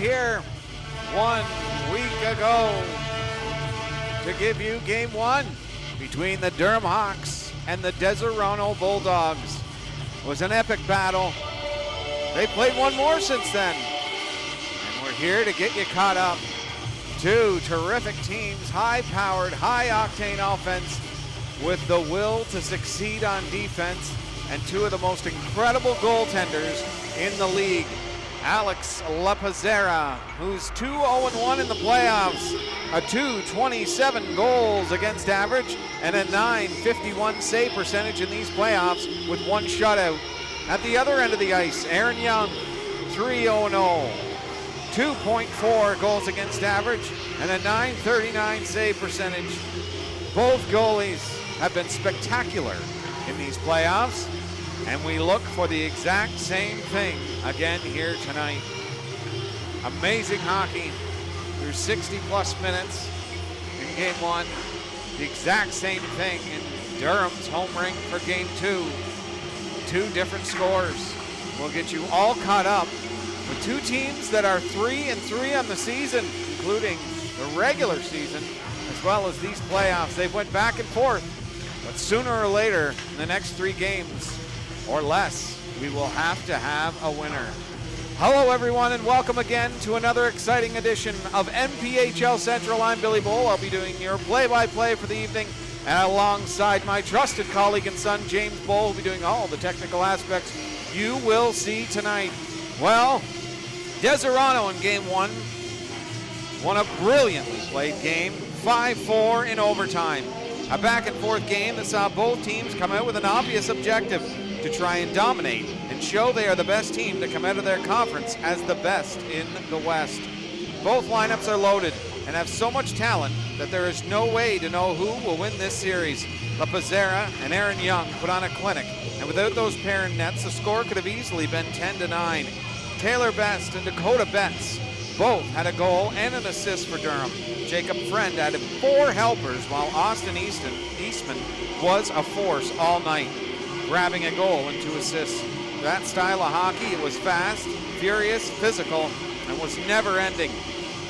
here 1 week ago to give you game one between the Durham Hawks and the Deseronto Bulldogs. It was an epic battle. They played one more since then. And we're here to get you caught up. Two terrific teams, high-powered, high-octane offense with the will to succeed on defense, and two of the most incredible goaltenders in the league. Alex Lepazzera, who's 2-0-1 in the playoffs, a .227 goals against average, and a .951 save percentage in these playoffs with one shutout. At the other end of the ice, Aaron Young, 3-0-0, 2.4 goals against average, and a .939 save percentage. Both goalies have been spectacular in these playoffs, and we look for the exact same thing again here tonight. Amazing hockey through 60-plus minutes in game one. The exact same thing in Durham's home rink for game two. Two different scores. We'll get you all caught up with two teams that are 3-3 on the season, including the regular season, as well as these playoffs. They've went back and forth, but sooner or later, in the next three games or less, we will have to have a winner. Hello everyone, and welcome again to another exciting edition of NPHL Central. I'm Billy Bull. I'll be doing your play-by-play for the evening, and alongside my trusted colleague and son, James Bull, will be doing all the technical aspects you will see tonight. Well, Deseronto in game one won a brilliantly played game, 5-4 in overtime. A back-and-forth game that saw both teams come out with an obvious objective to try and dominate and show they are the best team to come out of their conference as the best in the West. Both lineups are loaded and have so much talent that there is no way to know who will win this series. Lepazzera and Aaron Young put on a clinic, and without those pair in nets, the score could have easily been 10-9. Taylor Best and Dakota Betts both had a goal and an assist for Durham. Jacob Friend added 4 helpers, while Austin Eastman was a force all night, grabbing a goal and 2 assists. That style of hockey, it was fast, furious, physical, and was never ending.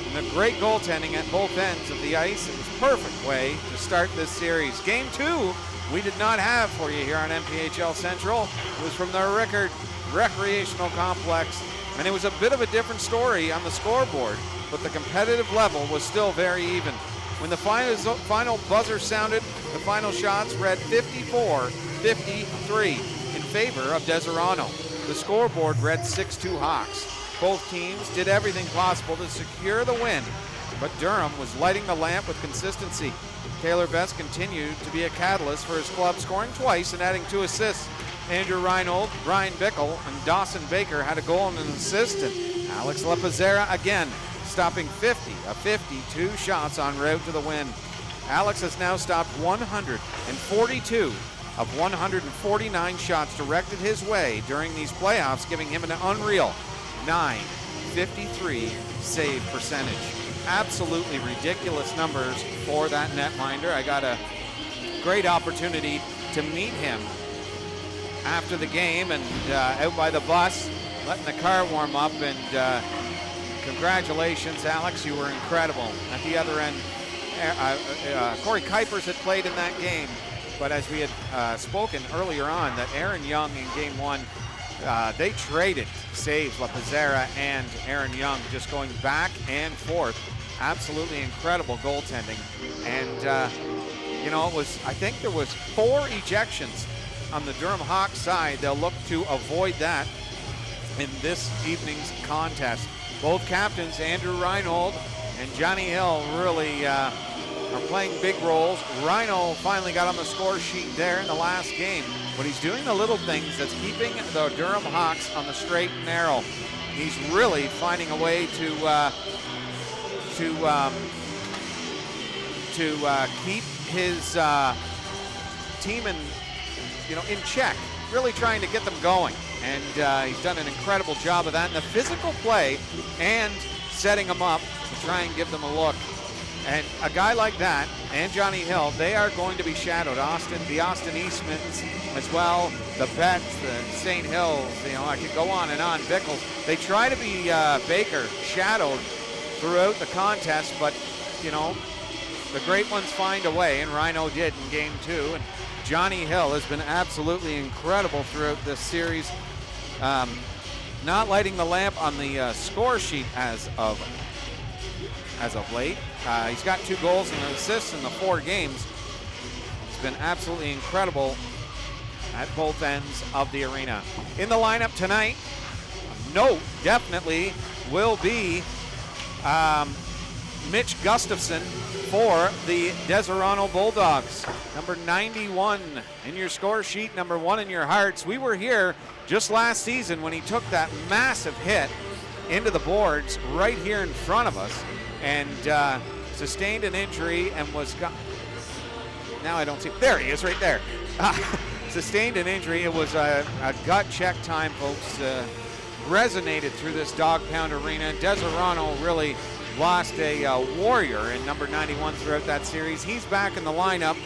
And the great goaltending at both ends of the ice, it was a perfect way to start this series. Game 2, we did not have for you here on NPHL Central. It was from the Rickard Recreational Complex, and it was a bit of a different story on the scoreboard, but the competitive level was still very even. When the final buzzer sounded, the final shots read 54-53 in favor of Deseronto. The scoreboard read 6-2 Hawks. Both teams did everything possible to secure the win, but Durham was lighting the lamp with consistency. Taylor Best continued to be a catalyst for his club, scoring twice and adding 2 assists. Andrew Reinold, Brian Bickle, and Dawson Baker had a goal and an assist, and Alex Lepazzera again stopping 50 of 52 shots en route to the win. Alex has now stopped 142 of 149 shots directed his way during these playoffs, giving him an unreal .953 save percentage. Absolutely ridiculous numbers for that netminder. I got a great opportunity to meet him after the game and out by the bus, letting the car warm up, and congratulations, Alex, you were incredible. At the other end, Corey Kuipers had played in that game, but as we had spoken earlier on, that Aaron Young in game one, they traded saves, Lepazzera and Aaron Young, just going back and forth. Absolutely incredible goaltending. And, I think there was 4 ejections on the Durham Hawks side. They'll look to avoid that in this evening's contest. Both captains, Andrew Reinold and Johnny Hill, really are playing big roles. Reinold finally got on the score sheet there in the last game, but he's doing the little things that's keeping the Durham Hawks on the straight and narrow. He's really finding a way to keep his team in check, really trying to get them going. And he's done an incredible job of that in the physical play and setting them up to try and give them a look. And a guy like that and Johnny Hill, they are going to be shadowed. The Austin Eastmans as well, the Betts, the St. Hills, I could go on and on. Bickles. They try to be Baker shadowed throughout the contest, but, the great ones find a way, and Rhino did in game 2. And Johnny Hill has been absolutely incredible throughout this series. Not lighting the lamp on the score sheet as of late. He's got 2 goals and an assist in the 4 games. It's been absolutely incredible at both ends of the arena. In the lineup tonight, definitely will be Mitch Gustafson for the Deseronto Bulldogs. Number 91 in your score sheet, number 1 in your hearts. We were here just last season when he took that massive hit into the boards right here in front of us and sustained an injury and was now I don't see, there he is right there. Sustained an injury. It was a gut check time, folks. Resonated through this dog pound arena. Deseronto really lost a warrior in number 91 throughout that series. He's back in the lineup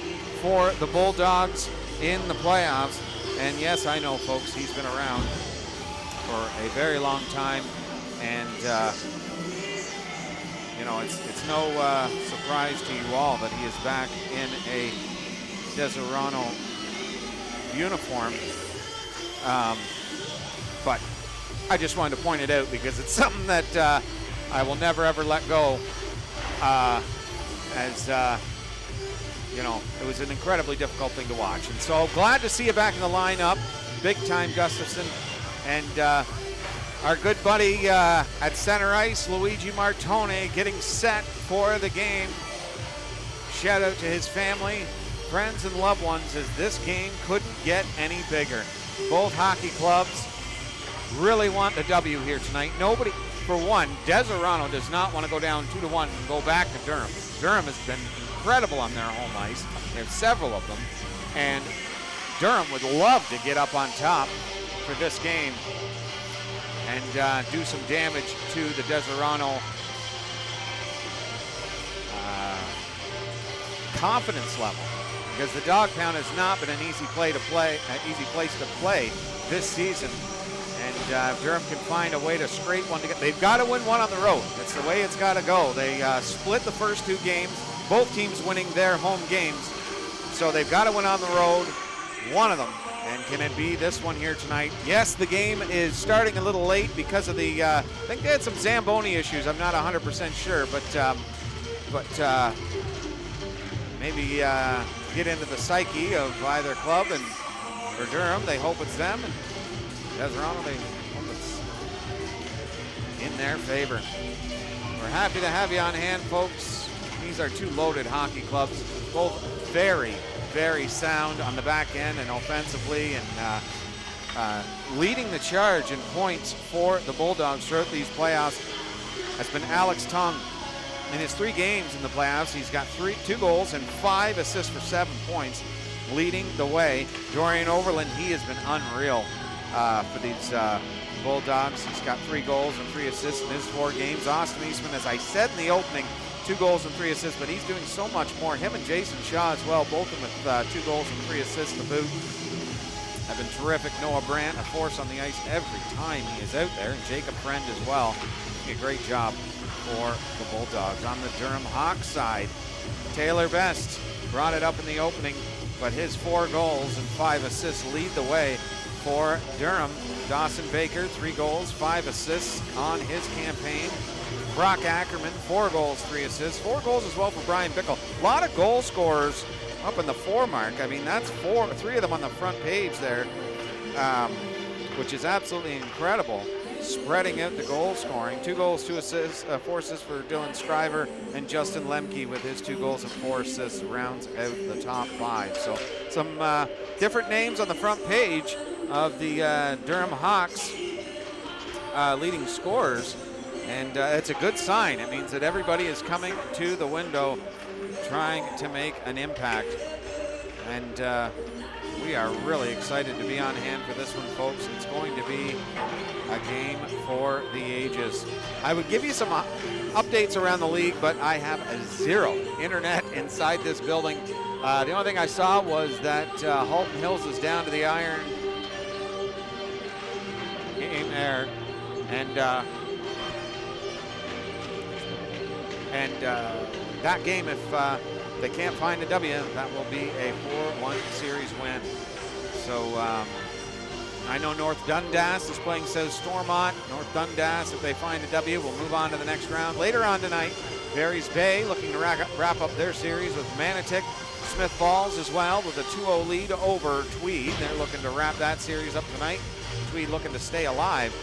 for the Bulldogs in the playoffs. And yes, I know, folks, he's been around for a very long time. And, it's no surprise to you all that he is back in a Deseronto uniform. But I just wanted to point it out because it's something that I will never, ever let go. It was an incredibly difficult thing to watch. And so glad to see you back in the lineup. Big time Gustafson. And our good buddy at center ice, Luigi Martone, getting set for the game. Shout out to his family, friends, and loved ones as this game couldn't get any bigger. Both hockey clubs really want the W here tonight. Nobody, for one, Deseronto does not want to go down 2-1 and go back to Durham. Durham has been incredible on their home ice. They have several of them. And Durham would love to get up on top for this game and do some damage to the Deseronto confidence level, because the dog pound has not been an easy place to play this season. And Durham can find a way to scrape one together. They've got to win one on the road. That's the way it's got to go. They split the first 2 games, both teams winning their home games. So they've got to win on the road, one of them. And can it be this one here tonight? Yes, the game is starting a little late because of the, I think they had some Zamboni issues. I'm not 100% sure, but maybe get into the psyche of either club. And for Durham, they hope it's them. And Deseronto, they hope it's in their favor. We're happy to have you on hand, folks. These are 2 loaded hockey clubs, both very, very sound on the back end and offensively, and leading the charge in points for the Bulldogs throughout these playoffs has been Alex Tung. In his 3 games in the playoffs, he's got 2 goals and 5 assists for 7 points, leading the way. Dorian Overland, he has been unreal for these Bulldogs. He's got 3 goals and 3 assists in his 4 games. Austin Eastman, as I said in the opening, 2 goals and 3 assists, but he's doing so much more. Him and Jason Shaw as well, both of them with 2 goals and 3 assists to boot, have been terrific. Noah Brandt, a force on the ice every time he is out there, and Jacob Friend as well. A great job for the Bulldogs. On the Durham Hawks side, Taylor Best brought it up in the opening, but his 4 goals and 5 assists lead the way for Durham. Dawson Baker, 3 goals, 5 assists on his campaign. Brock Ackerman, 4 goals, 3 assists. 4 goals as well for Brian Bickle. A lot of goal scorers up in the 4 mark. I mean, that's 3 of them on the front page there, which is absolutely incredible. Spreading out the goal scoring. 2 goals, 2 assists, 4 assists for Dylan Scriver, and Justin Lemke with his 2 goals and 4 assists rounds out the top 5. So some different names on the front page of the Durham Hawks leading scorers. And it's a good sign. It means that everybody is coming to the window trying to make an impact. And we are really excited to be on hand for this one, folks. It's going to be a game for the ages. I would give you some updates around the league, but I have zero internet inside this building. The only thing I saw was that Halton Hills is down to the iron game there, and that game, if they can't find a W, that will be a 4-1 series win. So I know North Dundas is playing South Stormont. North Dundas, if they find a W, will move on to the next round. Later on tonight, Barry's Bay looking to wrap up their series with Manotick. Smith Falls as well with a 2-0 lead over Tweed. They're looking to wrap that series up tonight. Tweed looking to stay alive.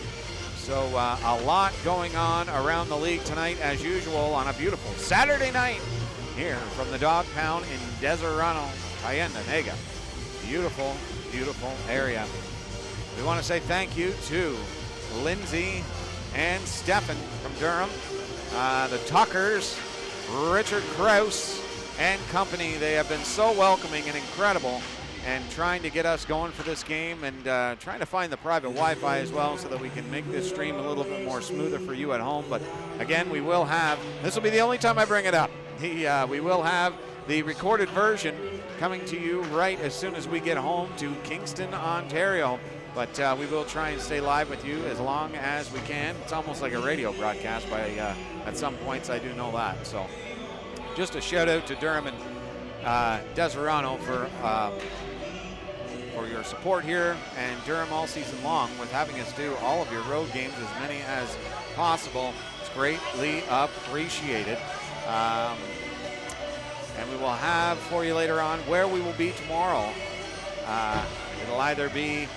So a lot going on around the league tonight, as usual, on a beautiful Saturday night here from the Dog Pound in Deseronto, Thayendanegea. Beautiful, beautiful area. We want to say thank you to Lindsay and Stefan from Durham, the Tuckers, Richard Krause and company. They have been so welcoming and incredible, and trying to get us going for this game, and trying to find the private Wi-Fi as well so that we can make this stream a little bit more smoother for you at home. But again, we will have, this will be the only time I bring it up, we will have the recorded version coming to you right as soon as we get home to Kingston, Ontario. But we will try and stay live with you as long as we can. It's almost like a radio broadcast at some points, I do know that. So just a shout out to Durham and Deseronto for your support here, and Durham all season long with having us do all of your road games, as many as possible. It's greatly appreciated. And we will have for you later on where we will be tomorrow. It'll either be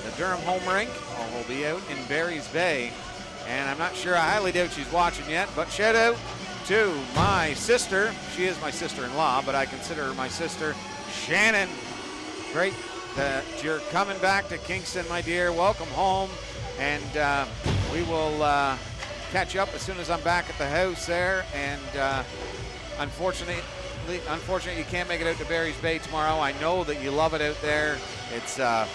the Durham home rink, or we'll be out in Barry's Bay. And I'm not sure, I highly doubt she's watching yet, but shout out to my sister. She is my sister-in-law, but I consider her my sister, Shannon. Great that you're coming back to Kingston, my dear. Welcome home, and we will catch up as soon as I'm back at the house there. And unfortunately, you can't make it out to Barry's Bay tomorrow. I know that you love it out there. It's a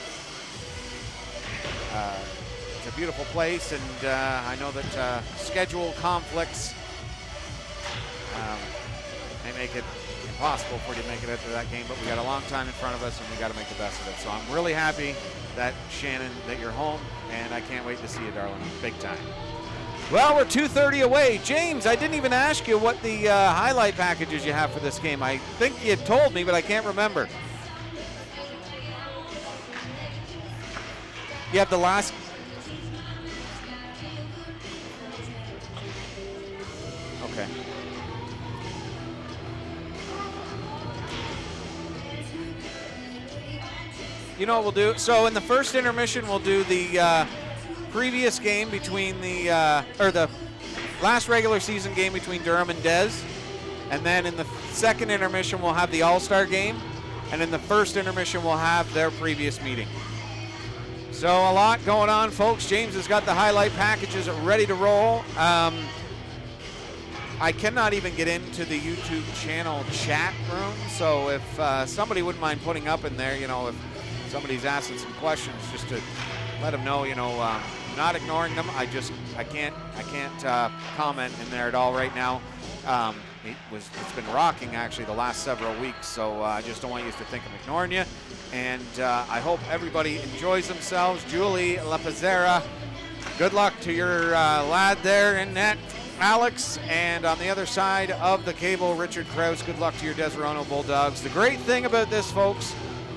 beautiful place, and I know that schedule conflicts may make it impossible for you to make it out to that game, but we got a long time in front of us, and we got to make the best of it. So I'm really happy that, Shannon, that you're home, and I can't wait to see you, darling, big time. Well, we're 2:30 away. James, I didn't even ask you what the highlight packages you have for this game. I think you told me, but I can't remember. You have the last... Okay. You know what we'll do? So in the first intermission, we'll do the previous game between the last regular season game between Durham and Des. And then in the second intermission, we'll have the All-Star game. And in the first intermission, we'll have their previous meeting. So a lot going on, folks. James has got the highlight packages ready to roll. I cannot even get into the YouTube channel chat room. So if somebody wouldn't mind putting up in there, you know, if somebody's asking some questions, just to let them know, you know, not ignoring them. I can't comment in there at all right now. It's been rocking actually the last several weeks, so I just don't want you to think I'm ignoring you. And I hope everybody enjoys themselves. Julie LaPazzera, good luck to your lad there in net, Alex. And on the other side of the cable, Richard Krause, good luck to your Deseronto Bulldogs. The great thing about this, folks,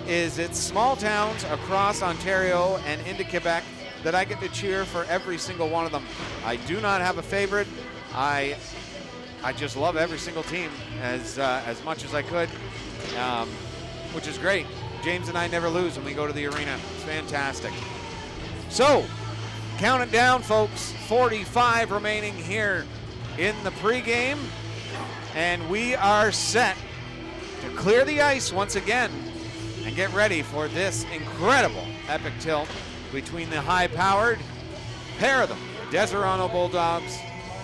is it's small towns across Ontario and into Quebec that I get to cheer for every single one of them. I do not have a favorite. I just love every single team as much as I could, which is great. James and I never lose when we go to the arena. It's fantastic. So, count it down, folks. 45 remaining here in the pregame, and we are set to clear the ice once again and get ready for this incredible epic tilt between the high-powered pair of them, Deseronto Bulldogs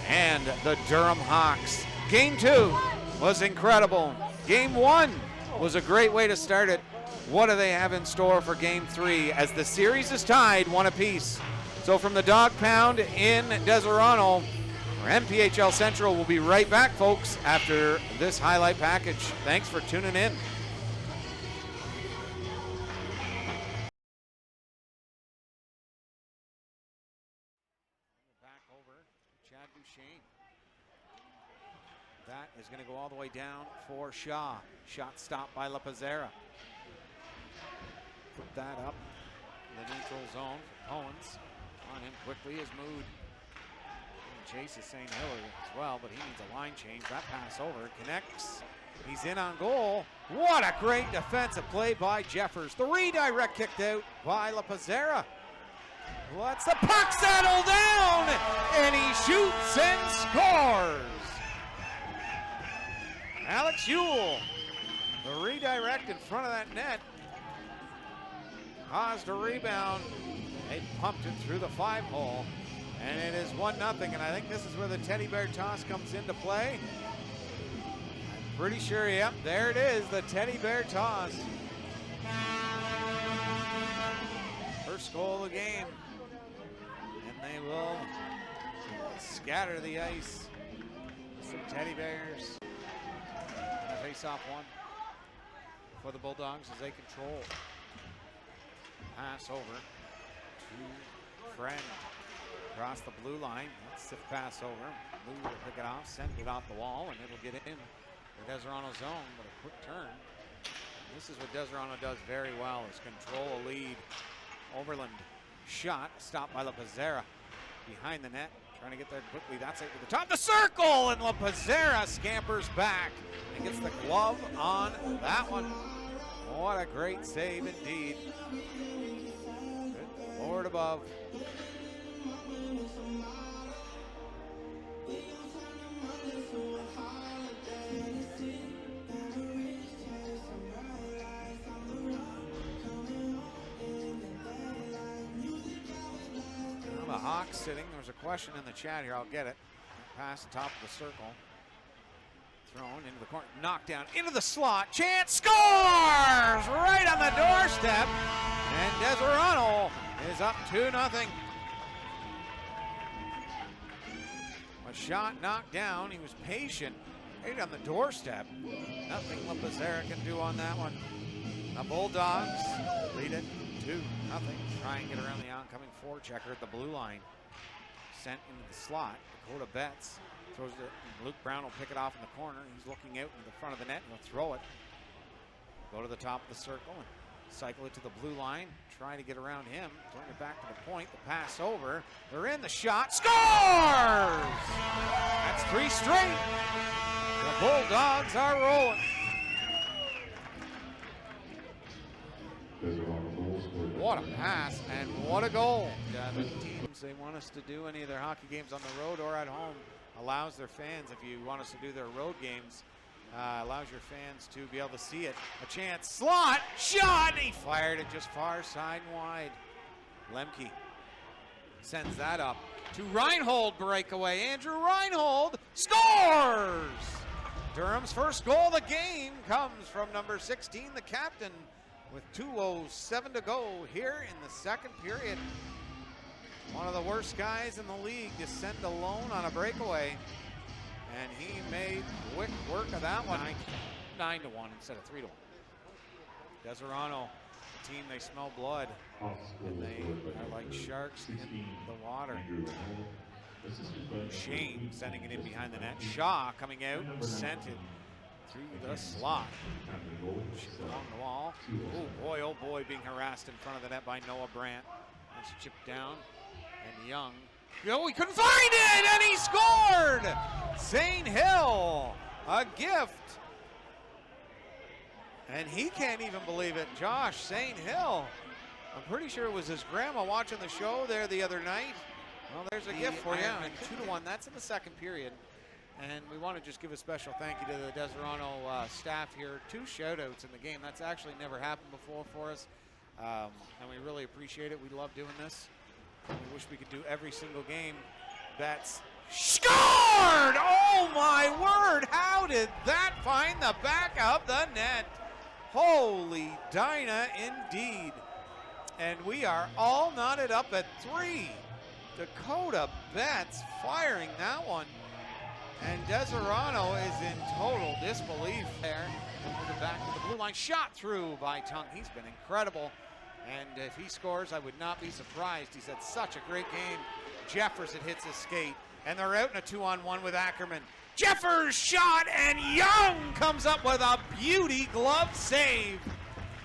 and the Durham Hawks. Game 2 was incredible. Game 1 was a great way to start it. What do they have in store for Game 3 as the series is tied 1 apiece? So from the Dog Pound in Deseronto, MPHL Central will be right back, folks, after this highlight package. Thanks for tuning in. Back over Chad Duchesne. That is going to go all the way down for Shaw. Shot stopped by La Pizzera. Put that up in the neutral zone for Owens. On him quickly is Mood. Chases St. Hillary as well, but he needs a line change. That pass over, connects. He's in on goal. What a great defensive play by Jeffers. The redirect kicked out by La Pizzera. Lets the puck settle down, and he shoots and scores. Alex Yule, the redirect in front of that net, caused a rebound. They pumped it through the 5-hole. And it is 1-0, and I think this is where the teddy bear toss comes into play. I'm pretty sure, yep, there it is, the teddy bear toss. First goal of the game. And they will scatter the ice. Some teddy bears. And a face-off one for the Bulldogs as they control. Pass over to Friend. Across the blue line, that's the pass over. Blue will pick it off, send it off the wall, and it'll get in the Deseronto zone, but a quick turn. And this is what Deseronto does very well, is control a lead. Overland shot, stopped by La Pizzera. Behind the net, trying to get there quickly. That's it to the top of the circle, and La Pizzera scampers back and gets the glove on that one. What a great save indeed. Good Lord above. The Hawks sitting. There's a question in the chat here. I'll get it. Pass the top of the circle. Thrown into the corner. Knocked down into the slot. Chance scores! Right on the doorstep. And Deseronto is up 2-0. A shot knocked down. He was patient. Right on the doorstep. Nothing La Pizzera can do on that one. The Bulldogs lead it 2-0. Try and get around the oncoming forechecker at the blue line. Sent into the slot. Dakota Betts throws it. Luke Brown will pick it off in the corner. He's looking out into the front of the net and he'll throw it. Go to the top of the circle and cycle it to the blue line. Try to get around him. Turn it back to the point. The pass over. They're in the shot. Scores! That's 3 straight. The Bulldogs are rolling. What a pass and what a goal. The teams, they want us to do any of their hockey games on the road or at home. Allows their fans, if you want us to do their road games, allows your fans to be able to see it. A chance, slot, shot, he fired it just far side and wide. Lemke sends that up to Reinhold, breakaway. Andrew Reinhold scores! Durham's first goal of the game comes from number 16, the captain, with 2:07 to go here in the second period. One of the worst guys in the league to send alone on a breakaway. And he made quick work of that one. 9-1 instead of 3-1. Deseronto, team, they smell blood. And they are like sharks in the water. Shane sending it in behind the net. Shaw coming out, sent it through the slot. Along the wall. Oh boy, being harassed in front of the net by Noah Brandt. That's chipped down. And Young. Oh, he couldn't find it, and he scored! St. Hill, a gift. And he can't even believe it. Josh St. Hill. I'm pretty sure it was his grandma watching the show there the other night. Well, there's a gift for you. And 2-1, that's in the second period. And we want to just give a special thank you to the Deseronto staff here. 2 shout-outs in the game. That's actually never happened before for us. And we really appreciate it. We love doing this. We wish we could do every single game. That's scored! Oh my word! How did that find the back of the net? Holy Dinah indeed. And we are all knotted up at 3. Dakota Betts firing that one. And Deseronto is in total disbelief there. And move it back to the blue line. Shot through by Tung. He's been incredible. And if he scores, I would not be surprised. He's had such a great game. Jefferson hits his skate. And they're out in a 2-on-1 with Ackerman. Jeffers shot, and Young comes up with a beauty glove save.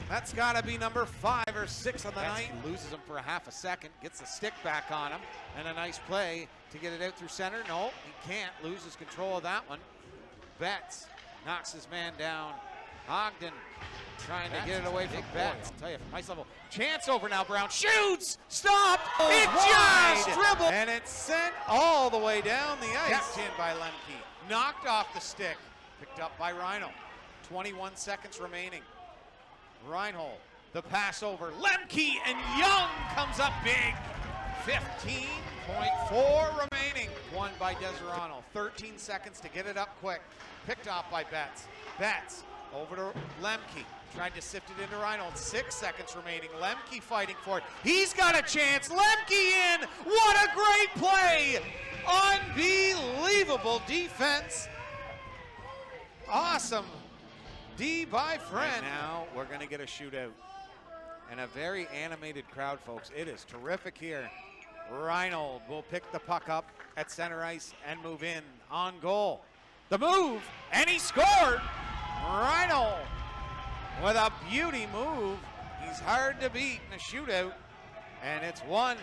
That's got to be number 5 or 6 on the night. Loses him for a half a second, gets the stick back on him, and a nice play to get it out through center. No, he can't. Loses control of that one. Betts knocks his man down. Ogden trying to get it away from Betts. I'll tell you, from ice level. Chance over now, Brown shoots! Stop! It just dribbled! And it's sent all the way down the ice. Kept in by Lemke. Knocked off the stick. Picked up by Reinhold. 21 seconds remaining. Reinhold, the pass over. Lemke and Young comes up big. 15.4 remaining. Won by Deseronto. 13 seconds to get it up quick. Picked off by Betts. Betts over to Lemke. Tried to sift it into Reinhold. 6 seconds remaining. Lemke fighting for it. He's got a chance. Lemke in. What a great play. Unbelievable defense. Awesome D by Friend. And now we're going to get a shootout. And a very animated crowd, folks. It is terrific here. Reinhold will pick the puck up at center ice and move in on goal. The move, and he scored. Reinhold with a beauty move. He's hard to beat in a shootout. And it's 1-0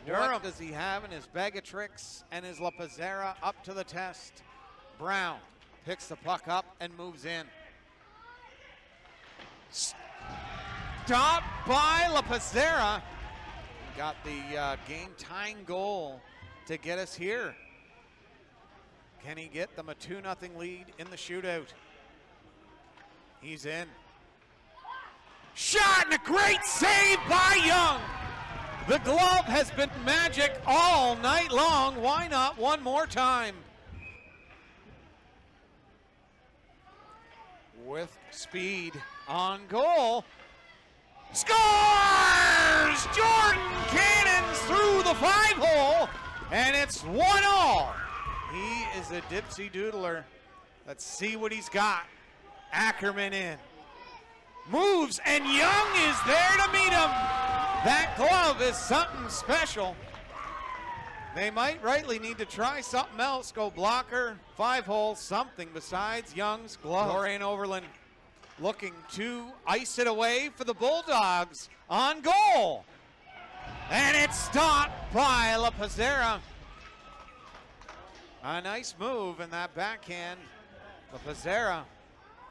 Durham. What does he have in his bag of tricks? And his La Pizzera up to the test. Brown picks the puck up and moves in. Stopped by La Pizzera. Got the game-tying goal to get us here. Can he get them a 2-0 lead in the shootout? He's in. Shot and a great save by Young. The glove has been magic all night long. Why not one more time? With speed on goal. Scores! Jordan Cannons through the 5-hole, and it's 1-1. He is a dipsy doodler. Let's see what he's got. Ackerman in. Moves, and Young is there to meet him. That glove is something special. They might rightly need to try something else. Go blocker, 5-hole, something besides Young's glove. Dorian Overland looking to ice it away for the Bulldogs on goal. And it's stopped by La Pizzera. A nice move in that backhand. La Pizzera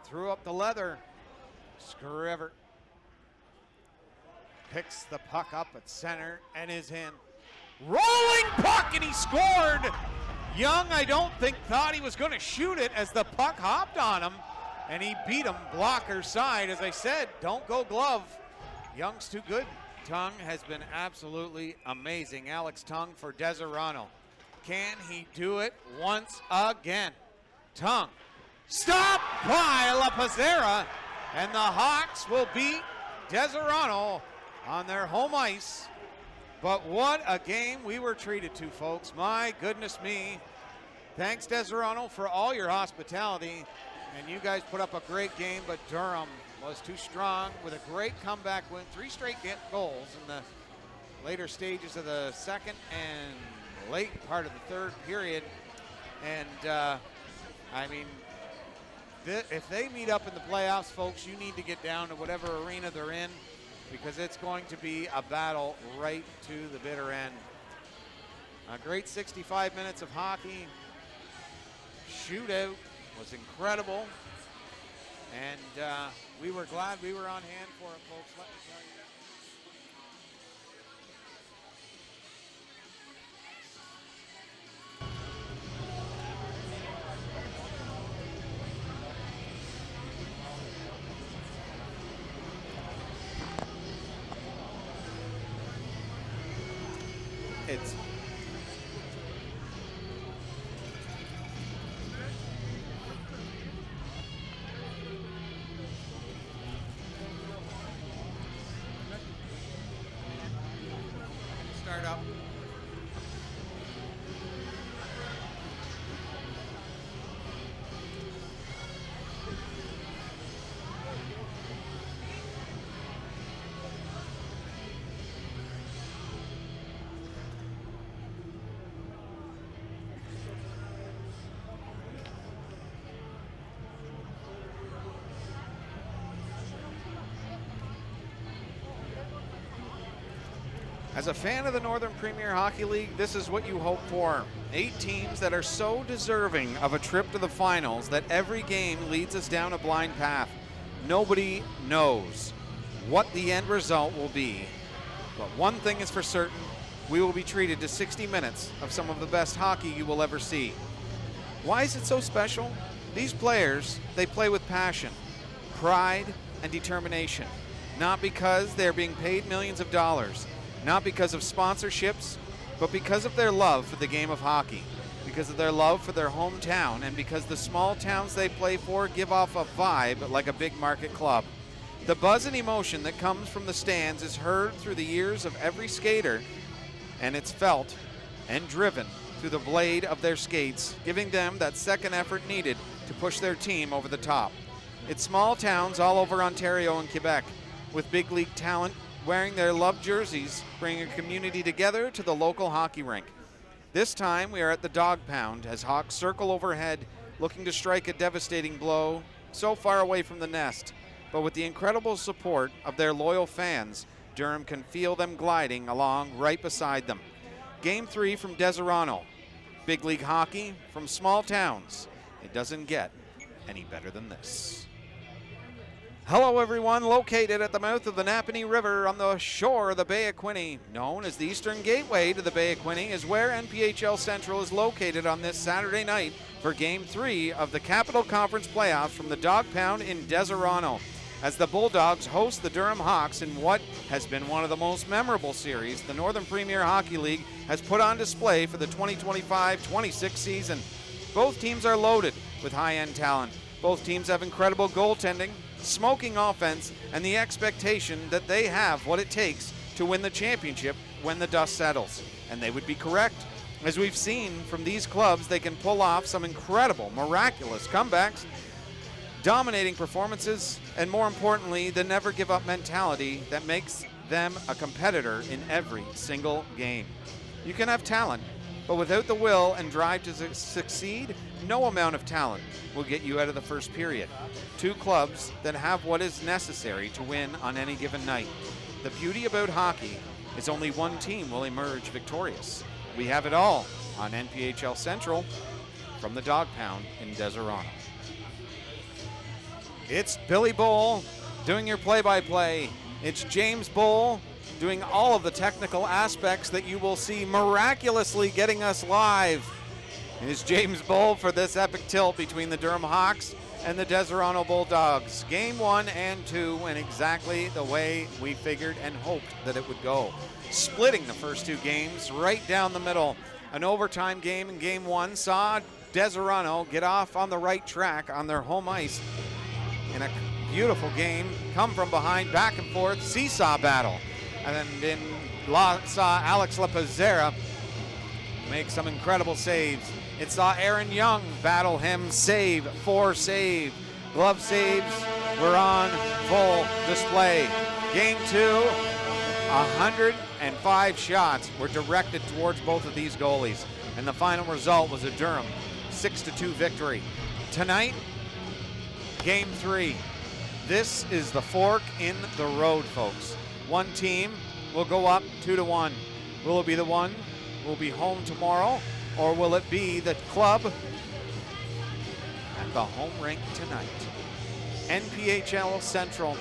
threw up the leather. Scriver picks the puck up at center and is in. Rolling puck, and he scored. Young, I don't think, thought he was going to shoot it as the puck hopped on him, and he beat him blocker side. As I said, don't go glove. Young's too good. Tung has been absolutely amazing. Alex Tung for Deseronto. Can he do it once again? Tung, stopped by La Pizzera, and the Hawks will beat Deseronto on their home ice. But what a game we were treated to, folks. My goodness me. Thanks, Deseronto, for all your hospitality. And you guys put up a great game, but Durham was too strong with a great comeback win. 3 straight goals in the later stages of the second and late part of the third period. And, I mean, if they meet up in the playoffs, folks, you need to get down to whatever arena they're in, because it's going to be a battle right to the bitter end. A great 65 minutes of hockey. Shootout was incredible. And we were glad we were on hand for it, folks. Let me tell you. It's As a fan of the Northern Premier Hockey League, this is what you hope for. 8 teams that are so deserving of a trip to the finals that every game leads us down a blind path. Nobody knows what the end result will be. But one thing is for certain, we will be treated to 60 minutes of some of the best hockey you will ever see. Why is it so special? These players, they play with passion, pride, and determination. Not because they're being paid millions of dollars, not because of sponsorships, but because of their love for the game of hockey, because of their love for their hometown, and because the small towns they play for give off a vibe like a big market club. The buzz and emotion that comes from the stands is heard through the ears of every skater, and it's felt and driven through the blade of their skates, giving them that second effort needed to push their team over the top. It's small towns all over Ontario and Quebec, with big league talent wearing their loved jerseys, bringing a community together to the local hockey rink. This time we are at the Dog Pound as Hawks circle overhead, looking to strike a devastating blow so far away from the nest. But with the incredible support of their loyal fans, Durham can feel them gliding along right beside them. Game 3 from Deseronto. Big league hockey from small towns. It doesn't get any better than this. Hello everyone, located at the mouth of the Napanee River on the shore of the Bay of Quinte, known as the Eastern Gateway to the Bay of Quinte, is where NPHL Central is located on this Saturday night for Game 3 of the Capital Conference Playoffs from the Dog Pound in Deseronto, as the Bulldogs host the Durham Hawks in what has been one of the most memorable series the Northern Premier Hockey League has put on display for the 2025-26 season. Both teams are loaded with high-end talent. Both teams have incredible goaltending, smoking offense, and the expectation that they have what it takes to win the championship when the dust settles. And they would be correct. As we've seen from these clubs, they can pull off some incredible, miraculous comebacks, dominating performances, and more importantly, the never give up mentality that makes them a competitor in every single game. You can have talent, but without the will and drive to succeed, no amount of talent will get you out of the first period. Two clubs that have what is necessary to win on any given night. The beauty about hockey is only one team will emerge victorious. We have it all on NPHL Central from the Dog Pound in Deseronto. It's Billy Bull doing your play-by-play. It's James Bull doing all of the technical aspects that you will see miraculously getting us live. It is James Bull for this epic tilt between the Durham Hawks and the Deseronto Bulldogs. Game 1 and 2 went exactly the way we figured and hoped that it would go. Splitting the first 2 games right down the middle. An overtime game in Game 1 saw Deseronto get off on the right track on their home ice in a beautiful game, come from behind, back and forth, seesaw battle. And then saw Alex Lepizera make some incredible saves. It saw Aaron Young battle him save for save. Glove saves were on full display. Game 2, 105 shots were directed towards both of these goalies. And the final result was a Durham 6-2 victory. Tonight, Game 3. This is the fork in the road, folks. One team will go up 2-1. Will it be the one who will be home tomorrow, or will it be the club at the home rink tonight? NPHL Central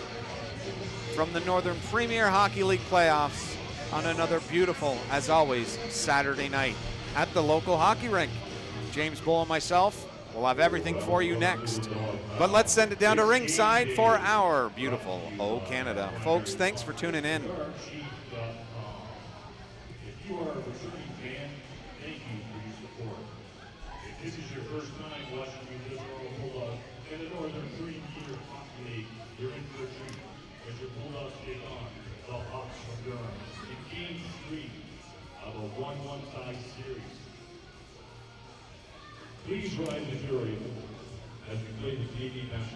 from the Northern Premier Hockey League playoffs on another beautiful, as always, Saturday night at the local hockey rink. James Bull and myself will have everything for you next. But let's send it down to ringside for our beautiful O Canada. Folks, thanks for tuning in. If you are a returning fan, thank you for your support. If this is your first time watching the Deseronto Bulldogs in the Northern Premier Hockey League, you're in for a treat as your Bulldogs take on the Hawks from Durham in Game 3 of a 1-1 tie series. Please rise the jury as we play the Canadian national anthem.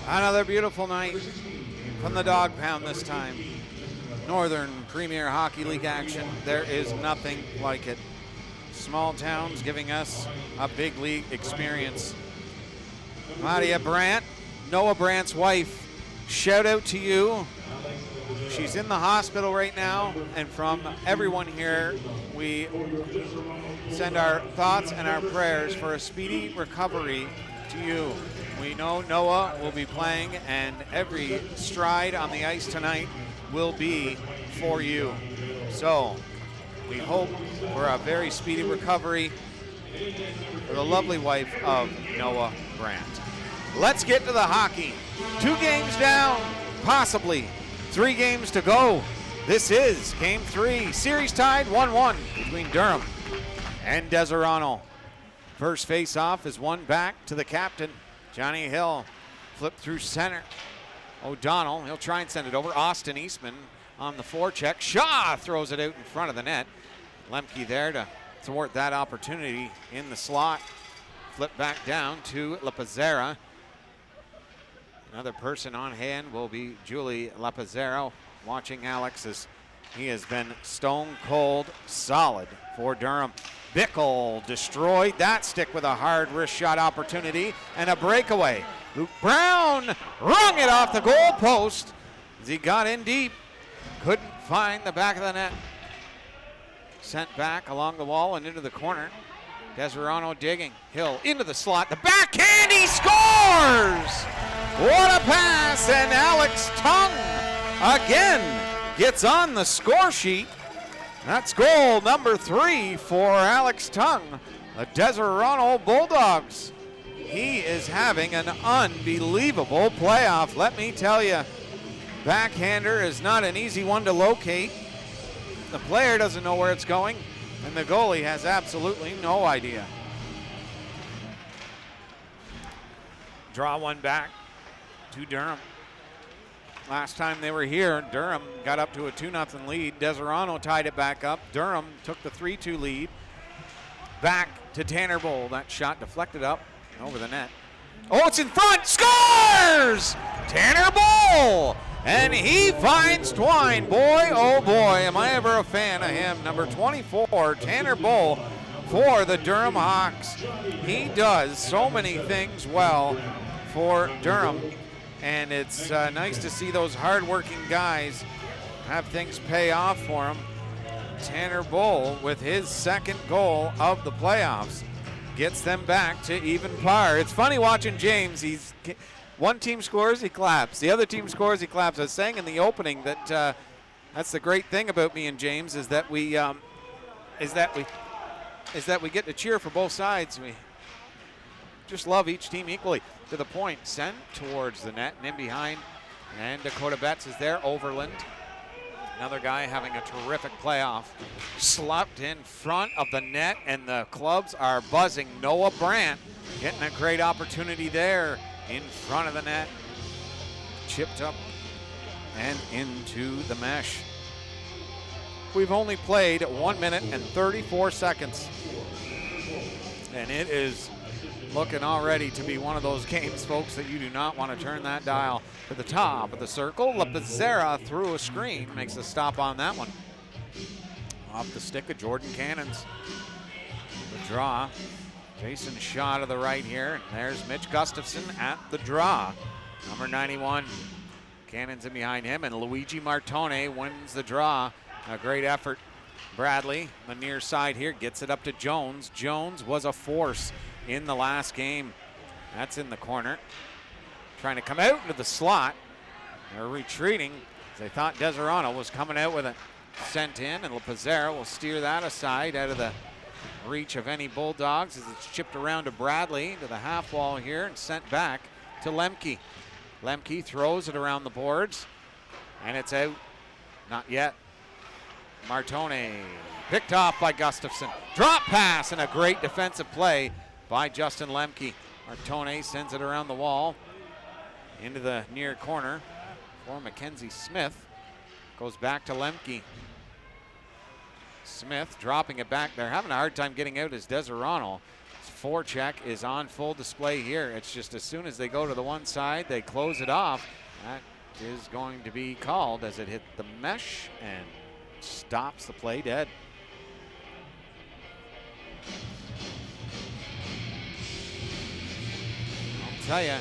Another beautiful night from the Dog Pound this time. Northern Premier Hockey League action. There is nothing like it. Small towns giving us a big league experience. Nadia Brandt, Noah Brandt's wife, shout out to you. She's in the hospital right now, and from everyone here, we send our thoughts and our prayers for a speedy recovery to you. We know Noah will be playing, and every stride on the ice tonight will be for you. So we hope for a very speedy recovery for the lovely wife of Noah Brandt. Let's get to the hockey. 2 games down, possibly 3 games to go. This is Game 3. Series tied 1-1 between Durham and Deseronto. First face-off is won back to the captain, Johnny Hill. Flip through center. O'Donnell, he'll try and send it over. Austin Eastman on the forecheck. Shaw throws it out in front of the net. Lemke there to thwart that opportunity in the slot. Flip back down to Lapazzera. Another person on hand will be Julie Lapazzera. Watching Alex as he has been stone cold solid for Durham. Bickle destroyed that stick with a hard wrist shot opportunity and a breakaway. Luke Brown wrung it off the goal post as he got in deep. Couldn't find the back of the net. Sent back along the wall and into the corner. Deseronto digging. Hill into the slot. The backhand, he scores! What a pass, and Alex Tung again gets on the score sheet. That's goal number 3 for Alex Tung, the Deseronto Bulldogs. He is having an unbelievable playoff, let me tell you. Backhander is not an easy one to locate. The player doesn't know where it's going, and the goalie has absolutely no idea. Draw one back to Durham. Last time they were here, Durham got up to a 2-0 lead. Deseronto tied it back up. Durham took the 3-2 lead. Back to Tanner Bowl. That shot deflected up over the net. Oh, it's in front. Scores! Tanner Bowl! And he finds Twine. Boy, oh boy, am I ever a fan of him. Number 24, Tanner Bowl for the Durham Hawks. He does so many things well for Durham. And it's nice to see those hard-working guys have things pay off for them. Tanner Bowl, with his second goal of the playoffs, gets them back to even par. It's funny watching James. One team scores, he claps. The other team scores, he claps. I was saying in the opening that that's the great thing about me and James is that we get to cheer for both sides. We just love each team equally. To the point, sent towards the net and in behind, and Dakota Betts is there. Overland, another guy having a terrific playoff, slapped in front of the net, and the clubs are buzzing. Noah Brandt getting a great opportunity there in front of the net, chipped up and into the mesh. We've only played 1 minute and 34 seconds, and it is looking already to be one of those games, folks, that you do not want to turn that dial. To the top of the circle, Lapazzera through a screen, makes a stop on that one. Off the stick of Jordan Cannons. The draw. Jason Shaw to the right here. And there's Mitch Gustafson at the draw. Number 91. Cannons in behind him, and Luigi Martone wins the draw. A great effort. Bradley, the near side here, gets it up to Jones. Jones was a force in the last game. That's in the corner. Trying to come out into the slot. They're retreating as they thought Deseronto was coming out with it. Sent in, and Lapazzera will steer that aside out of the reach of any Bulldogs as it's chipped around to Bradley to the half wall here and sent back to Lemke. Lemke throws it around the boards, and it's out. Not yet. Martone picked off by Gustafson. Drop pass and a great defensive play by Justin Lemke. Martone sends it around the wall into the near corner for Mackenzie Smith. Goes back to Lemke. Smith dropping it back there. Having a hard time getting out is Deseronto. forecheck is on full display here. It's just as soon as they go to the one side, they close it off. That is going to be called as it hit the mesh and stops the play dead. I'll tell you,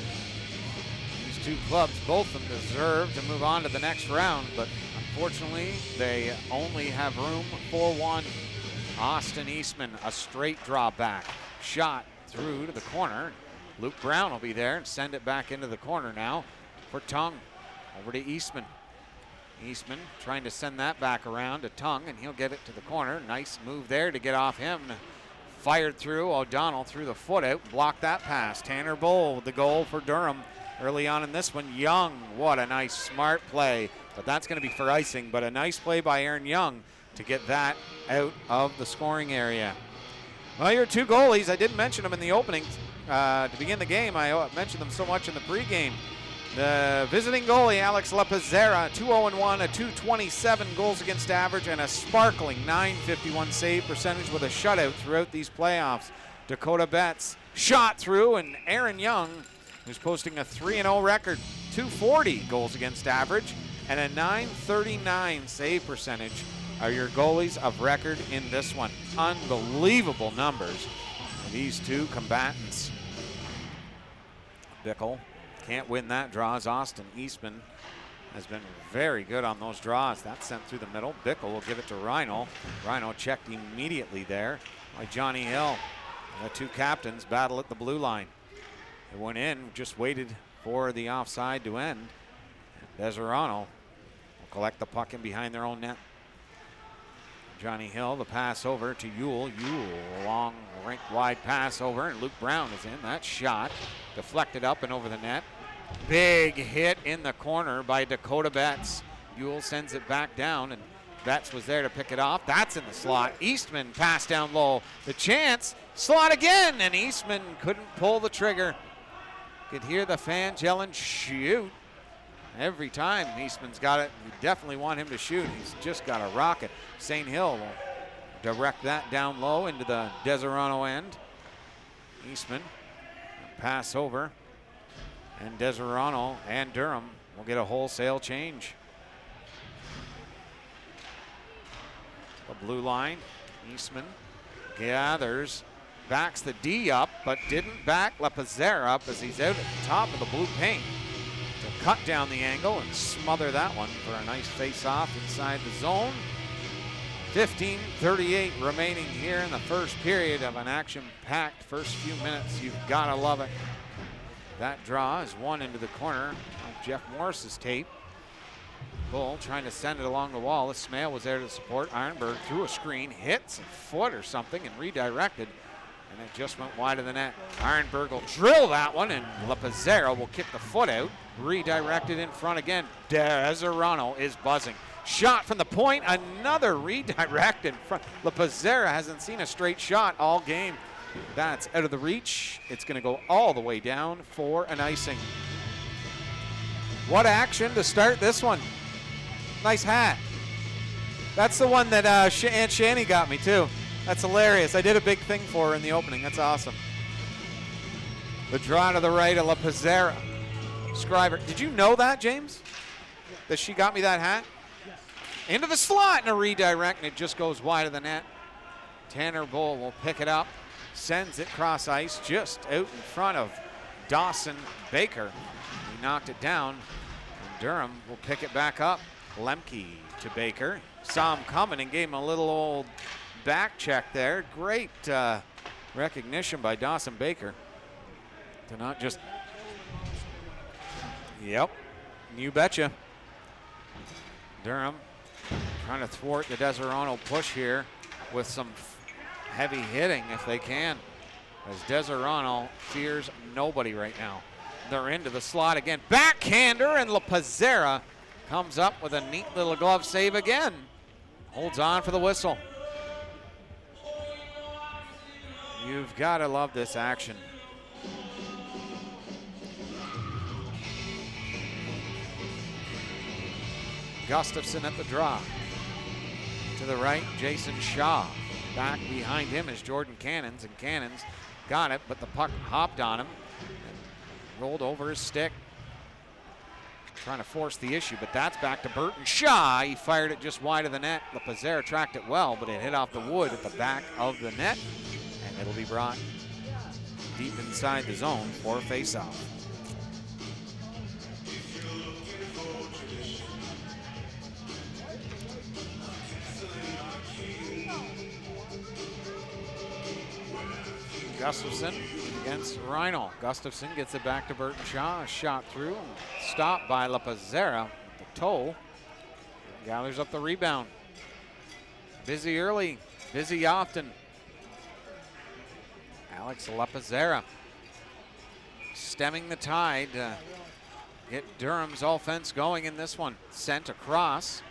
these two clubs, both of them deserve to move on to the next round, but unfortunately, they only have room for one. Austin Eastman, a straight draw back. Shot through to the corner. Luke Brown will be there and send it back into the corner now for Tung. Over to Eastman. Eastman trying to send that back around to Tung, and he'll get it to the corner. Nice move there to get off him. Fired through. O'Donnell threw the foot out, blocked that pass. Tanner Bull with the goal for Durham early on in this one. Young, what a nice smart play. But that's going to be for icing, but a nice play by Aaron Young to get that out of the scoring area. Well, your two goalies, I didn't mention them in the opening to begin the game. I mentioned them so much in the pregame. The visiting goalie, Alex Lepizzera, 2-0-1, a 227 goals against average, and a sparkling 951 save percentage with a shutout throughout these playoffs. Dakota Betts shot through, and Aaron Young, who's posting a 3-0 record, 240 goals against average, and a 939 save percentage are your goalies of record in this one. Unbelievable numbers for these two combatants. Bickle can't win that draw as Austin Eastman has been very good on those draws. That's sent through the middle. Bickle will give it to Rhino. Rhino checked immediately there by Johnny Hill. The two captains battle at the blue line. They went in, just waited for the offside to end. Deseronto will collect the puck in behind their own net. Johnny Hill, the pass over to Yule. Yule, a long rink wide pass over, and Luke Brown is in. That shot deflected up and over the net. Big hit in the corner by Dakota Betts. Yule sends it back down, and Betts was there to pick it off. That's in the slot. Eastman passed down low. The chance, slot again, and Eastman couldn't pull the trigger. Could hear the fans yelling, shoot. Every time Eastman's got it, you definitely want him to shoot. He's just got a rocket. St. Hill will direct that down low into the Deseronto end. Eastman, pass over, and Deseronto and Durham will get a wholesale change. The blue line, Eastman gathers, backs the D up, but didn't back Lepizzera up as he's out at the top of the blue paint. To cut down the angle and smother that one for a nice face-off inside the zone. 15:38 remaining here in the first period of an action-packed first few minutes. You've got to love it. That draw is one into the corner of Jeff Morris's tape. Bull trying to send it along the wall. Ismail was there to support. Ironberg threw a screen, hits a foot or something, and redirected. And it just went wide of the net. Ironberg will drill that one, and Lepizzera will kick the foot out. Redirected in front again. Deseronto is buzzing. Shot from the point, another redirect in front. Lepizzera hasn't seen a straight shot all game. That's out of the reach. It's going to go all the way down for an icing. What action to start this one. Nice hat. That's the one that Aunt Shani got me too. That's hilarious. I did a big thing for her in the opening. That's awesome. The draw to the right of Lepizzera. Scriver. Did you know that, James? That she got me that hat? Yes. Into the slot and a redirect, and it just goes wide of the net. Tanner Bull will pick it up, sends it cross ice just out in front of Dawson Baker. He knocked it down, and Durham will pick it back up. Lemke to Baker. Saw him coming and gave him a little old back check there. Great recognition by Dawson Baker to not just. Yep, you betcha. Durham trying to thwart the Deseronto push here with some heavy hitting if they can, as Deseronto fears nobody right now. They're into the slot again. Backhander, and Lepizzera comes up with a neat little glove save again. Holds on for the whistle. You've got to love this action. Gustafson at the draw. To the right, Jason Shaw. Back behind him is Jordan Cannons, and Cannons got it, but the puck hopped on him and rolled over his stick. Trying to force the issue, but that's back to Burton Shaw. He fired it just wide of the net. LePazer tracked it well, but it hit off the wood at the back of the net, and it'll be brought deep inside the zone for a faceoff. Gustafson against Rhino. Gustafson gets it back to Burton Shaw. A shot through and stopped by LePazer. The toe gathers up the rebound. Busy early, busy often. Alex LePazer stemming the tide to get Durham's offense going in this one. Sent across.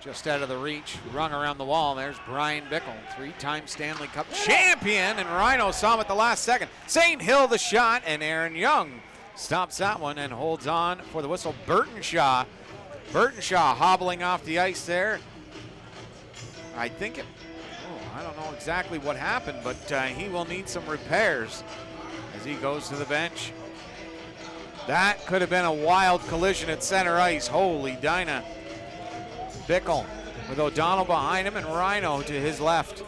Just out of the reach, rung around the wall. There's Brian Bickle, three-time Stanley Cup champion, and Rhino saw him at the last second. St. Hill the shot, and Aaron Young stops that one and holds on for the whistle. Burton Shaw hobbling off the ice there. I think I don't know exactly what happened, but he will need some repairs as he goes to the bench. That could have been a wild collision at center ice. Holy Dinah. Bickle with O'Donnell behind him and Rhino to his left.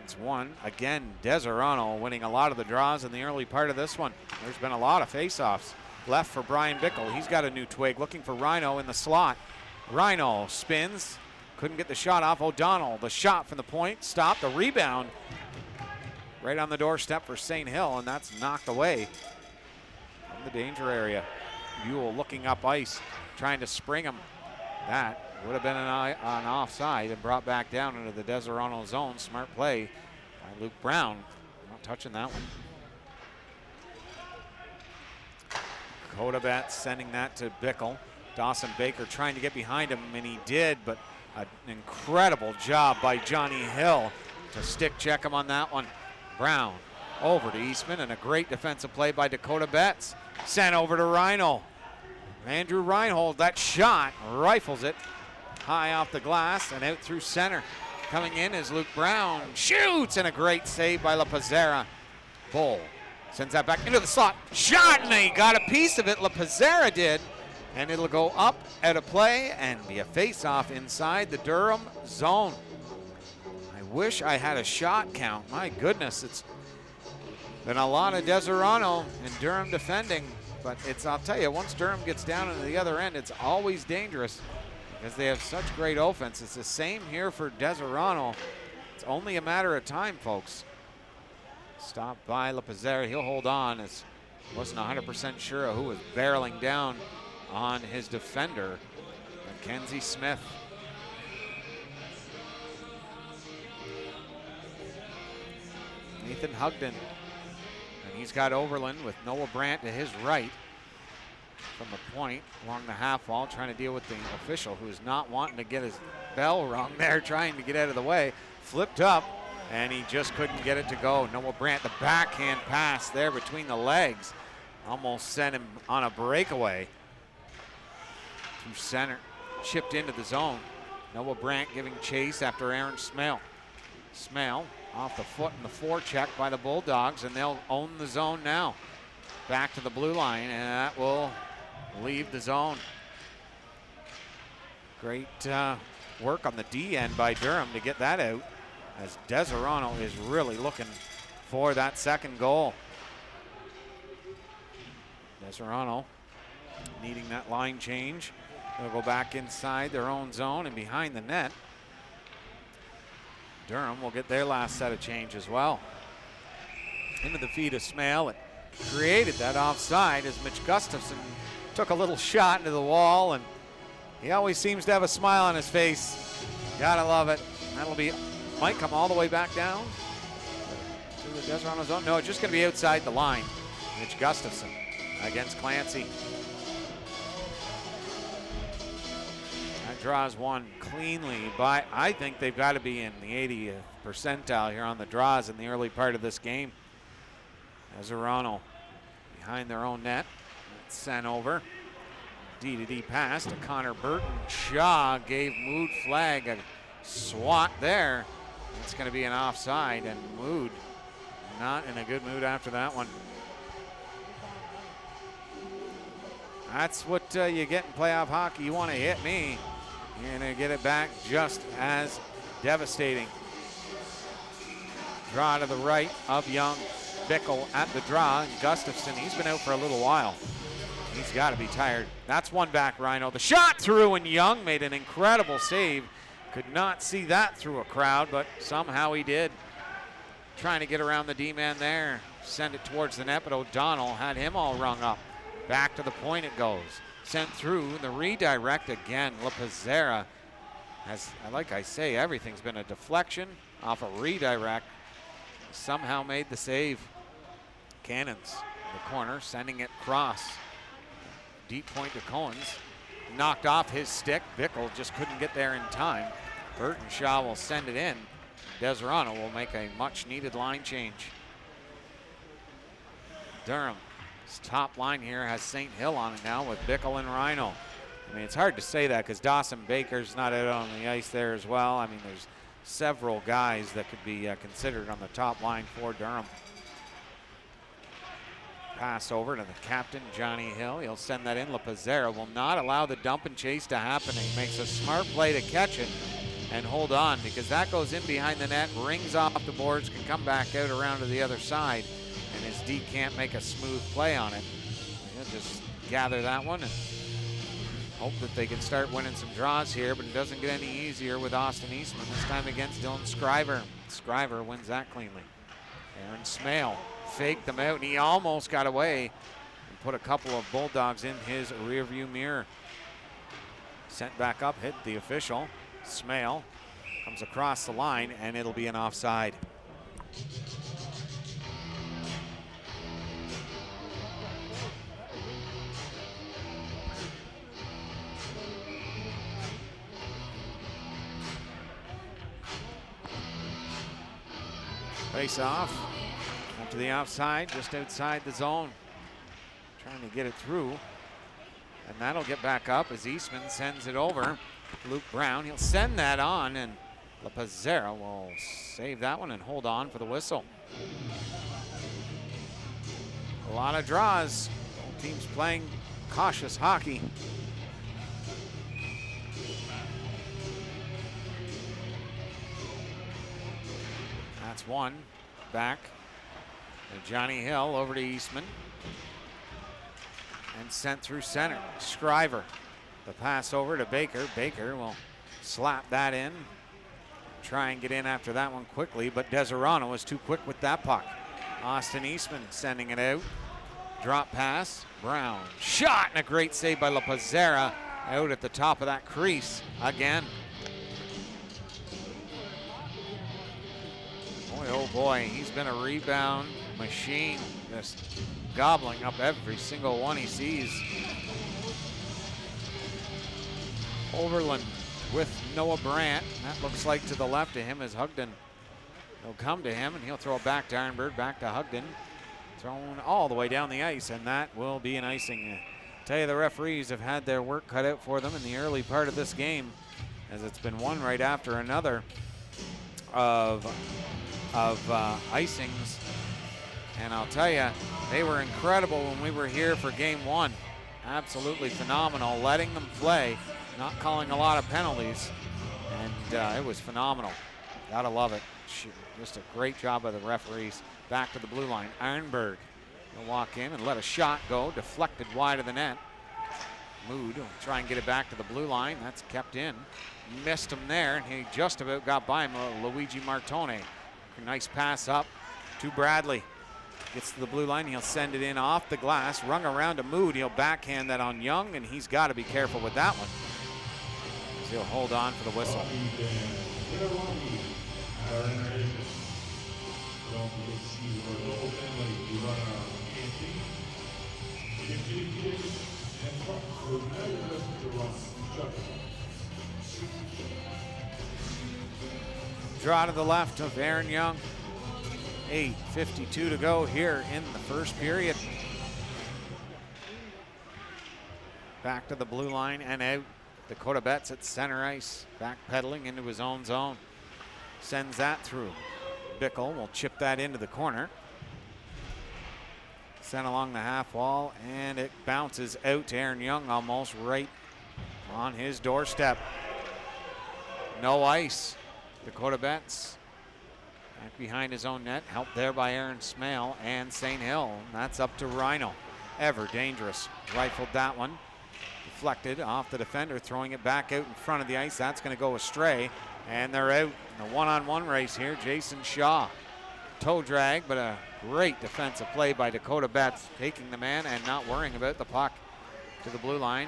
It's one. Again, Deseronto winning a lot of the draws in the early part of this one. There's been a lot of faceoffs left for Brian Bickle. He's got a new twig, looking for Rhino in the slot. Rhino spins, couldn't get the shot off. O'Donnell, the shot from the point, stopped. The rebound right on the doorstep for St. Hill, and that's knocked away from the danger area. Buell looking up ice, trying to spring him. That would have been an offside and brought back down into the Deseronto zone. Smart play by Luke Brown. Not touching that one. Kodabet sending that to Bickle. Dawson Baker trying to get behind him, and he did, but an incredible job by Johnny Hill to stick check him on that one. Brown over to Eastman, and a great defensive play by Dakota Betts. Sent over to Rhino. Andrew Reinhold, that shot, rifles it high off the glass and out through center. Coming in is Luke Brown, shoots, and a great save by LePazer. Bull sends that back into the slot, shot, and he got a piece of it, LePazer did, and it'll go up out of play and be a face-off inside the Durham zone. I wish I had a shot count. My goodness, it's been a lot of Deseronto and Durham defending. But I'll tell you, once Durham gets down into the other end, it's always dangerous because they have such great offense. It's the same here for Deseronto. It's only a matter of time, folks. Stopped by LePazer. He'll hold on. Wasn't 100% sure of who was barreling down on his defender. Mackenzie Smith. Nathan Hugden. He's got Overland with Noah Brandt to his right from the point along the half wall, trying to deal with the official who's not wanting to get his bell rung there, trying to get out of the way. Flipped up, and he just couldn't get it to go. Noah Brandt, the backhand pass there between the legs, almost sent him on a breakaway through center. Chipped into the zone. Noah Brandt giving chase after Aaron Smale. Smale off the foot in the forecheck by the Bulldogs, and they'll own the zone now. Back to the blue line, and that will leave the zone. Great work on the D end by Durham to get that out, as Deseronto is really looking for that second goal. Deseronto needing that line change. They'll go back inside their own zone and behind the net. Durham will get their last set of change as well. Into the feet of Smale. It created that offside as Mitch Gustafson took a little shot into the wall, and he always seems to have a smile on his face. Gotta love it. Might come all the way back down to the Deseronto zone. No, it's just gonna be outside the line. Mitch Gustafson against Clancy. Draws one cleanly by, I think they've got to be in the 80th percentile here on the draws in the early part of this game. Deseronto behind their own net. It's sent over. D-to-D pass to Connor Burton. Shaw gave Mood Flag a swat there. It's going to be an offside, and Mood not in a good mood after that one. That's what you get in playoff hockey. You want to hit me, you're going to get it back just as devastating. Draw to the right of Young. Bickle at the draw, and Gustafson, he's been out for a little while. He's got to be tired. That's one back, Rhino. The shot through, and Young made an incredible save. Could not see that through a crowd, but somehow he did. Trying to get around the D-man there. Send it towards the net, but O'Donnell had him all rung up. Back to the point it goes. Sent through, the redirect again. LaPizzera has, like I say, everything's been a deflection off a redirect. Somehow made the save. Cannons in the corner, sending it cross. Deep point to Cohen's. Knocked off his stick. Bickle just couldn't get there in time. Burtonshaw will send it in. Deseronto will make a much needed line change. Durham, his top line here has St. Hill on it now with Bickle and Rhino. I mean, it's hard to say that because Dawson Baker's not out on the ice there as well. I mean, there's several guys that could be considered on the top line for Durham. Pass over to the captain, Johnny Hill. He'll send that in. LaPizzera will not allow the dump and chase to happen. He makes a smart play to catch it and hold on, because that goes in behind the net, rings off the boards, can come back out around to the other side, and his D can't make a smooth play on it. He'll just gather that one and hope that they can start winning some draws here, but it doesn't get any easier with Austin Eastman, this time against Dylan Scriver. Scriver wins that cleanly. Aaron Smale faked them out, and he almost got away and put a couple of Bulldogs in his rearview mirror. Sent back up, hit the official. Smale comes across the line, and it'll be an offside. Face off up to the outside, just outside the zone. Trying to get it through. And that'll get back up as Eastman sends it over. Luke Brown, he'll send that on, and LaPizzera will save that one and hold on for the whistle. A lot of draws. Both teams playing cautious hockey. That's one. Back to Johnny Hill, over to Eastman. And sent through center. Scriver. The pass over to Baker. Baker will slap that in. Try and get in after that one quickly, but Deseronto was too quick with that puck. Austin Eastman sending it out. Drop pass. Brown. Shot, and a great save by LaPizzera out at the top of that crease again. Boy, oh boy, he's been a rebound machine, just gobbling up every single one he sees. Overland with Noah Brandt. That looks like to the left of him is Hugden. He'll come to him, and he'll throw it back to Ironbird, back to Hugden. Thrown all the way down the ice, and that will be an icing. I tell you, the referees have had their work cut out for them in the early part of this game, as it's been one right after another of icings. And I'll tell you, they were incredible when we were here for game one. Absolutely phenomenal, letting them play, not calling a lot of penalties, and it was phenomenal. Gotta love it. Just a great job by the referees. Back to the blue line. Ironberg will walk in and let a shot go, deflected wide of the net. Mood will try and get it back to the blue line. That's kept in. Missed him there, and he just about got by him. Luigi Martone. A nice pass up to Bradley. Gets to the blue line. He'll send it in off the glass. Rung around to Mood. He'll backhand that on Young, and he's got to be careful with that one. So he'll hold on for the whistle. Draw to the left of Aaron Young. 8:52 to go here in the first period. Back to the blue line and out. Dakota Betts at center ice, backpedaling into his own zone. sends that through. Bickle will chip that into the corner. Sent along the half wall, and it bounces out to Aaron Young, almost right on his doorstep. No ice. Dakota Betts back behind his own net, helped there by Aaron Smale and St. Hill. That's up to Rhino. Ever dangerous. Rifled that one. Deflected off the defender, throwing it back out in front of the ice. That's going to go astray, and they're out in the one-on-one race here. Jason Shaw. Toe drag, but a great defensive play by Dakota Betts, taking the man and not worrying about the puck to the blue line.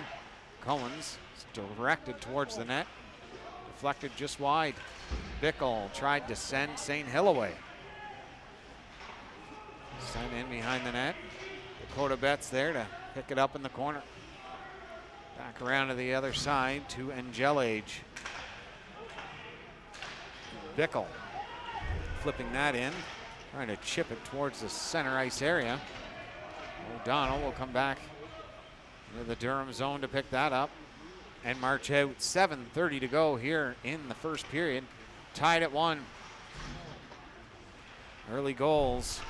Cohen's directed towards the net. Deflected just wide. Bickle tried to send St. Hill away. Sent in behind the net. Dakota Betts there to pick it up in the corner. Back around to the other side to Angelage. Bickle flipping that in, trying to chip it towards the center ice area. O'Donnell will come back into the Durham zone to pick that up and march out. 7:30 to go here in the first period. Tied at 1. Early goals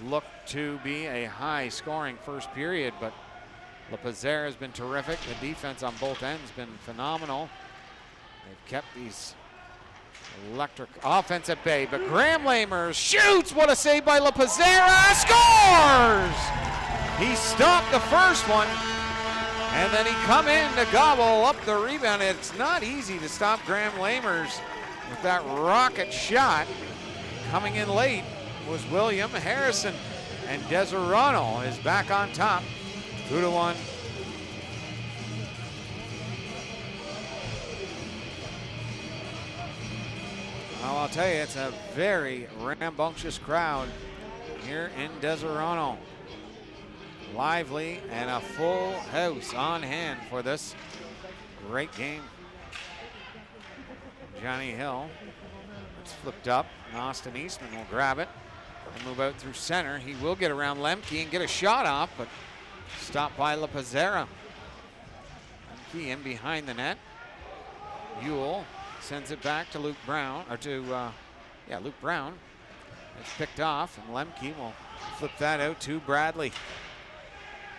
look to be a high-scoring first period, but LePazère has been terrific. The defense on both ends has been phenomenal. They've kept these electric offense at bay, but Graham Lamers shoots. What a save by LePazère. Scores! He stopped the first one, and then he come in to gobble up the rebound. It's not easy to stop Graham Lamers with that rocket shot. Coming in late was William Harrison, and Deseronto is back on top. 2-1. Well, I'll tell you, it's a very rambunctious crowd here in Deseronto. Lively and a full house on hand for this great game. Johnny Hill, it's flipped up, and Austin Eastman will grab it and move out through center. He will get around Lemke and get a shot off, but stopped by LePazère. Lemke in behind the net. Ewell sends it back to Luke Brown, or to, Luke Brown. It's picked off, and Lemke will flip that out to Bradley.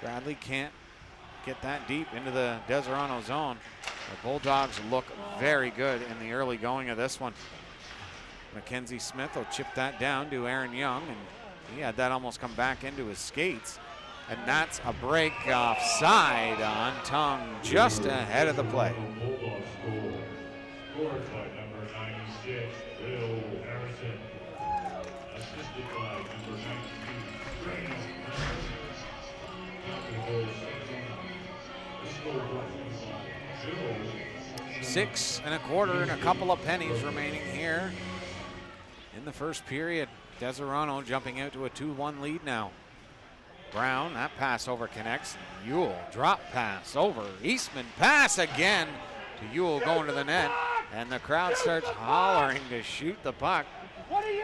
Bradley can't get that deep into the Deseronto zone. The Bulldogs look very good in the early going of this one. Mackenzie Smith will chip that down to Aaron Young, and he had that almost come back into his skates. And that's a break offside on Tongue, just ahead of the play. Bulldogs goal. Scored by number 96, Will Harrison. Assisted by number 92, Graham. This goal brought to 6 1/4 and a couple of pennies remaining here in the first period. Deseronto jumping out to a 2-1 lead now. Brown, that pass over connects. Ewell, drop pass over. Eastman, pass again to Ewell going to the net. And the crowd starts hollering to shoot the puck.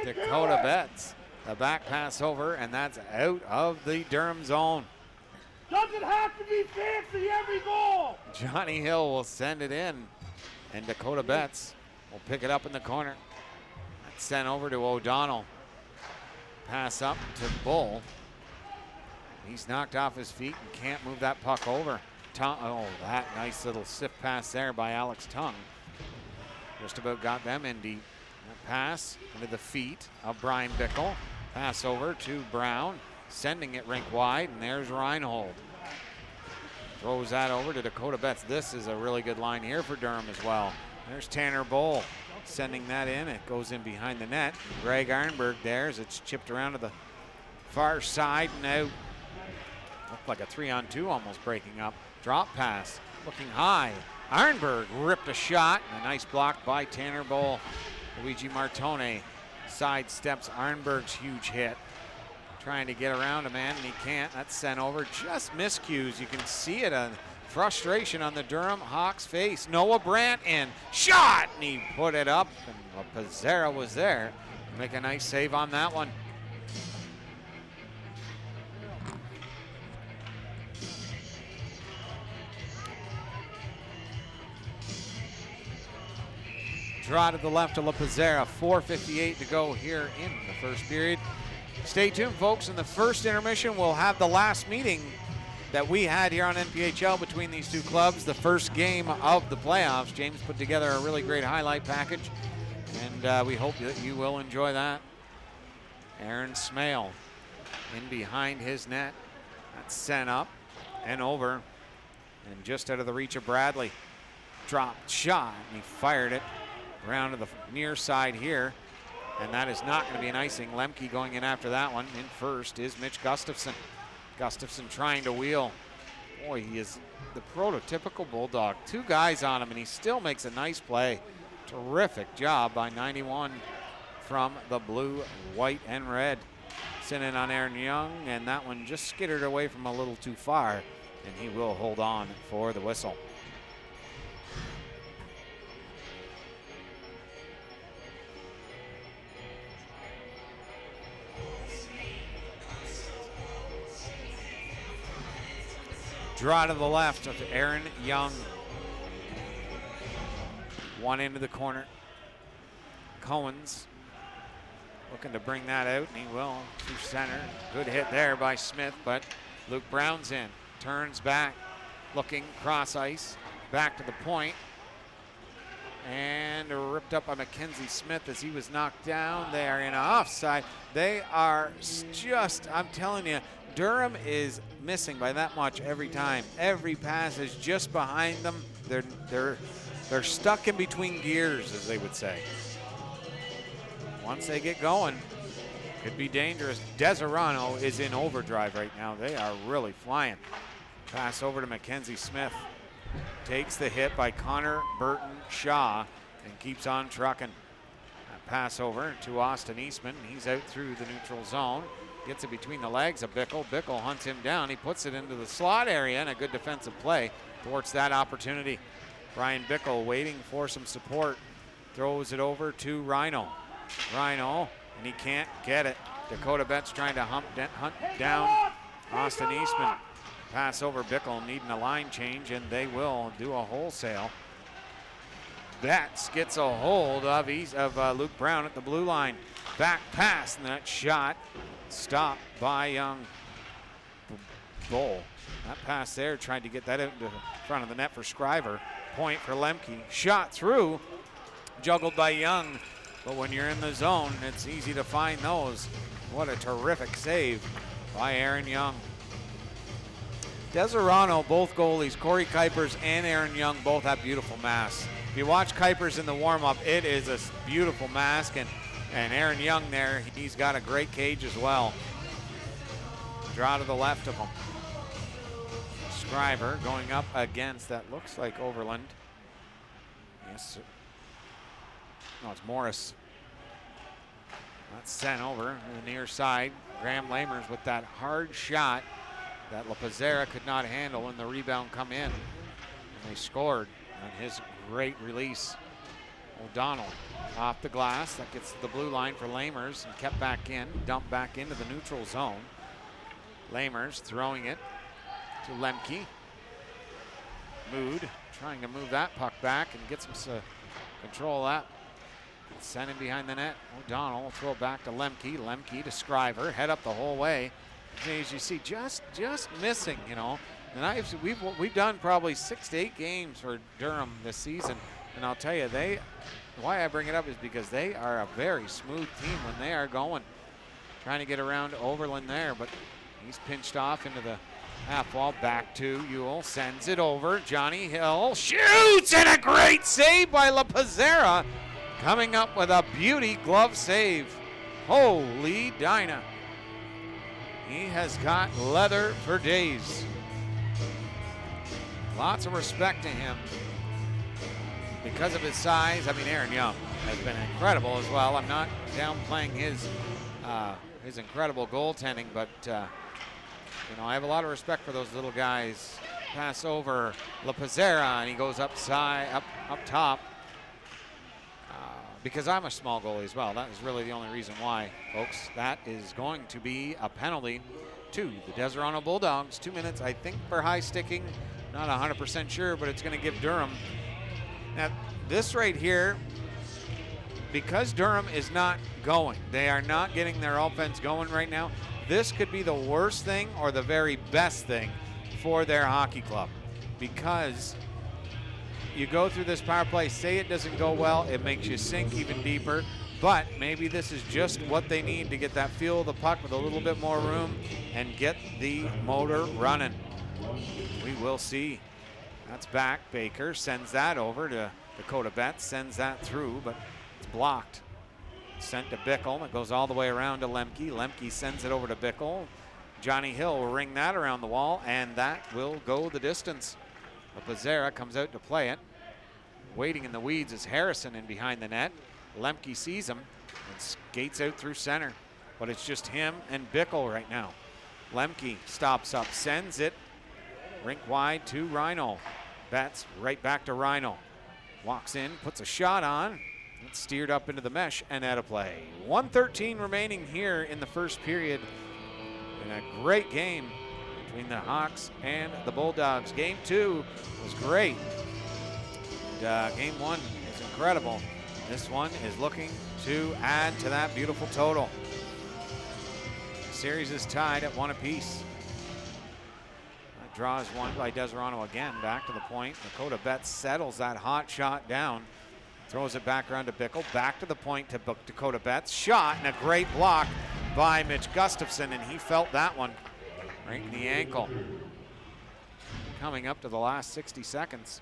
Dakota Betts, the back pass over, and that's out of the Durham zone. Doesn't have to be fancy every goal. Johnny Hill will send it in, and Dakota Betts will pick it up in the corner. That's sent over to O'Donnell. Pass up to Bull. He's knocked off his feet and can't move that puck over. That nice little sift pass there by Alex Tongue. Just about got them in deep. That pass into the feet of Brian Bickle. Pass over to Brown, sending it rink wide, and there's Reinhold. Throws that over to Dakota Betts. This is a really good line here for Durham as well. There's Tanner Bull sending that in. It goes in behind the net. Greg Arnberg there as it's chipped around to the far side and out. Looked like a 3-on-2 almost breaking up. Drop pass, looking high. Arnberg ripped a shot, and a nice block by Tanner Bull. Luigi Martone sidesteps Arnberg's huge hit. Trying to get around a man, and he can't. That's sent over. Just miscues. You can see it, a frustration on the Durham Hawks' face. Noah Brandt in. Shot! And he put it up, and LePazère was there to make a nice save on that one. Draw to the left of La Pizzera. 4:58 to go here in the first period. Stay tuned, folks. In the first intermission, we'll have the last meeting that we had here on NPHL between these two clubs, the first game of the playoffs. James put together a really great highlight package, and we hope that you will enjoy that. Aaron Smale in behind his net. That's sent up and over, and just out of the reach of Bradley. Dropped shot, and he fired it around to the near side here, and that is not going to be an icing. Lemke going in after that one. In first is Mitch Gustafson. Gustafson trying to wheel. Boy, he is the prototypical Bulldog. Two guys on him, and he still makes a nice play. Terrific job by 91 from the blue, white, and red. Sent in on Aaron Young, and that one just skittered away from a little too far, and he will hold on for the whistle. Draw to the left of Aaron Young. One into the corner. Cohen's looking to bring that out, and he will to center. Good hit there by Smith, but Luke Brown's in. Turns back, looking cross ice, back to the point, and ripped up by Mackenzie Smith as he was knocked down. They are in offside. They are just, I'm telling you, Durham is missing by that much every time. Every pass is just behind them. They're stuck in between gears, as they would say. Once they get going, could be dangerous. Deseronto is in overdrive right now. They are really flying. Pass over to Mackenzie Smith. Takes the hit by Connor Burton Shaw and keeps on trucking. Pass over to Austin Eastman. He's out through the neutral zone. Gets it between the legs of Bickle. Bickle hunts him down. He puts it into the slot area, and a good defensive play thwarts that opportunity. Brian Bickle waiting for some support. Throws it over to Rhino. Rhino, and he can't get it. Dakota Betts trying to hunt down Austin Eastman. Pass over Bickle, needing a line change, and they will do a wholesale. Betts gets a hold of Luke Brown at the blue line. Back pass, and that shot stopped by Young. Goal. That pass there, tried to get that out into front of the net for Scriver. Point for Lemke. Shot through, juggled by Young. But when you're in the zone, it's easy to find those. What a terrific save by Aaron Young. Deseronto, both goalies, Corey Kuipers and Aaron Young, both have beautiful masks. If you watch Kuipers in the warm-up, it is a beautiful mask, and Aaron Young there, he's got a great cage as well. Draw to the left of him. Scriver going up against, that looks like Overland. Yes, sir. No, it's Morris. That's sent over to the near side. Graham Lamers with that hard shot that La Pizzera could not handle, and the rebound come in. And they scored on his great release. O'Donnell off the glass. That gets to the blue line for Lamers and kept back in. Dumped back into the neutral zone. Lamers throwing it to Lemke. Mood trying to move that puck back and get some control of that. Sent in behind the net. O'Donnell will throw it back to Lemke. Lemke to Scriver. Head up the whole way. As you see, just missing, you know. And we've done probably 6 to 8 games for Durham this season. And I'll tell you, why I bring it up is because they are a very smooth team when they are going. Trying to get around Overland there, but he's pinched off into the half wall. Back to Ewell. Sends it over. Johnny Hill shoots, and a great save by La Pizzera. Coming up with a beauty glove save. Holy Dinah. He has got leather for days. Lots of respect to him because of his size. I mean, Aaron Young has been incredible as well. I'm not downplaying his incredible goaltending, but I have a lot of respect for those little guys. Pass over La Pizzera, and he goes up top. Because I'm a small goalie as well. That is really the only reason why, folks. That is going to be a penalty to the Deseronto Bulldogs. 2 minutes, I think, for high sticking. Not 100% sure, but it's going to give Durham. Now, this right here, because Durham is not going, they are not getting their offense going right now, this could be the worst thing or the very best thing for their hockey club, because you go through this power play, say it doesn't go well, it makes you sink even deeper, but maybe this is just what they need to get that feel of the puck with a little bit more room and get the motor running. We will see. That's back. Baker sends that over to Dakota Betts, sends that through, but it's blocked. Sent to Bickle. It goes all the way around to Lemke. Lemke sends it over to Bickle. Johnny Hill will ring that around the wall, and that will go the distance. Pizzera comes out to play it. Waiting in the weeds is Harrison in behind the net. Lemke sees him and skates out through center, but it's just him and Bickle right now. Lemke stops up, sends it rink wide to Rhino. Betts right back to Rhino. Walks in, puts a shot on. It's steered up into the mesh and out of play. 1:13 remaining here in the first period. And a great game between the Hawks and the Bulldogs. Game 2 was great. And, game 1 is incredible. This one is looking to add to that beautiful total. The series is tied at 1 apiece. That draw is won by Deseronto again. Back to the point. Dakota Betts settles that hot shot down. Throws it back around to Bickle. Back to the point to Dakota Betts. Shot and a great block by Mitch Gustafson, and he felt that one right in the ankle. Coming up to the last 60 seconds.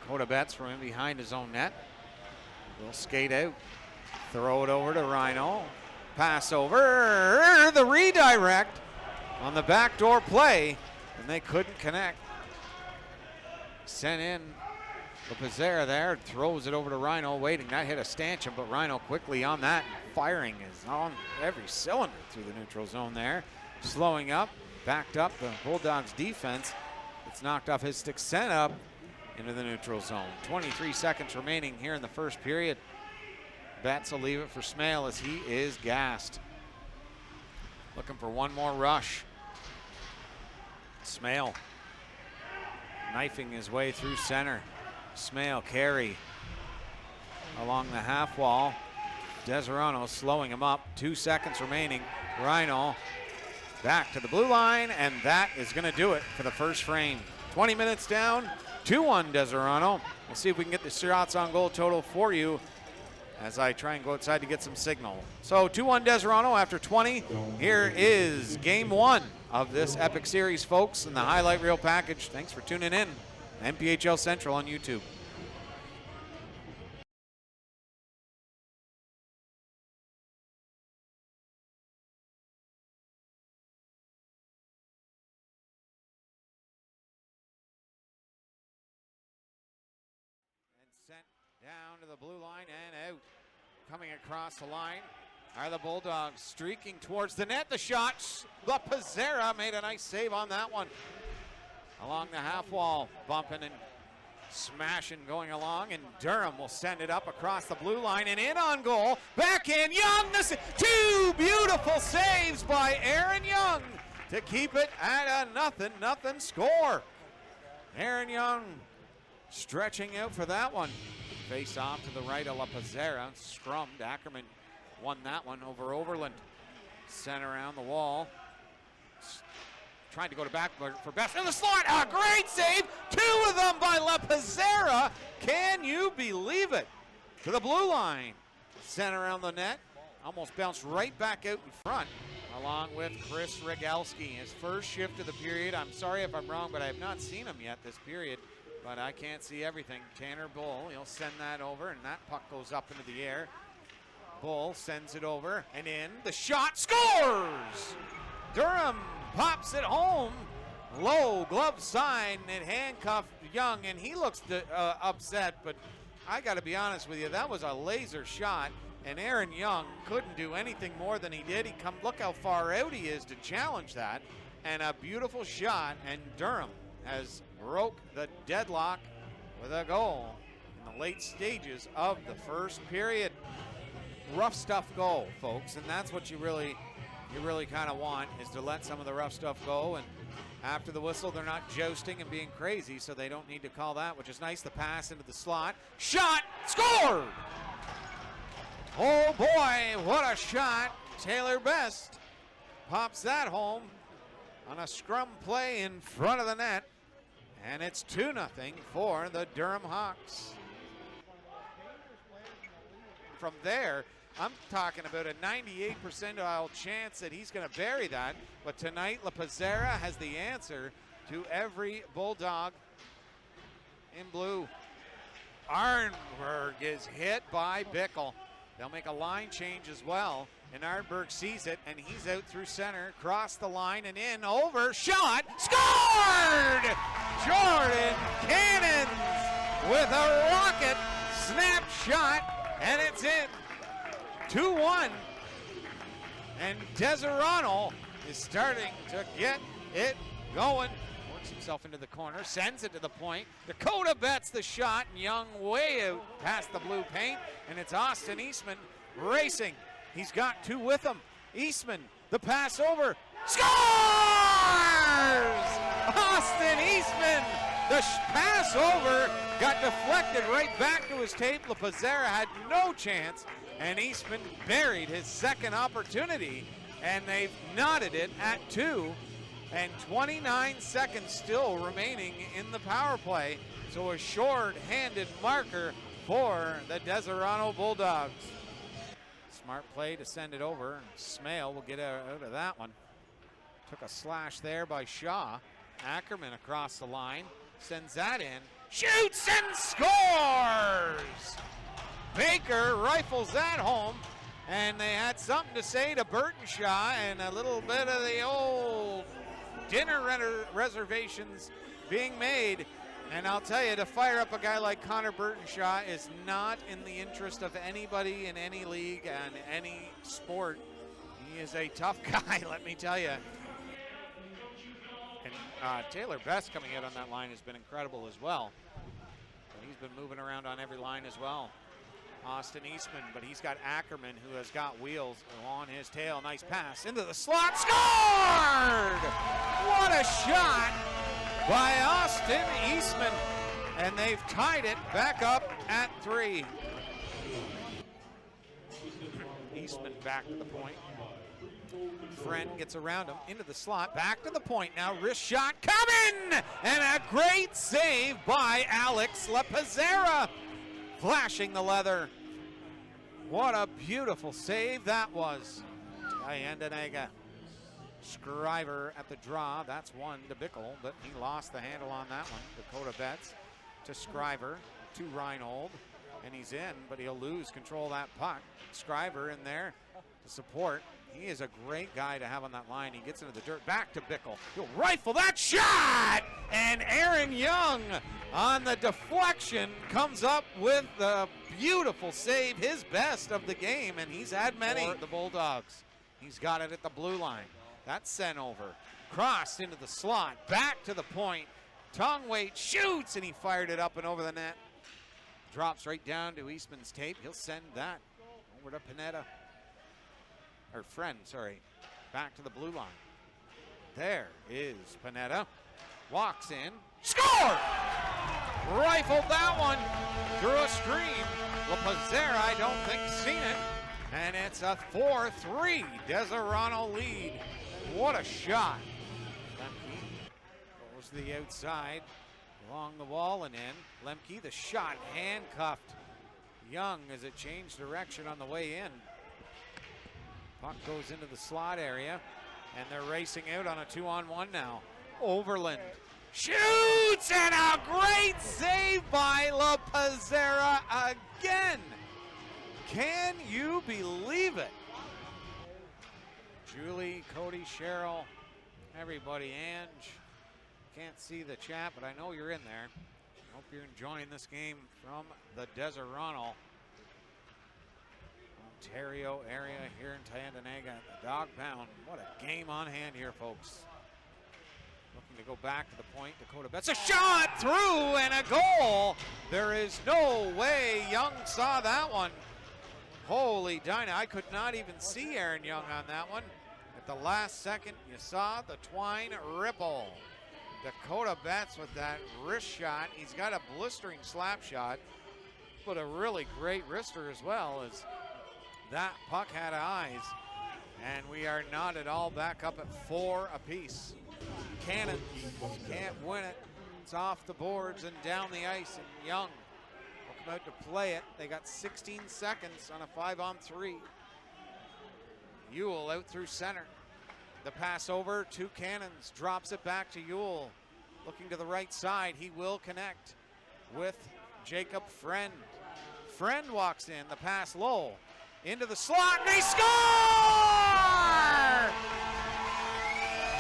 Dakota Betts from in behind his own net. Will skate out. Throw it over to Rhino. Pass over. The redirect on the backdoor play, and they couldn't connect. Sent in. Pizzera there, throws it over to Rhino, waiting. That hit a stanchion, but Rhino quickly on that. Firing is on every cylinder through the neutral zone there. Slowing up, backed up the Bulldogs defense. It's knocked off his stick, sent up into the neutral zone. 23 seconds remaining here in the first period. Betts will leave it for Smale as he is gassed. Looking for one more rush. Smale knifing his way through center. Smale carry along the half wall. Deseronto slowing him up. 2 seconds remaining. Rhino back to the blue line, and that is going to do it for the first frame. 20 minutes down, 2-1 Deseronto. We'll see if we can get the shots on goal total for you as I try and go outside to get some signal. So 2-1 Deseronto after 20. Here is game 1 of this epic series, folks, in the highlight reel package. Thanks for tuning in. MPHL Central on YouTube. And sent down to the blue line and out. Coming across the line are the Bulldogs, streaking towards the net. The shot, Pizzera made a nice save on that one. Along the half wall, bumping and smashing going along, and Durham will send it up across the blue line and in on goal. Back in, Young, two beautiful saves by Aaron Young to keep it at a 0-0 score. Aaron Young stretching out for that one. Face off to the right of Pizzera, scrummed. Ackerman won that one over Overland. Sent around the wall. Trying to go to back for Best in the slot. A great save. 2 of them by Pizzera. Can you believe it? To the blue line. Sent around the net. Almost bounced right back out in front. Along with Chris Rogalski. His first shift of the period. I'm sorry if I'm wrong, but I have not seen him yet this period. But I can't see everything. Tanner Bull, he'll send that over, and that puck goes up into the air. Bull sends it over and in. The shot scores! Durham pops it home. Low glove sign. It handcuffed Young, and he looks upset, but I got to be honest with you, that was a laser shot, and Aaron Young couldn't do anything more than he did. Look how far out he is to challenge that, and a beautiful shot, and Durham has broke the deadlock with a goal in the late stages of the first period. Rough stuff go, folks, and that's what you really kind of want, is to let some of the rough stuff go, and after the whistle they're not jousting and being crazy, so they don't need to call that, which is nice. The pass into the slot, shot, scored! Oh boy, what a shot. Taylor Best pops that home on a scrum play in front of the net. And it's 2-0 for the Durham Hawks. From there, I'm talking about a 98 percentile chance that he's going to bury that. But tonight, La Pizzera has the answer to every Bulldog in blue. Arnberg is hit by Bickle. They'll make a line change as well. And Arnberg sees it, and he's out through center, cross the line and in, over, shot, scored! Jordan Cannons with a rocket snapshot, and it's in. 2-1. And Deseronto is starting to get it going. Works himself into the corner, sends it to the point. Dakota bets the shot, and Young way out past the blue paint, and it's Austin Eastman racing. He's got two with him. Eastman, the pass over, scores! Austin Eastman, the pass over, got deflected right back to his tape. La Pizzera had no chance, and Eastman buried his second opportunity, and they've knotted it at 2, and 29 seconds still remaining in the power play. So a short-handed marker for the Deseronto Bulldogs. Smart play to send it over. Smale will get out of that one. Took a slash there by Shaw. Ackerman across the line. Sends that in. Shoots and scores! Baker rifles that home. And they had something to say to Burtonshaw, and a little bit of the old dinner reservations being made. And I'll tell you, to fire up a guy like Connor Burtonshaw is not in the interest of anybody in any league and any sport. He is a tough guy, let me tell you. And Taylor Best coming out on that line has been incredible as well. And he's been moving around on every line as well. Austin Eastman, but he's got Ackerman, who has got wheels on his tail. Nice pass into the slot. Scored! What a shot by Austin Eastman. And they've tied it back up at 3. Eastman back to the point. Friend gets around him into the slot. Back to the point now. Wrist shot coming! And a great save by Alex La Pizzera. Flashing the leather. What a beautiful save that was. Yandanega. Scriver at the draw. That's one to Bickle, but he lost the handle on that one. Dakota Betts to Scriver, to Reinhold, and he's in, but he'll lose control of that puck. Scriver in there to support. He is a great guy to have on that line. He gets into the dirt. Back to Bickle. He'll rifle that shot! And Aaron Young on the deflection comes up with the beautiful save, his best of the game, and he's had many. For the Bulldogs. He's got it at the blue line. That's sent over. Crossed into the slot. Back to the point. Tongwait shoots, and he fired it up and over the net. Drops right down to Eastman's tape. He'll send that over to Panetta. Or Friend, sorry. Back to the blue line. There is Panetta. Walks in. Score! Rifled that one through a screen. La Pizzera, I don't think, seen it. And it's a 4-3 Deseronto lead. What a shot. Lemke goes to the outside, along the wall and in. Lemke, the shot, handcuffed Young as it changed direction on the way in. Puck goes into the slot area, and they're racing out on a 2-on-1 now. Overland shoots, and a great save by La Pizzera again. Can you believe it? Julie, Cody, Cheryl, everybody, Ange. Can't see the chat, but I know you're in there. Hope you're enjoying this game from the Deseronto, Ontario area here in Tyendinaga. The Dog Pound. What a game on hand here, folks. Looking to go back to the point. Dakota Betts. A shot through and a goal. There is no way Young saw that one. Holy Dinah, I could not even see Aaron Young on that one. At the last second, you saw the twine ripple. Dakota Betts with that wrist shot. He's got a blistering slap shot, but a really great wrister as well. As That puck had eyes, and we are not at all back up at 4 apiece. Cannons can't win it. It's off the boards and down the ice, and Young will come out to play it. They got 16 seconds on a 5-on-3. Ewell out through center. The pass over to Cannons, drops it back to Ewell. Looking to the right side, he will connect with Jacob Friend. Friend walks in, the pass low, into the slot, and they score!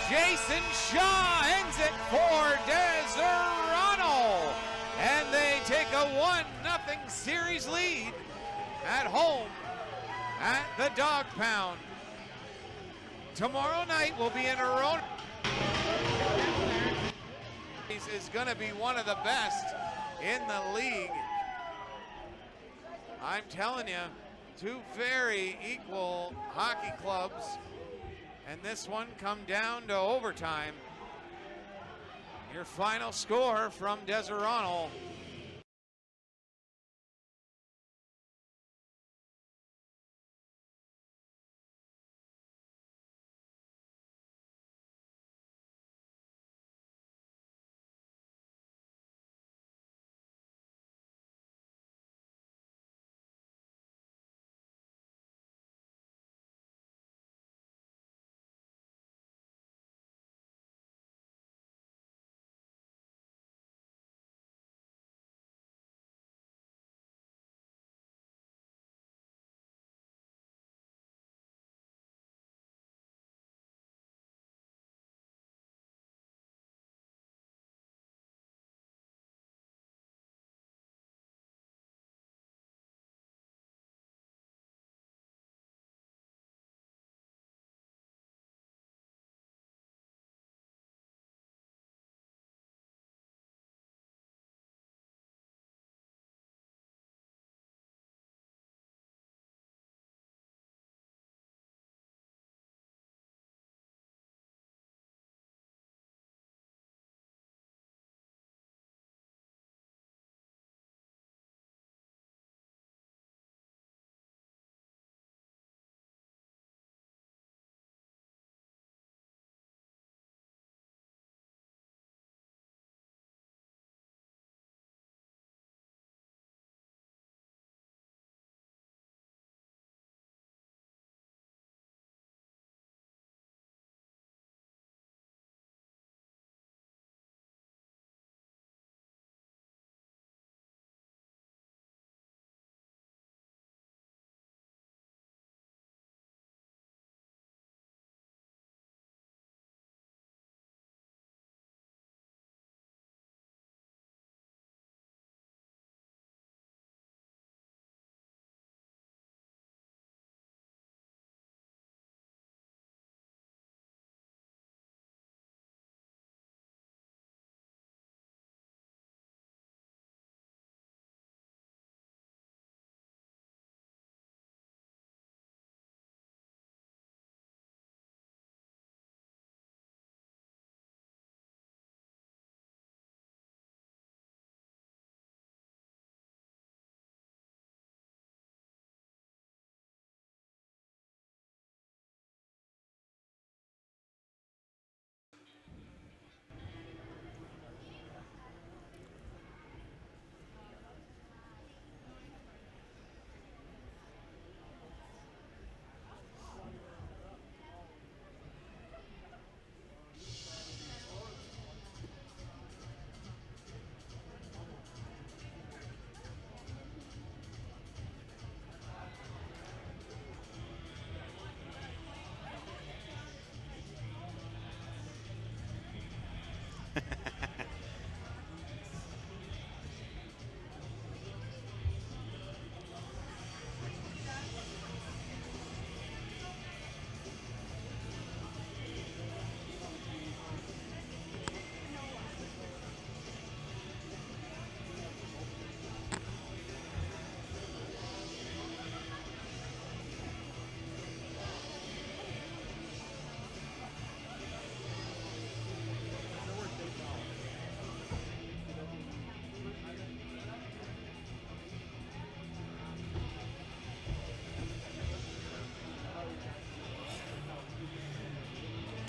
Jason Shaw ends it for Deseronto, and they take a 1-0 series lead at home at the Dog Pound. Tomorrow night will be in Arizona. Is going to be one of the best in the league. I'm telling you, two very equal hockey clubs, and this one come down to overtime. Your final score from Deseronto,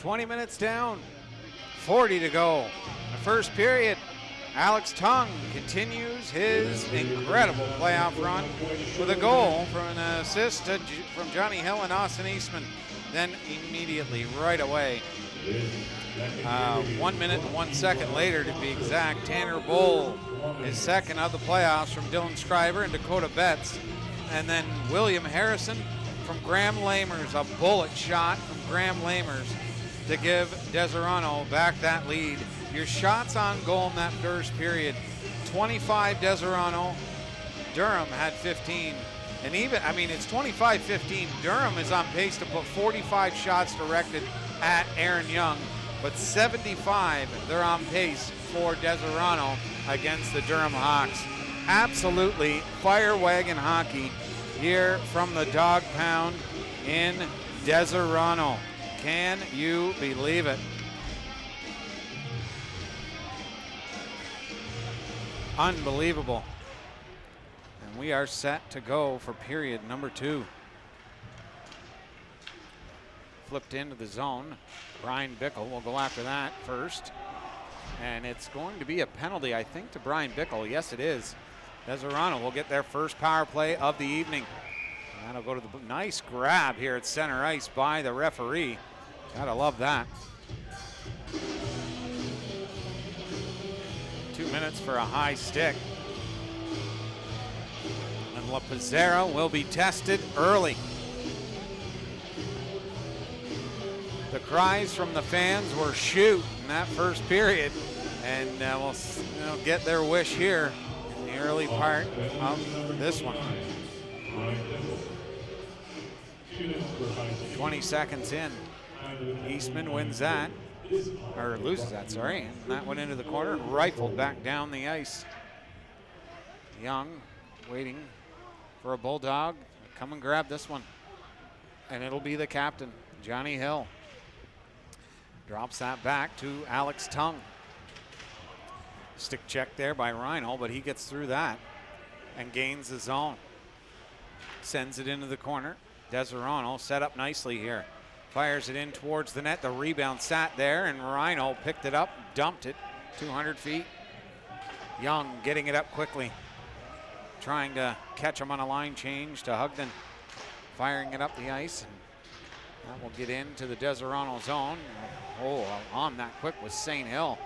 20 minutes down, 40 to go. The first period, Alex Tung continues his incredible playoff run with a goal from an assist from Johnny Hill and Austin Eastman. Then immediately, right away, 1 minute and 1 second later to be exact, Tanner Bull, his second of the playoffs from Dylan Schreiber and Dakota Betts. And then William Harrison from Graham Lamers, a bullet shot from Graham Lamers to give Deseronto back that lead. Your shots on goal in that first period, 25 Deseronto, Durham had 15. And even, it's 25-15. Durham is on pace to put 45 shots directed at Aaron Young, but 75 they're on pace for Deseronto against the Durham Hawks. Absolutely fire wagon hockey here from the Dog Pound in Deseronto. Can you believe it? Unbelievable. And we are set to go for period number 2. Flipped into the zone. Brian Bickle will go after that first. And it's going to be a penalty, I think, to Brian Bickle. Yes, it is. Deseronto will get their first power play of the evening. And that'll go to the nice grab here at center ice by the referee. Gotta love that. 2 minutes for a high stick. And La Pizzera will be tested early. The cries from the fans were shoot in that first period. And we'll get their wish here in the early part of this one. 20 seconds in. Eastman wins that, or loses that, sorry. And that went into the corner, rifled back down the ice. Young waiting for a Bulldog. Come and grab this one. And it'll be the captain, Johnny Hill. Drops that back to Alex Tung. Stick check there by Reinhold, but he gets through that and gains the zone. Sends it into the corner. Deseronto set up nicely here. Fires it in towards the net. The rebound sat there, and Reinhold picked it up, dumped it 200 feet. Young getting it up quickly. Trying to catch him on a line change to Hugden. Firing it up the ice. And that will get into the Deseronto zone. Oh, on that quick was St. Hill.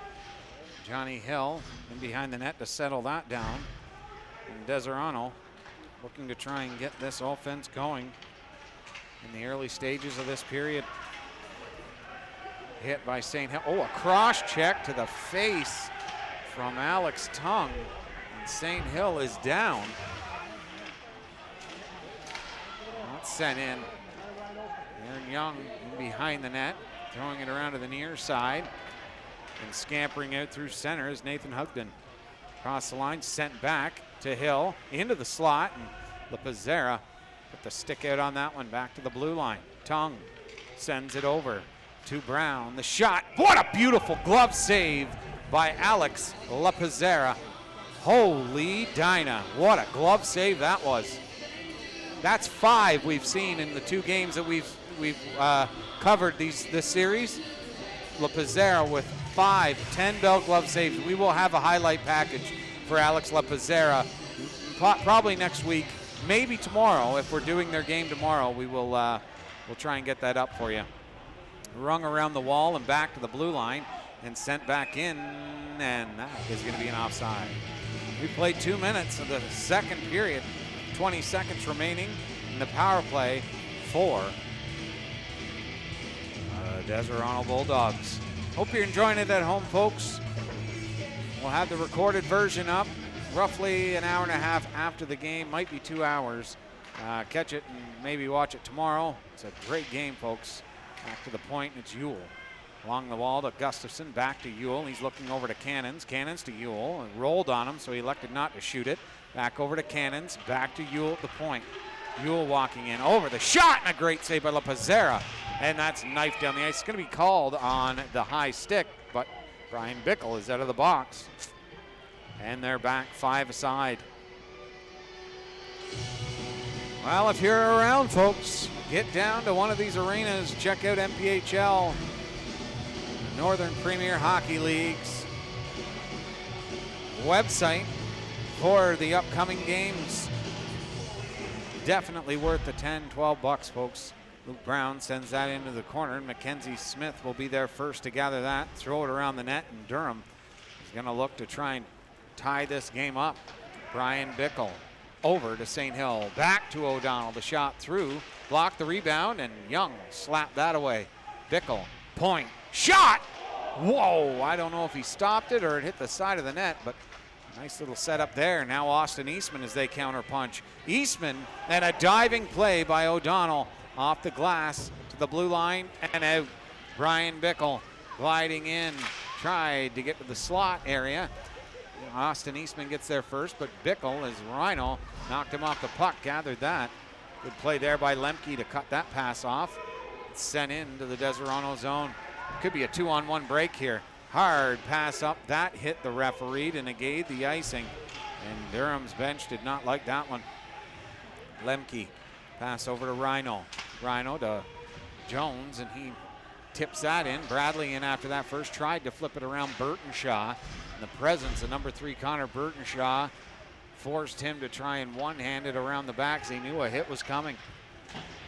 Johnny Hill in behind the net to settle that down. And Deseronto looking to try and get this offense going in the early stages of this period. Hit by St. Hill. Oh, a cross check to the face from Alex Tung. And St. Hill is down. That's sent in. Aaron Young in behind the net, throwing it around to the near side. And scampering out through center is Nathan Hugden. Across the line, sent back to Hill, into the slot, and La Pizzera put the stick out on that one, back to the blue line. Tung sends it over to Brown. The shot, what a beautiful glove save by Alex La Pizzera. Holy Dinah, what a glove save that was. That's 5 we've seen in the 2 games that we've covered this series. La Pizzera with 5 10-bell glove saves. We will have a highlight package for Alex La Pizzera probably next week, maybe tomorrow. If we're doing their game tomorrow, we'll try and get that up for you. Rung around the wall and back to the blue line and sent back in, and that is going to be an offside. We played 2 minutes of the second period, 20 seconds remaining in the power play for Deseronto Bulldogs. Hope you're enjoying it at home, folks. We'll have the recorded version up roughly an hour and a half after the game, might be 2 hours. Catch it and maybe watch it tomorrow. It's a great game, folks. Back to the point, it's Ewell. Along the wall to Gustafson, back to Ewell. He's looking over to Cannons. Cannons to Ewell, and rolled on him, so he elected not to shoot it. Back over to Cannons, back to Ewell at the point. Ewell walking in, over the shot, and a great save by La Pizzera. And that's knifed down the ice. It's going to be called on the high stick, but Brian Bickle is out of the box. And they're back 5 aside. Well, if you're around, folks, get down to one of these arenas. Check out MPHL Northern Premier Hockey League's website for the upcoming games. Definitely worth the 10, 12 bucks, folks. Luke Brown sends that into the corner. Mackenzie Smith will be there first to gather that, throw it around the net, and Durham is going to look to try and tie this game up. Brian Bickle over to St. Hill, back to O'Donnell. The shot through, blocked the rebound, and Young slapped that away. Bickle, point, shot! Whoa, I don't know if he stopped it or it hit the side of the net, but nice little setup there. Now Austin Eastman as they counterpunch. Eastman and a diving play by O'Donnell off the glass to the blue line and out. Brian Bickle gliding in, tried to get to the slot area. Austin Eastman gets there first, but Bickle, as Rhino knocked him off the puck, gathered that. Good play there by Lemke to cut that pass off. It's sent into the Deseronto zone. Could be a 2-on-1 break here. Hard pass up, that hit the referee to negate the icing. And Durham's bench did not like that one. Lemke, pass over to Rhino. Rhino to Jones, and he tips that in. Bradley in after that first, tried to flip it around Burtonshaw. And the presence of number 3 Connor Burtonshaw forced him to try and one-hand it around the back as he knew a hit was coming.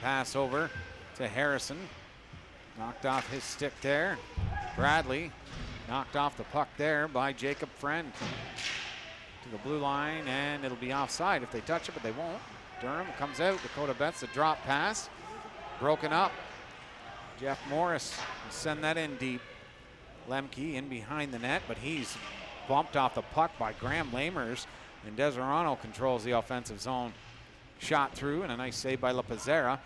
Pass over to Harrison. Knocked off his stick there. Bradley knocked off the puck there by Jacob Friend. To the blue line, and it'll be offside if they touch it, but they won't. Durham comes out. Dakota Betts, a drop pass. Broken up. Jeff Morris will send that in deep. Lemke in behind the net, but he's bumped off the puck by Graham Lamers, and Deseronto controls the offensive zone. Shot through, and a nice save by LaPazera.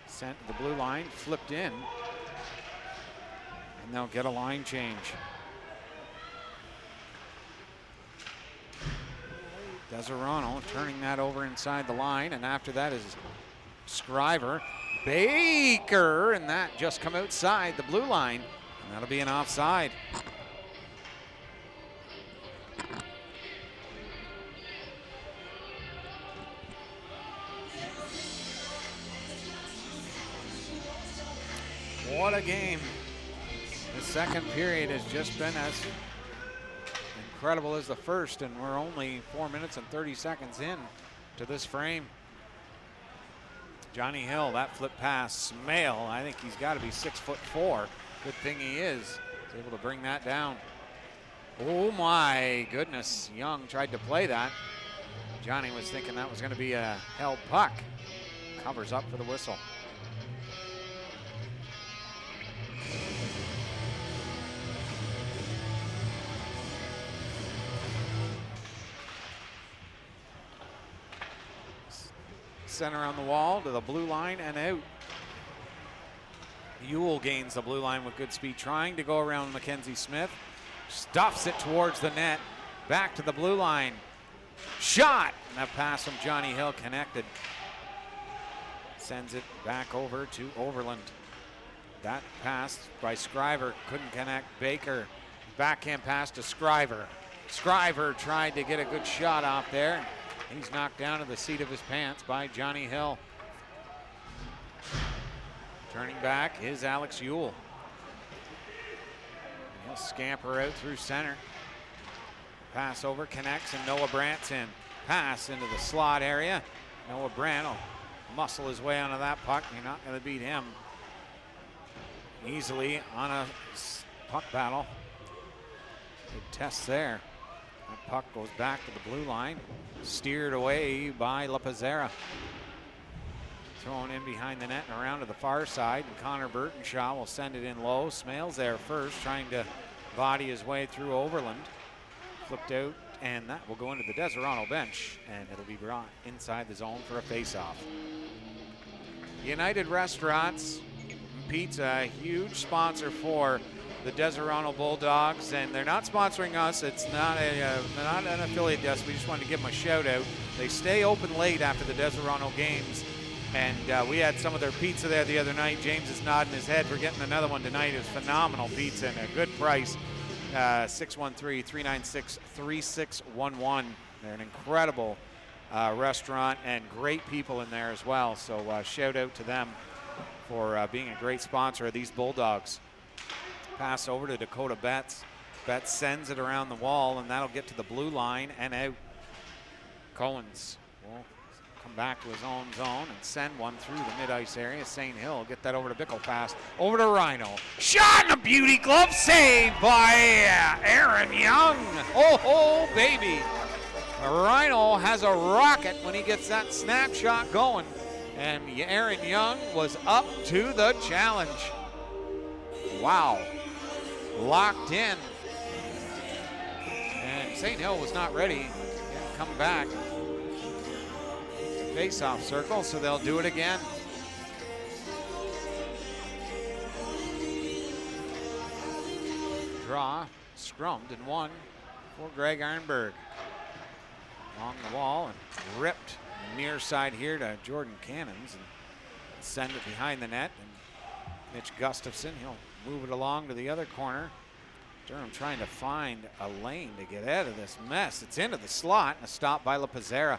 Sent to the blue line, flipped in, and they'll get a line change. Deseronto turning that over inside the line, and after that is Scriver. Baker, and that just come outside the blue line, and that'll be an offside. What a game. The second period has just been as incredible as the first, and we're only 4 minutes and 30 seconds in to this frame. Johnny Hill, that flip pass, Smale, I think he's got to be 6'4". Good thing he is. He's able to bring that down. Oh my goodness, Young tried to play that. Johnny was thinking that was going to be a held puck. Covers up for the whistle. Center on the wall to the blue line and out. Ewell gains the blue line with good speed, trying to go around Mackenzie Smith. Stuffs it towards the net. Back to the blue line. Shot! And that pass from Johnny Hill connected. Sends it back over to Overland. That pass by Scriver couldn't connect. Baker, backhand pass to Scriver. Scriver tried to get a good shot off there. He's knocked down to the seat of his pants by Johnny Hill. Turning back is Alex Ewell. He'll scamper out through center. Pass over, connects, and Noah Brandt's in. Pass into the slot area. Noah Brandt will muscle his way onto that puck. You're not going to beat him easily on a puck battle. Good test there. That puck goes back to the blue line. Steered away by LaPazera. Thrown in behind the net and around to the far side. And Connor Burtonshaw will send it in low. Smales there first, trying to body his way through Overland. Flipped out, and that will go into the Deseronto bench, and it'll be brought inside the zone for a face-off. United Restaurants Pizza, a huge sponsor for the Deseronto Bulldogs, and they're not sponsoring us. It's not an affiliate desk. We just wanted to give them a shout out. They stay open late after the Deseronto games, and we had some of their pizza there the other night. James is nodding his head. We're getting another one tonight. It was phenomenal pizza and a good price. 613-396-3611. They're an incredible restaurant and great people in there as well. So shout out to them for being a great sponsor of these Bulldogs. Pass over to Dakota Betts. Betts sends it around the wall, and that'll get to the blue line and out. Collins will come back to his own zone and send one through the mid-ice area. St. Hill get that over to Bickle fast. Over to Rhino. Shot and a beauty glove save by Aaron Young. Oh, baby. Rhino has a rocket when he gets that snapshot going. And Aaron Young was up to the challenge. Wow. Locked in. And St. Hill was not ready to come back. Face-off circle, so they'll do it again. Draw, scrummed and won for Greg Arnberg. Along the wall and ripped near side here to Jordan Cannons and send it behind the net. And Mitch Gustafson, he'll move it along to the other corner. Durham trying to find a lane to get out of this mess. It's into the slot, and a stop by La Pizzera.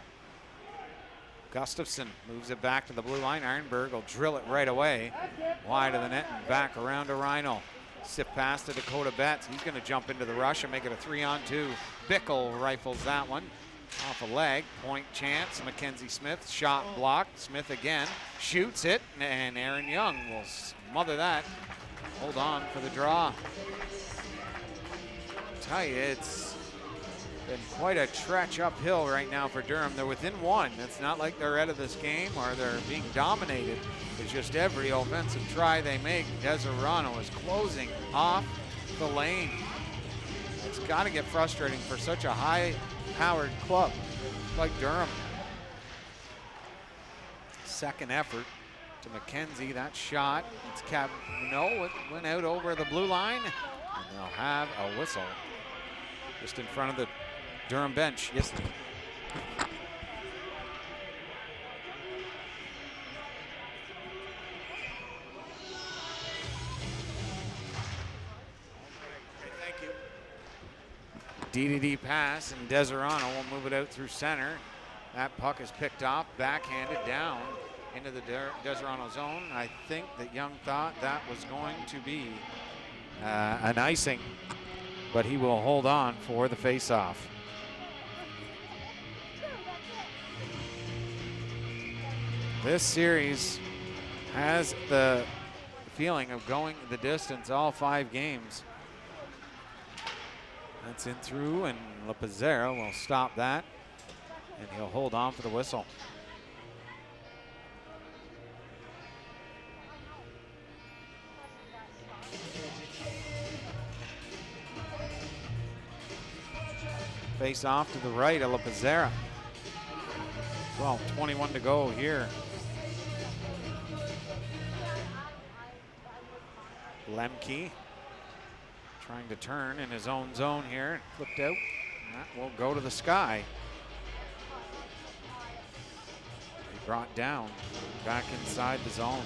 Gustafson moves it back to the blue line. Arnberg will drill it right away. Wide of the net and back around to Rhino. Sip pass to Dakota Betts. He's going to jump into the rush and make it a 3-on-2. Bickle rifles that one. Off a leg, point chance. Mackenzie Smith, shot blocked. Smith again, shoots it, and Aaron Young will smother that. Hold on for the draw. I tell you, it's been quite a trek uphill right now for Durham. They're within one. It's not like they're out of this game or they're being dominated. It's just every offensive try they make, Deseronto is closing off the lane. It's got to get frustrating for such a high-powered club like Durham. Second effort to McKenzie. That shot, it's capped. No, it went out over the blue line, and they'll have a whistle just in front of the Durham bench. Yes. DDD pass, and Deseronto will move it out through center. That puck is picked off, backhanded down into the Deseronto zone. I think that Young thought that was going to be an icing, but he will hold on for the face-off. This series has the feeling of going the distance all 5 games. That's in through, and La Pizzera will stop that, and he'll hold on for the whistle. Face off to the right of La Pizzera. 12:21 to go here. Lemke trying to turn in his own zone here. Flipped out. That will go to the sky. He brought down back inside the zone.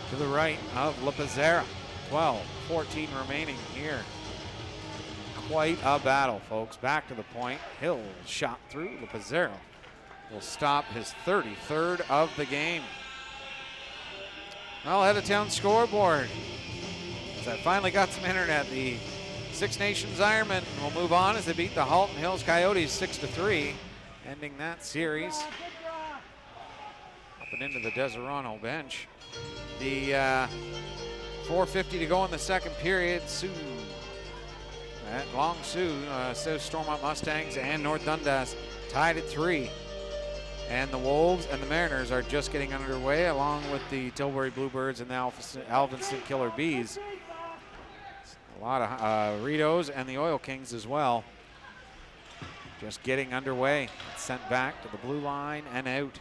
To the right of La Pizzera. 12:14 remaining here. Quite a battle, folks. Back to the point. Hill shot through. La Pizzera will stop his 33rd of the game. Well, head of town scoreboard. As I finally got some internet, the Six Nations Ironmen will move on as they beat the Halton Hills Coyotes 6-3, ending that series. Up and into the Deseronto bench. The 4:50 to go in the second period. Long Sioux, Stormont Mustangs and North Dundas tied at 3. And the Wolves and the Mariners are just getting underway, along with the Tilbury Bluebirds and the Alvinston Killer Bees. A lot of Ritos and the Oil Kings as well. Just getting underway. It's sent back to the blue line and out.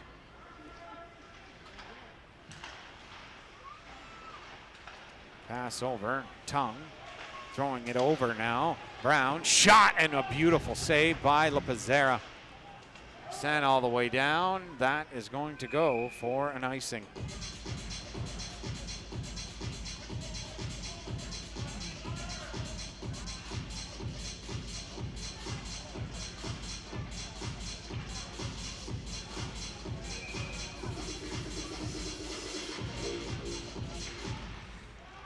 Pass over, Tongue. Throwing it over now. Brown, shot, and a beautiful save by La Pizzera. Sent all the way down. That is going to go for an icing.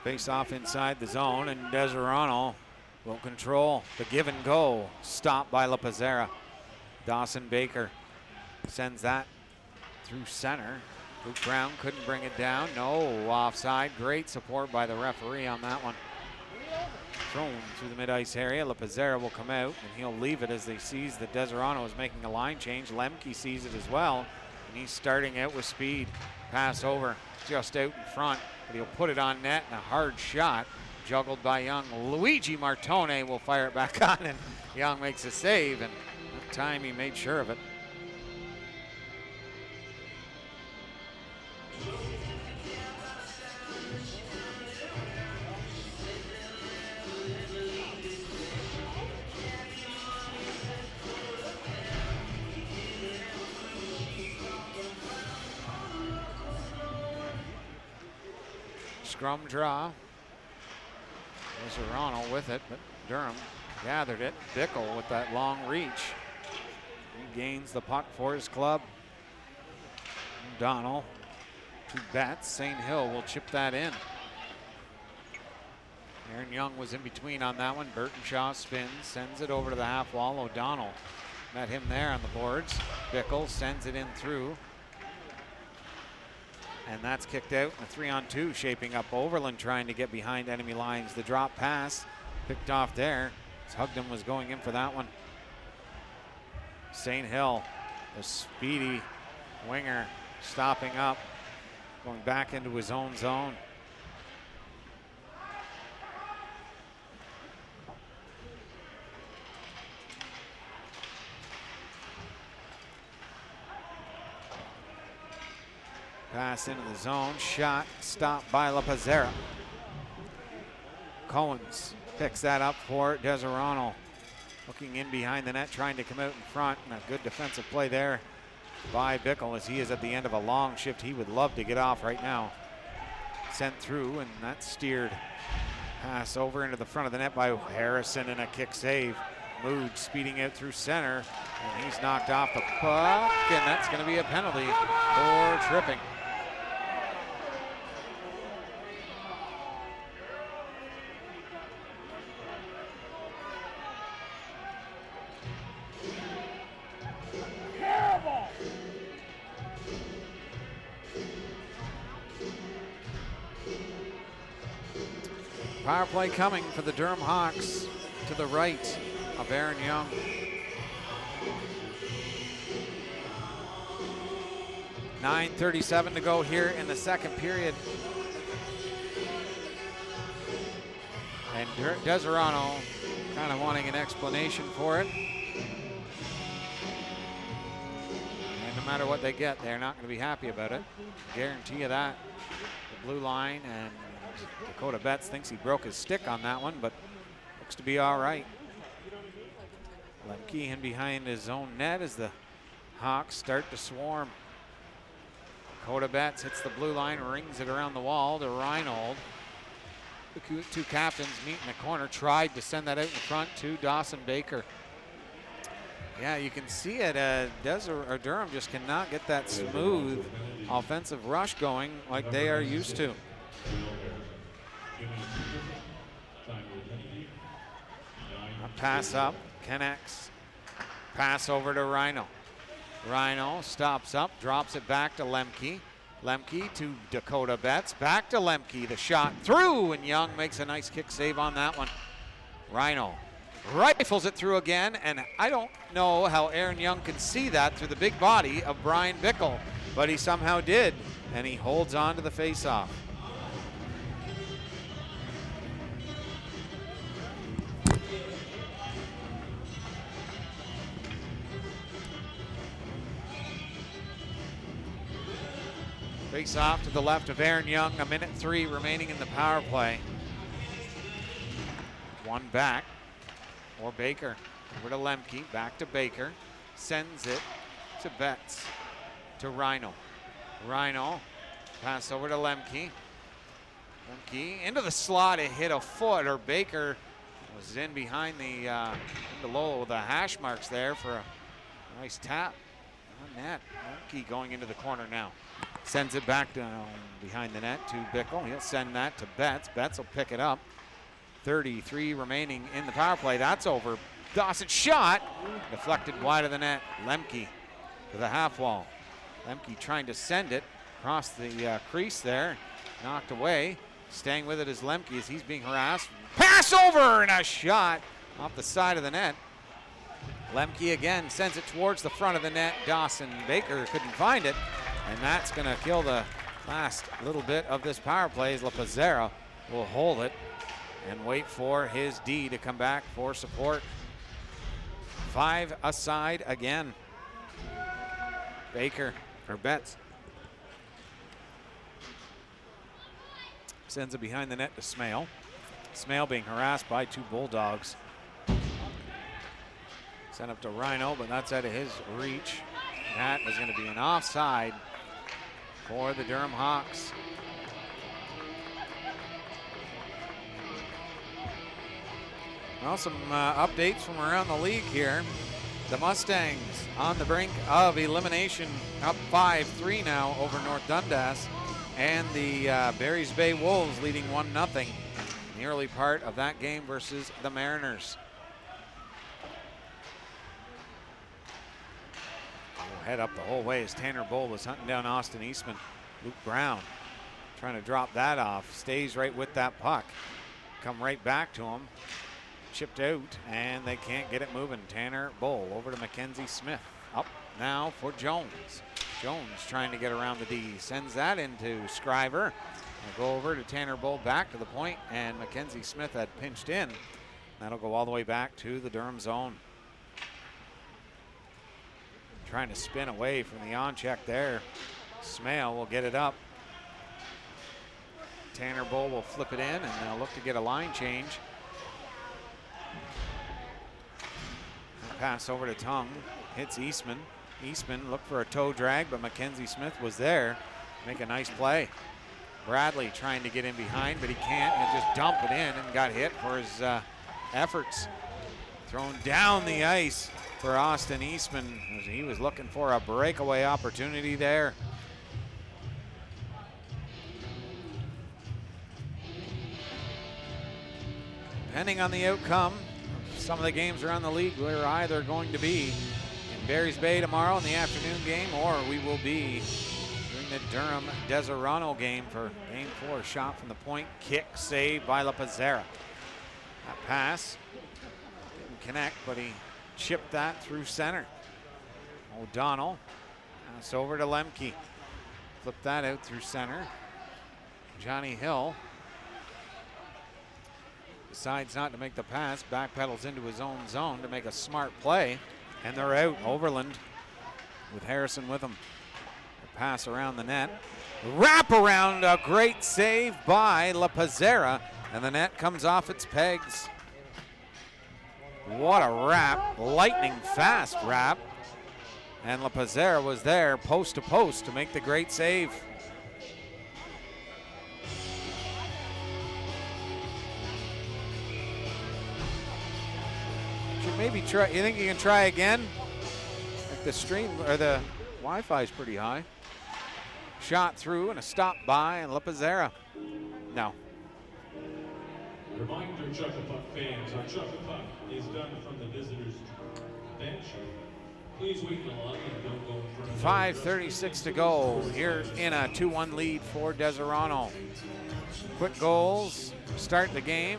Face off inside the zone, and Deseronto will control the give and go. Stopped by La Pizzera. Dawson Baker sends that through center. Luke Brown couldn't bring it down. No, offside. Great support by the referee on that one. Thrown through the mid-ice area. La Pizzera will come out, and he'll leave it as they sees that Deseronto is making a line change. Lemke sees it as well, and he's starting out with speed. Pass over just out in front, but he'll put it on net, and a hard shot juggled by Young. Luigi Martone will fire it back on, and Young makes a save, and that time he made sure of it. Scrum draw. Deseronto with it, but Durham gathered it. Bickle with that long reach. He gains the puck for his club. O'Donnell to Betts. St. Hill will chip that in. Aaron Young was in between on that one. Burtonshaw spins, sends it over to the half wall. O'Donnell met him there on the boards. Bickle sends it in through. And that's kicked out. A 3-on-2 shaping up. Overland trying to get behind enemy lines. The drop pass picked off there. Hugden was going in for that one. St. Hill, the speedy winger, stopping up, going back into his own zone. Pass into the zone, shot stopped by La Pizzera. Cohen's picks that up for Deseronto. Looking in behind the net, trying to come out in front, and a good defensive play there by Bickle as he is at the end of a long shift. He would love to get off right now. Sent through, and that steered pass over into the front of the net by Harrison, and a kick save. Mood speeding out through center, and he's knocked off the puck, and that's going to be a penalty for tripping. Power play coming for the Durham Hawks to the right of Aaron Young. .9:37 to go here in the second period. And Deseronto kind of wanting an explanation for it. And no matter what they get, they're not going to be happy about it. Guarantee you that. The blue line, and Dakota Betts thinks he broke his stick on that one, but looks to be all right. Lemke in behind his own net as the Hawks start to swarm. Dakota Betts hits the blue line, rings it around the wall to Reinold. The two captains meet in the corner, tried to send that out in front to Dawson Baker. Yeah, you can see it. Durham just cannot get that smooth offensive rush going like they are used to. A pass up, connects. Pass over to Rhino. Rhino stops up, drops it back to Lemke. Lemke to Dakota Betts, back to Lemke. The shot through, and Young makes a nice kick save on that one. Rhino rifles it through again, and I don't know how Aaron Young can see that through the big body of Brian Bickle, but he somehow did, and he holds on to the faceoff. Face off to the left of Aaron Young, 1:03 remaining in the power play. One back for Baker. Over to Lemke, back to Baker. Sends it to Betts, to Rhino. Rhino, pass over to Lemke. Lemke into the slot, it hit a foot, or Baker was in behind the below the hash marks there for a nice tap on net. Lemke going into the corner now. Sends it back down behind the net to Bickle. He'll send that to Betts. Betts will pick it up. 33 remaining in the power play. That's over. Dawson shot. Deflected wide of the net. Lemke to the half wall. Lemke trying to send it across the crease there. Knocked away. Staying with it is Lemke as he's being harassed. Pass over and a shot off the side of the net. Lemke again sends it towards the front of the net. Dawson Baker couldn't find it. And that's going to kill the last little bit of this power play as LaPazzera will hold it and wait for his D to come back for support. 5 aside again. Baker, or Betts, sends it behind the net to Smale. Smale being harassed by 2 Bulldogs. Sent up to Rhino, but that's out of his reach. That is going to be an offside for the Durham Hawks. Well, some updates from around the league here. The Mustangs on the brink of elimination, up 5-3 now over North Dundas. And the Barry's Bay Wolves leading 1-0 in the early part of that game versus the Mariners. Head up the whole way as Tanner Bull was hunting down Austin Eastman. Luke Brown trying to drop that off. Stays right with that puck. Come right back to him. Chipped out, and they can't get it moving. Tanner Bull over to Mackenzie Smith. Up now for Jones. Jones trying to get around the D. Sends that into Scriver. They'll go over to Tanner Bull, back to the point, and Mackenzie Smith had pinched in. That'll go all the way back to the Durham zone. Trying to spin away from the on-check there. Smale will get it up. Tanner Bull will flip it in, and they'll look to get a line change. Pass over to Tongue. Hits Eastman. Eastman looked for a toe drag, but Mackenzie Smith was there. Make a nice play. Bradley trying to get in behind, but he can't, and just dump it in and got hit for his efforts. Thrown down the ice for Austin Eastman. He was looking for a breakaway opportunity there. Depending on the outcome, some of the games around the league, we're either going to be in Barry's Bay tomorrow in the afternoon game, or we will be doing the Durham Deseronto game for game 4. Shot from the point, kick, save by LaPazzera. That pass didn't connect, but he chipped that through center. O'Donnell, pass over to Lemke. Flip that out through center. Johnny Hill decides not to make the pass, backpedals into his own zone to make a smart play, and they're out. Overland with Harrison with him. The pass around the net. Wrap around, a great save by LaPazzera, and the net comes off its pegs. What a wrap, lightning fast wrap. And LaPazzera was there post to post to make the great save. Should maybe try, you think you can try again? Like the stream, or the Wi-Fi is pretty high. Shot through and a stop by, and LaPazzera. No. Reminder, Chuck the Puck fans, our Chuck the Puck is done from the visitors' bench. Please wait in the line and don't go in front of 5:36 to go here in a 2-1 lead for Deseronto. Quick goals start the game.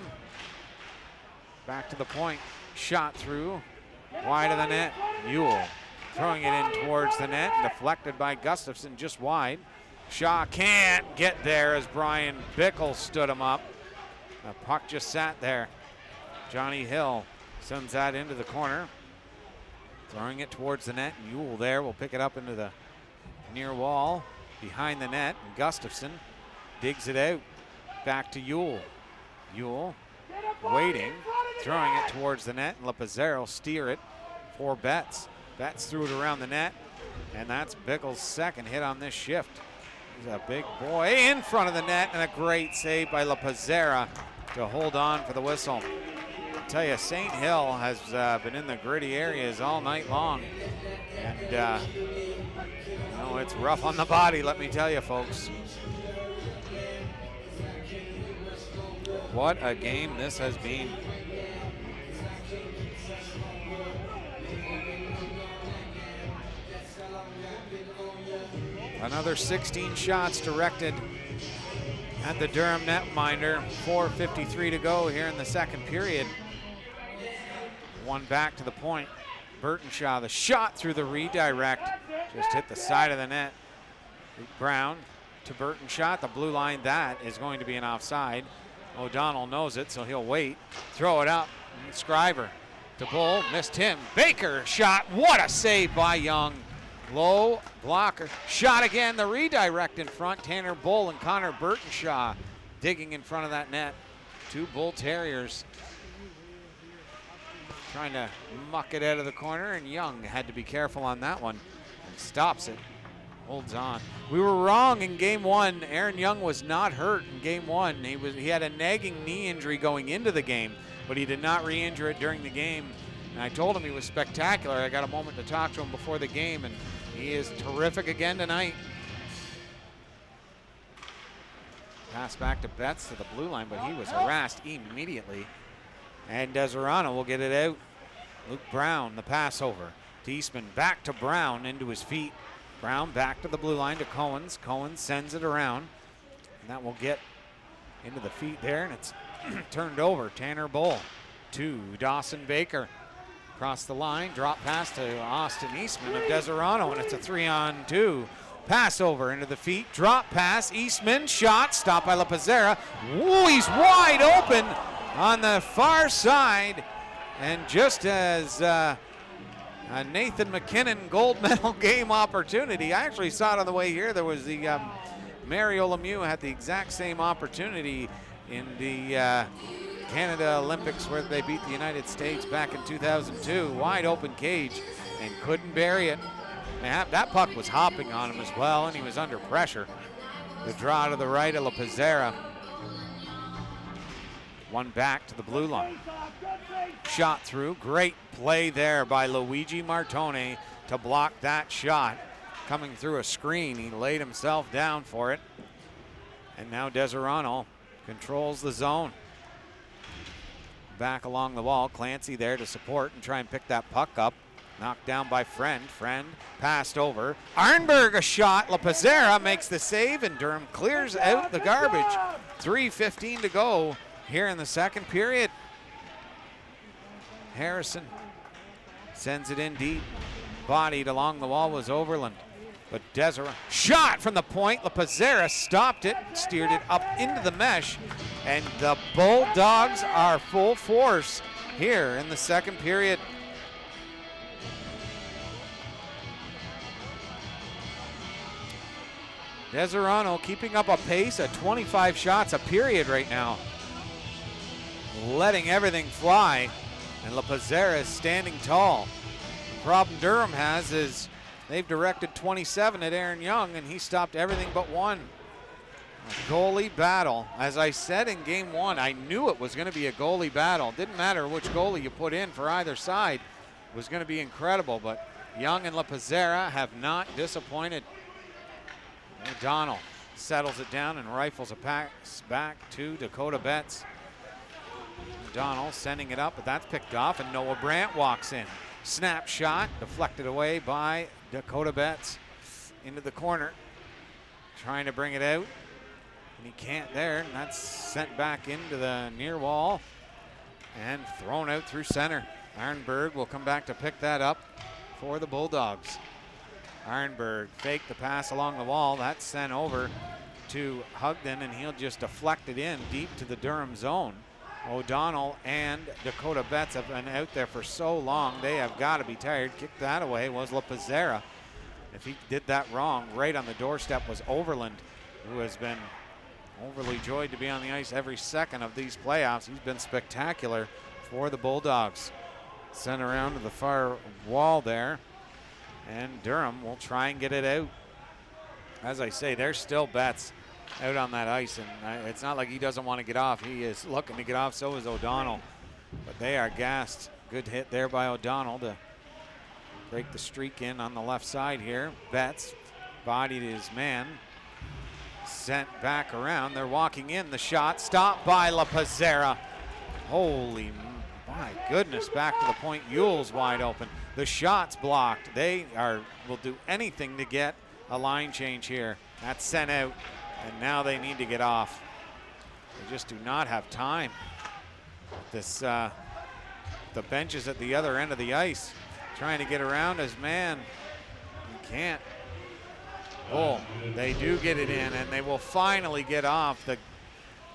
Back to the point, shot through, wide of the net. Ewell throwing it in towards the net, deflected by Gustafson just wide. Shaw can't get there as Brian Bickle stood him up. The puck just sat there. Johnny Hill sends that into the corner. Throwing it towards the net. Ewell there will pick it up into the near wall behind the net. And Gustafson digs it out. Back to Ewell. Ewell waiting, throwing it towards the net. And LaPazzera will steer it for Betts. Betts threw it around the net. And that's Bickle's second hit on this shift. He's a big boy in front of the net, and a great save by LaPazzera to hold on for the whistle. I'll tell you, St. Hill has been in the gritty areas all night long. And, you know, it's rough on the body, let me tell you, folks. What a game this has been. Another 16 shots directed at the Durham netminder. 4:53 to go here in the second period. One back to the point. Burtonshaw, the shot through the redirect, just hit the side of the net. Brown to Burtonshaw at the blue line. That is going to be an offside. O'Donnell knows it, so he'll wait. Throw it up. Scriver to Bull, missed him. Baker shot. What a save by Young. Low blocker. Shot again. The redirect in front. Tanner Bull and Connor Burtonshaw digging in front of that net. Two Bull Terriers trying to muck it out of the corner, and Young had to be careful on that one. And stops it. Holds on. We were wrong in game one. Aaron Young was not hurt in game one. He had a nagging knee injury going into the game, but he did not re-injure it during the game. And I told him he was spectacular. I got a moment to talk to him before the game, and he is terrific again tonight. Pass back to Betts to the blue line, but he was harassed immediately. And Deseronto will get it out. Luke Brown, the pass over to Eastman, back to Brown, into his feet. Brown back to the blue line to Coens. Coens sends it around, and that will get into the feet there, and it's turned over. Tanner Bull to Dawson Baker. Across the line, drop pass to Austin Eastman of Deseronto, and it's a 3-on-2. Pass over into the feet, drop pass, Eastman, shot, stopped by LaPazzera. Woo, he's wide open on the far side, and just as a Nathan McKinnon gold medal game opportunity. I actually saw it on the way here. There was the Mario Lemieux had the exact same opportunity in the Canada Olympics where they beat the United States back in 2002. Wide open cage and couldn't bury it. That puck was hopping on him as well, and he was under pressure. The draw to the right of LaPazzera. One back to the blue line. Shot through. Great play there by Luigi Martone to block that shot. Coming through a screen, he laid himself down for it. And now Deseronto controls the zone. Back along the wall. Clancy there to support and try and pick that puck up. Knocked down by Friend. Friend passed over. Arnberg a shot. LaPazzera makes the save, and Durham clears out the garbage. 3:15 to go here in the second period. Harrison sends it in deep. Bodied along the wall was Overland. But Deseronto shot from the point. LaPazzera stopped it, steered it up into the mesh, and the Bulldogs are full force here in the second period. Deseronto keeping up a pace at 25 shots a period right now. Letting everything fly, and LaPazzera is standing tall. The problem Durham has is they've directed 27 at Aaron Young, and he stopped everything but one. A goalie battle. As I said in game one, I knew it was going to be a goalie battle. Didn't matter which goalie you put in for either side. It was going to be incredible, but Young and LaPazzera have not disappointed. O'Donnell settles it down and rifles a pass back to Dakota Betts. O'Donnell sending it up, but that's picked off, and Noah Brandt walks in. Snap shot, deflected away by Dakota Betts into the corner. Trying to bring it out, and he can't there, and that's sent back into the near wall and thrown out through center. Arnberg will come back to pick that up for the Bulldogs. Arnberg faked the pass along the wall. That's sent over to Hugden, and he'll just deflect it in deep to the Durham zone. O'Donnell and Dakota Betts have been out there for so long. They have got to be tired. Kicked that away was LaPazzera. If he did that wrong, right on the doorstep was Overland, who has been overly joyed to be on the ice every second of these playoffs. He's been spectacular for the Bulldogs. Sent around to the far wall there, and Durham will try and get it out. As I say, there's still Betts out on that ice, and it's not like he doesn't want to get off. He is looking to get off, so is O'Donnell. But they are gassed. Good hit there by O'Donnell to break the streak in on the left side here. Betts bodied his man. Sent back around. They're walking in. The shot stopped by La Pizzera. Holy my goodness, back to the point. Yule's wide open. The shot's blocked. They will do anything to get a line change here. That's sent out, and now they need to get off. They just do not have time. This the bench is at the other end of the ice, trying to get around his man. He can't. Oh, they do get it in, and they will finally get off. The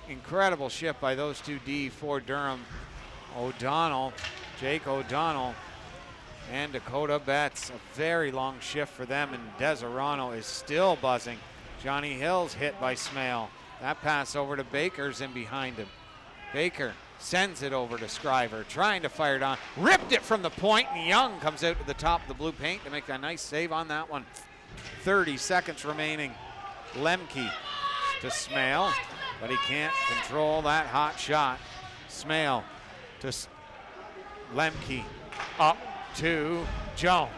incredible shift by those two D for Durham. O'Donnell, Jake O'Donnell, and Dakota Betts. A very long shift for them, and Deseronto is still buzzing. Johnny Hill's hit by Smale. That pass over to Baker's in behind him. Baker sends it over to Scriver, trying to fire it on. Ripped it from the point, and Young comes out to the top of the blue paint to make a nice save on that one. 30 seconds remaining. Lemke to Smale, but he can't control that hot shot. Smale to Lemke, up to Jones.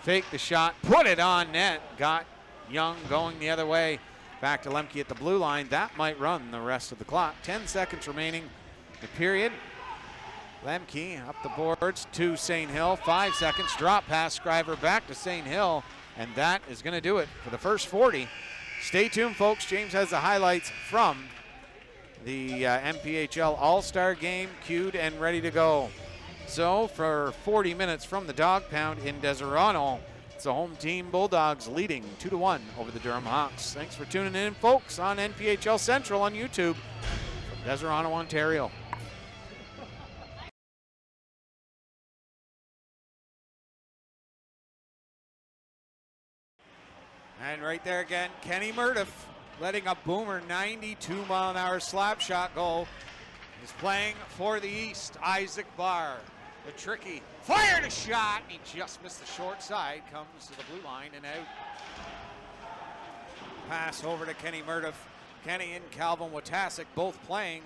Fake the shot, put it on net. Got Young going the other way. Back to Lemke at the blue line. That might run the rest of the clock. 10 seconds remaining the period. Lemke up the boards to St. Hill. 5 seconds, drop pass, Scriver back to St. Hill. And that is going to do it for the first 40. Stay tuned, folks. James has the highlights from the MPHL All-Star game queued and ready to go. So for 40 minutes from the Dog Pound in Deseronto, it's the home team Bulldogs leading 2-1 over the Durham Hawks. Thanks for tuning in, folks, on NPHL Central on YouTube from Deseronto, Ontario. And right there again, Kenny Murdiff letting a boomer 92-mile-an-hour slap shot goal. Is playing for the East. Isaac Barr, the tricky, fired a shot, and he just missed the short side. Comes to the blue line and out. Pass over to Kenny Murdiff. Kenny and Calvin Watasek both playing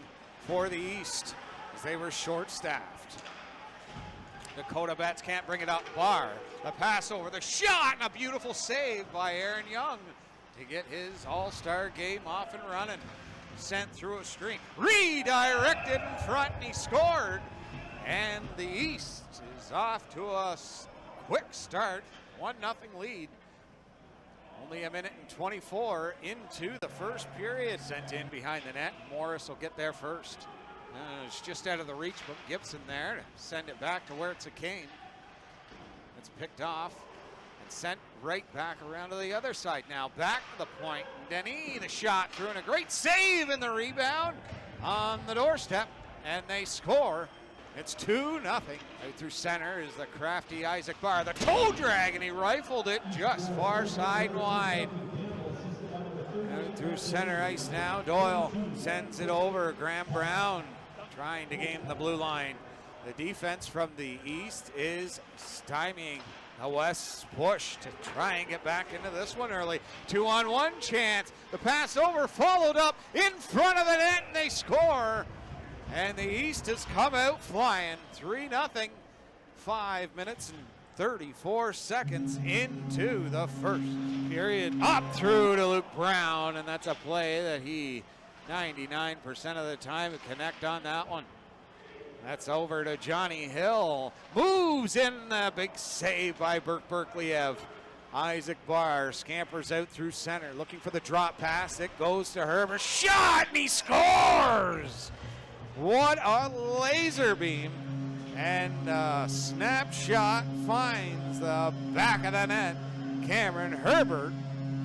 for the East as they were short-staffed. Dakota Betts can't bring it up. Barr, the pass over, the shot, and a beautiful save by Aaron Young to get his all-star game off and running. Sent through a screen, redirected in front, and he scored. And the East is off to a quick start, 1-0 lead. Only a minute and 24 into the first period. Sent in behind the net. Morris will get there first. It's just out of the reach, but Gibson there to send it back to where it came. It's picked off and sent right back around to the other side now. Back to the point. Denis, the shot through, and a great save in the rebound on the doorstep, and they score. It's 2-0. Out through center is the crafty Isaac Barr. The toe drag, and he rifled it just far side wide. Out through center ice now. Doyle sends it over. Graham Brown trying to game the blue line. The defense from the East is stymieing the West's push to try and get back into this one early. 2-on-1 chance. The pass over, followed up in front of the net, and they score. And the East has come out flying. 3-0. 5 minutes and 34 seconds into the first period. Up through to Luke Brown, and that's a play that he 99% of the time would connect on that one. That's over to Johnny Hill. Moves in, a big save by Burke Berkliev. Isaac Barr scampers out through center, looking for the drop pass. It goes to Herbert. Shot, and he scores! What a laser beam. And a snapshot finds the back of the net. Cameron Herbert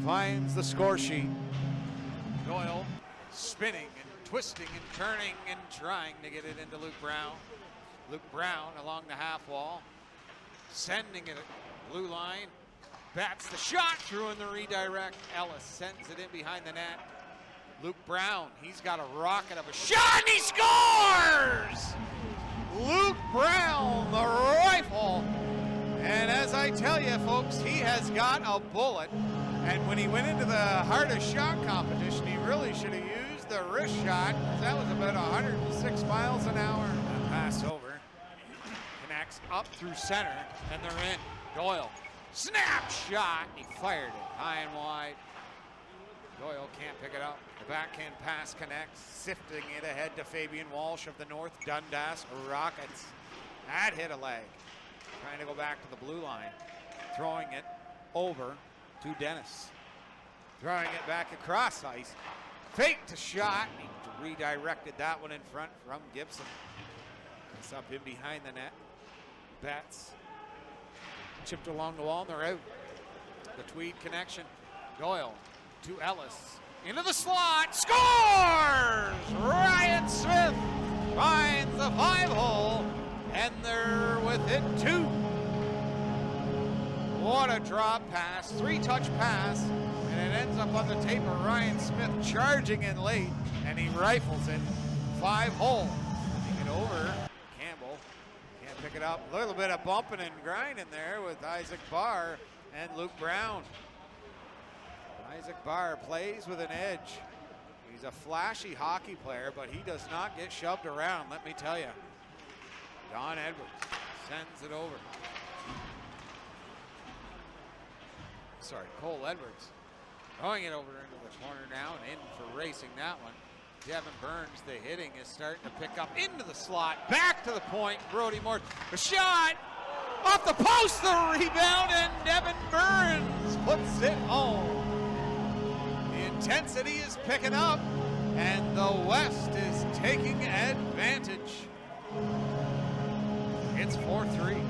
finds the score sheet. Doyle spinning and twisting and turning and trying to get it into Luke Brown. Luke Brown along the half wall, sending it at blue line. Bats the shot through in the redirect. Ellis sends it in behind the net. Luke Brown, he's got a rocket of a shot, and he scores! Luke Brown, the rifle. And as I tell you, folks, he has got a bullet. And when he went into the hardest shot competition, he really should have used the wrist shot, because that was about 106 miles an hour. The pass over, connects up through center, and they're in. Doyle Snap shot. He fired it high and wide. Doyle can't pick it up. The backhand pass connects, sifting it ahead to Fabian Walsh of the North Dundas Rockets. That hit a leg. Trying to go back to the blue line. Throwing it over to Dennis. Throwing it back across ice. Faked a shot. He redirected that one in front from Gibson. It's up in behind the net. Betts chipped along the wall and they're out. The Tweed connection. Doyle to Ellis. Into the slot. Scores! Ryan Smith finds the 5-hole and they're within 2. What a drop pass. 3-touch pass. And it ends up on the tape of Ryan Smith charging in late, and he rifles it. 5-hole. Take it over. Campbell can't pick it up. A little bit of bumping and grinding there with Isaac Barr and Luke Brown. Isaac Barr plays with an edge. He's a flashy hockey player, but he does not get shoved around, let me tell you. Don Edwards sends it over. Sorry, Cole Edwards. Throwing it over into the corner now and in for racing that one. Devin Burns, the hitting is starting to pick up into the slot. Back to the point, Brody Moore. The shot off the post, the rebound, and Devin Burns puts it home. The intensity is picking up, and the West is taking advantage. It's 4-3.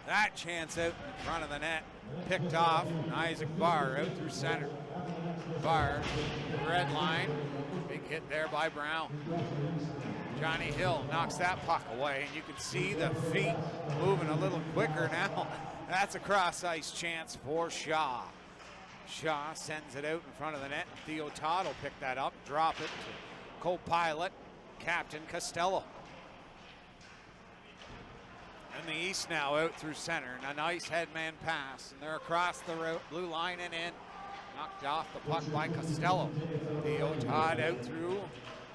That chance out in front of the net, picked off. Isaac Barr out through center. Barr, red line, big hit there by Brown. Johnny Hill knocks that puck away, and you can see the feet moving a little quicker now. That's a cross-ice chance for Shaw. Shaw sends it out in front of the net. Theo Todd will pick that up, drop it to co-pilot, Captain Costello. And the East now out through center. And a nice headman pass. And they're across the blue line and in. Knocked off the puck by Costello. Theo Todd out through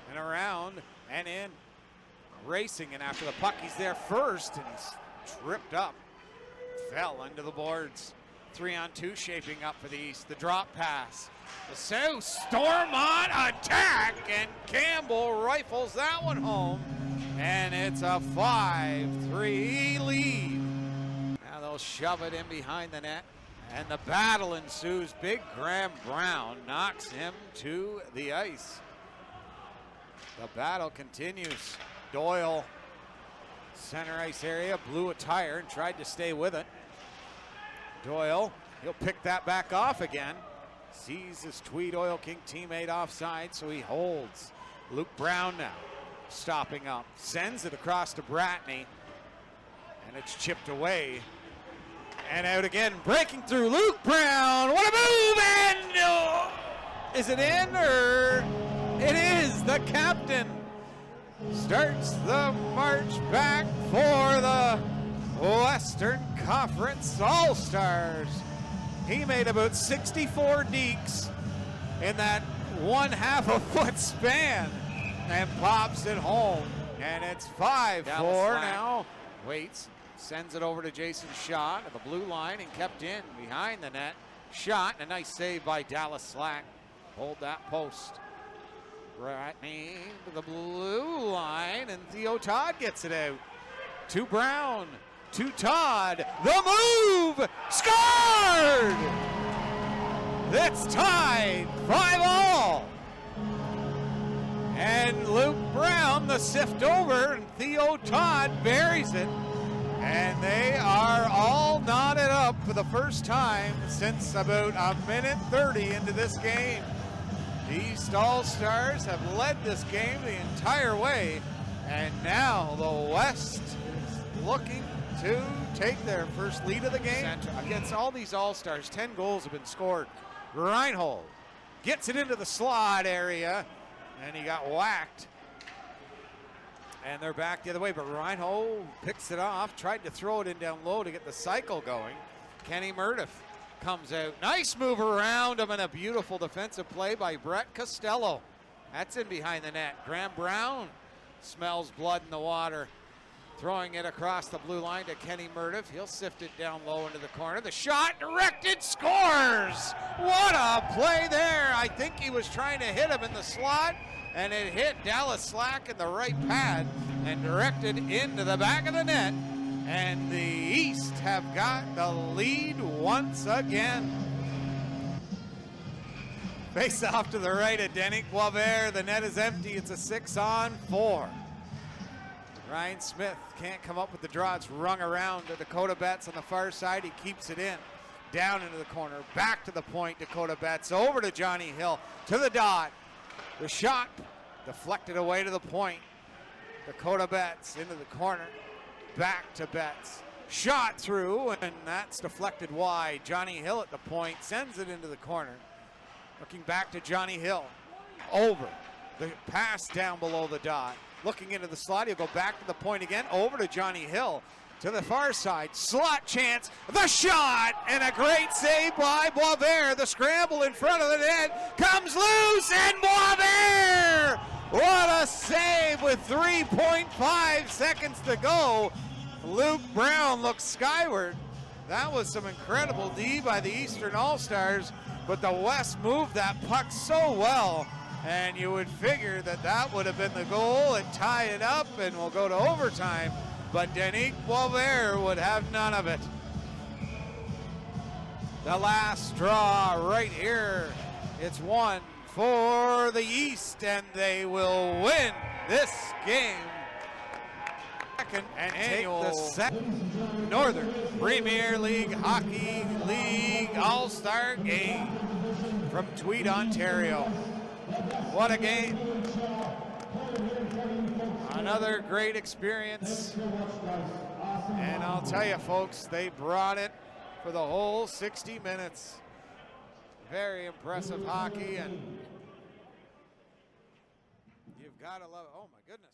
and around and in. Racing, and after the puck, he's there first. And he's tripped up. Fell into the boards. 3-on-2 shaping up for the East. The drop pass. The South storm on attack. And Campbell rifles that one home. And it's a 5-3 lead. Now they'll shove it in behind the net. And the battle ensues. Big Graham Brown knocks him to the ice. The battle continues. Doyle, center ice area, blew a tire and tried to stay with it. Doyle, he'll pick that back off again. Sees his Tweed Oil King teammate offside, so he holds. Luke Brown now. Stopping up, sends it across to Bratney, and it's chipped away and out again. Breaking through, Luke Brown. What a move! And is it in, or it is? The captain starts the march back for the Western Conference All-Stars. He made about 64 dekes in that 1/2 foot span. And pops it home. And it's 5-4 now. Waits, sends it over to Jason Shaw to the blue line and kept in behind the net. Shot, and a nice save by Dallas Slack. Hold that post. Bratney to the blue line, and Theo Todd gets it out. To Brown, to Todd. The move! Scored! That's tied 5-all. And Luke Brown, the sift over, and Theo Todd buries it. And they are all knotted up for the first time since about 1:30 into this game. The East All-Stars have led this game the entire way, and now the West is looking to take their first lead of the game. Against all these All-Stars, 10 goals have been scored. Reinhold gets it into the slot area, and he got whacked. And they're back the other way, but Reinhold picks it off, tried to throw it in down low to get the cycle going. Kenny Murdiff comes out. Nice move around him and a beautiful defensive play by Brett Costello. That's in behind the net. Graham Brown smells blood in the water. Throwing it across the blue line to Kenny Murdiff. He'll sift it down low into the corner. The shot directed, scores! What a play there! I think he was trying to hit him in the slot, and it hit Dallas Slack in the right pad and directed into the back of the net. And the East have got the lead once again. Face off to the right of Denis Boisvert. The net is empty. It's a 6-on-4. Ryan Smith can't come up with the draw. It's rung around to Dakota Betts on the far side. He keeps it in. Down into the corner. Back to the point. Dakota Betts over to Johnny Hill. To the dot. The shot deflected away to the point. Dakota Betts into the corner. Back to Betts. Shot through, and that's deflected wide. Johnny Hill at the point. Sends it into the corner. Looking back to Johnny Hill. Over. The pass down below the dot. Looking into the slot, he'll go back to the point again, over to Johnny Hill, to the far side, slot chance, the shot, and a great save by Boisvert. The scramble in front of the net comes loose, and Boisvert! What a save with 3.5 seconds to go. Luke Brown looks skyward. That was some incredible D by the Eastern All-Stars, but the West moved that puck so well. And you would figure that that would have been the goal and tie it up, and we'll go to overtime. But Denis Boisvert would have none of it. The last draw right here. It's one for the East, and they will win this game. Second and annual take the second Northern Premier League Hockey League All-Star Game from Tweed, Ontario. What a game. Another great experience. And I'll tell you, folks, they brought it for the whole 60 minutes. Very impressive hockey, and you've got to love it. Oh, my goodness.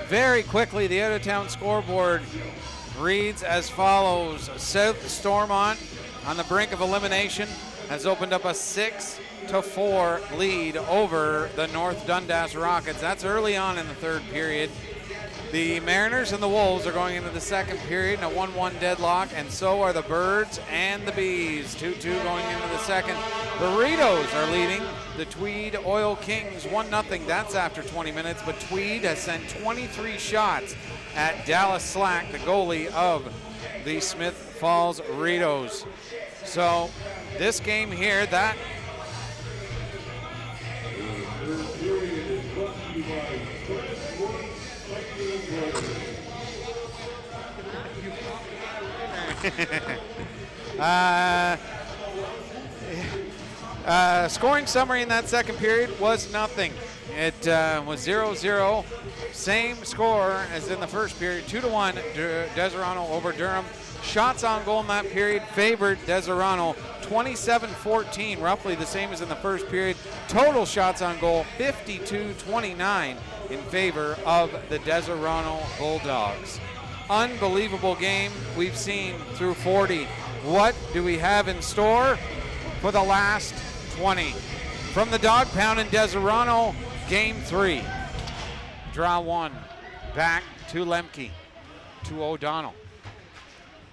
Very quickly, the out-of-town scoreboard reads as follows. South Stormont, on the brink of elimination, has opened up a 6-4 lead over the North Dundas Rockets. That's early on in the third period. The Mariners and the Wolves are going into the second period in a 1-1 deadlock, and so are the Birds and the Bees. 2-2 going into the second. Burritos are leading the Tweed Oil Kings 1-0. That's after 20 minutes, but Tweed has sent 23 shots at Dallas Slack, the goalie of the Smith Falls Ritos. So this game here, that scoring summary in that second period was nothing. It was 0-0, same score as in the first period, 2-1 Deseronto over Durham. Shots on goal in that period favored Deseronto, 27-14, roughly the same as in the first period. Total shots on goal, 52-29 in favor of the Deseronto Bulldogs. Unbelievable game we've seen through 40. What do we have in store for the last 20? From the Dog Pound in Deseronto, Game 3. Draw 1. Back to Lemke, to O'Donnell.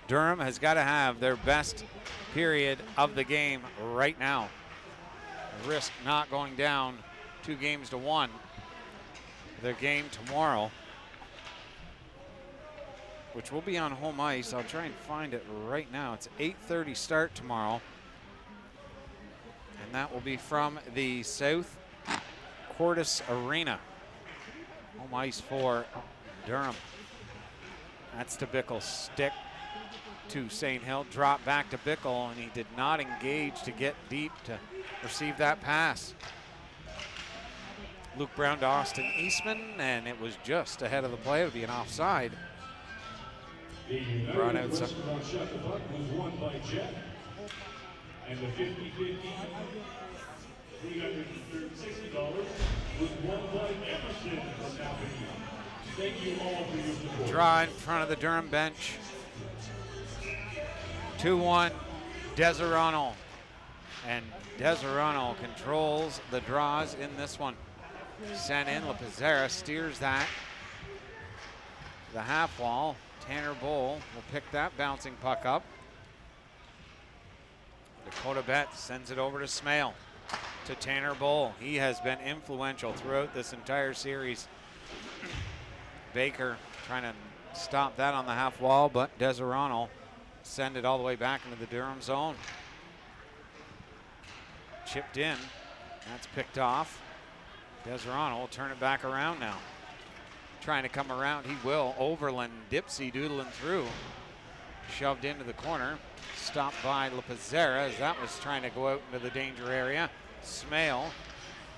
Durham has got to have their best period of the game right now. Risk not going down 2-1. Their game tomorrow, which will be on home ice. I'll try and find it right now. It's 8:30 start tomorrow. And that will be from the South Cordis Arena. Home ice for Durham. That's to Bickle. Stick to St. Hill. Drop back to Bickle, and he did not engage to get deep to receive that pass. Luke Brown to Austin Eastman, and it was just ahead of the play. It would be an offside. Brought out some. Was won by Jeff, and the 50-50, $360 was won by Emerson from Napanee. Thank you all for your support. Draw in front of the Durham bench. 2-1 Deseronto, and Deseronto controls the draws in this one. Sent in, LaPizzera steers that. The half wall. Tanner Bull will pick that bouncing puck up. Dakota Betts sends it over to Smale, to Tanner Bull. He has been influential throughout this entire series. Baker trying to stop that on the half wall, but Deseronto send it all the way back into the Durham zone. Chipped in, that's picked off. Deseronto will turn it back around now. Trying to come around, he will. Overland, Dipsy doodling through. Shoved into the corner. Stopped by LaPizzera as that was trying to go out into the danger area. Smale,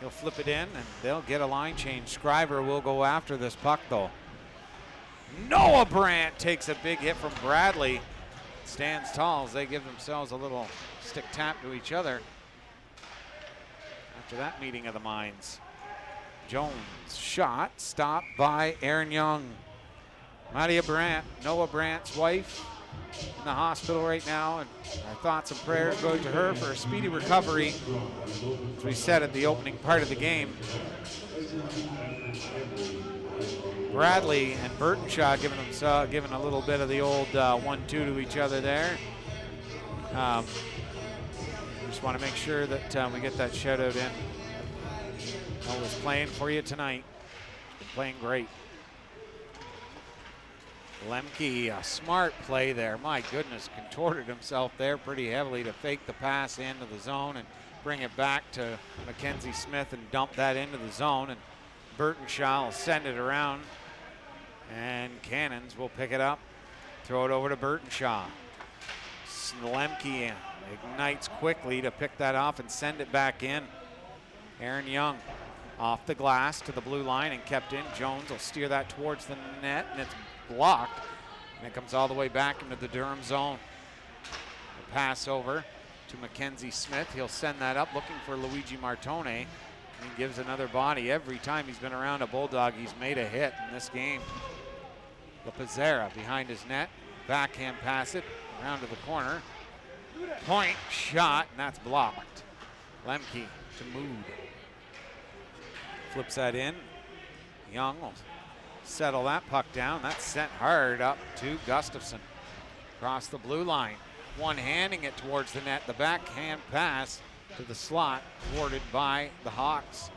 he'll flip it in and they'll get a line change. Scriver will go after this puck though. Noah Brandt takes a big hit from Bradley. Stands tall as they give themselves a little stick tap to each other after that meeting of the minds. Jones shot, stopped by Aaron Young. Maria Brandt, Noah Brandt's wife, in the hospital right now, and our thoughts and prayers go to her for a speedy recovery, as we said at the opening part of the game. Bradley and Burtonshaw giving a little bit of the old 1-2 to each other there. Just want to make sure that we get that shout out in. Noah's playing for you tonight. Playing great. Lemke, a smart play there. My goodness, contorted himself there pretty heavily to fake the pass into the zone and bring it back to Mackenzie Smith and dump that into the zone. And Burtonshaw will send it around. And Cannons will pick it up, throw it over to Burtonshaw. Lemke ignites quickly to pick that off and send it back in. Aaron Young off the glass to the blue line and kept in. Jones will steer that towards the net, and it's blocked. And it comes all the way back into the Durham zone. The pass over to Mackenzie Smith. He'll send that up looking for Luigi Martone. He gives another body. Every time he's been around a Bulldog, he's made a hit in this game. Lapizzera behind his net. Backhand pass it around to the corner. Point shot, and that's blocked. Lemke to Mood. Flips that in. Young will settle that puck down. That's sent hard up to Gustafson. Across the blue line. One-handing it towards the net. The backhand pass to the slot, thwarted by the Hawks.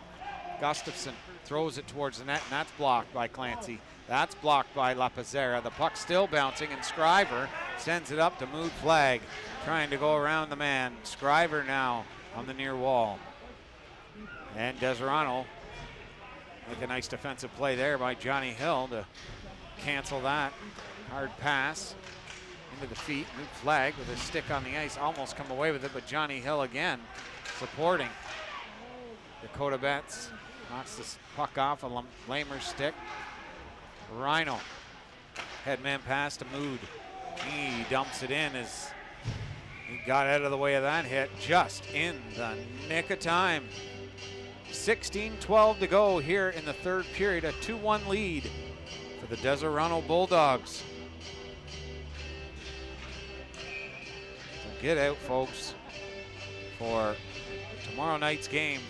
Gustafson throws it towards the net, and that's blocked by Clancy. That's blocked by Lapizzera. The puck still bouncing, and Scriver sends it up to Mood Flag, trying to go around the man. Scriver now on the near wall. And Deseronto make a nice defensive play there by Johnny Hill to cancel that. Hard pass into the feet. Mood Flag with his stick on the ice, almost come away with it, but Johnny Hill again supporting. Dakota Betts knocks the puck off a Lamer's stick. Rhino, headman pass to Mood. He dumps it in as he got out of the way of that hit just in the nick of time. 16-12 to go here in the third period, a 2-1 lead for the Deseronto Bulldogs. So get out, folks, for tomorrow night's game.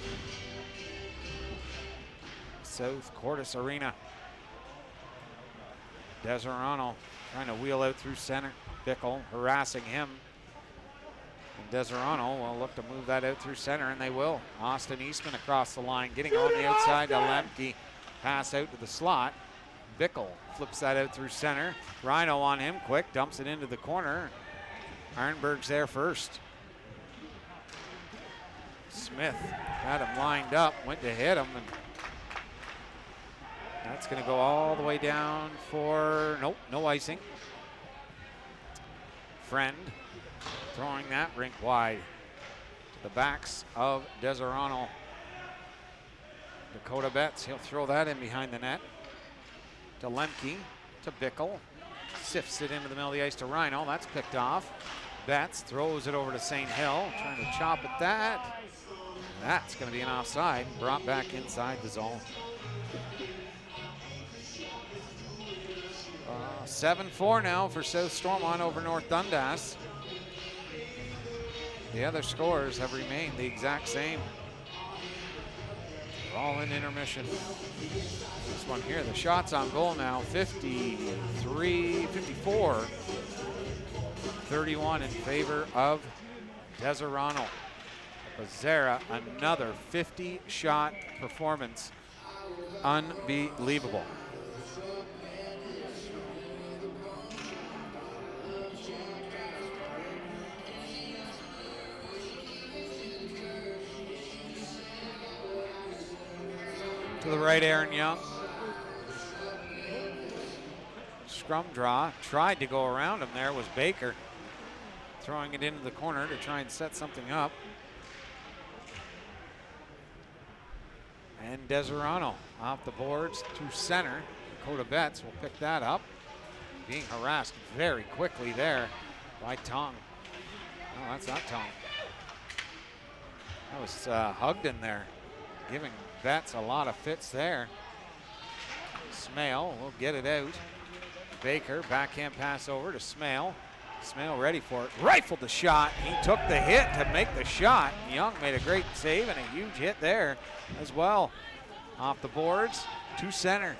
South Cordis Arena. Deseronto trying to wheel out through center. Bickle harassing him. And Deseronto will look to move that out through center, and they will. Austin Eastman across the line, getting on the outside to Lemke. Pass out to the slot. Bickle flips that out through center. Rhino on him, quick, dumps it into the corner. Ironberg's there first. Smith had him lined up, went to hit him, and that's going to go all the way down for, nope, no icing. Friend throwing that rink wide to the backs of Deseronto. Dakota Betts, he'll throw that in behind the net. To Lemke, to Bickle. Sifts it into the middle of the ice to Rhino. That's picked off. Betts throws it over to St. Hill, trying to chop at that. That's going to be an offside, brought back inside the zone. 7-4 now for South Stormont over North Dundas. The other scores have remained the exact same. We're all in intermission. This one here, the shots on goal now, 54. 31 in favor of Deseronto. Lapizzera, another 50-shot performance. Unbelievable. To the right, Aaron Young. Scrum draw, tried to go around him there was Baker. Throwing it into the corner to try and set something up. And Deseronto off the boards to center. Dakota Betts will pick that up. Being harassed very quickly there by Tong. Oh, that's not Tong. That was Hugden there, giving Betts a lot of fits there. Smale will get it out. Baker, backhand pass over to Smale. Smale ready for it, rifled the shot. He took the hit to make the shot. Young made a great save and a huge hit there as well. Off the boards to center.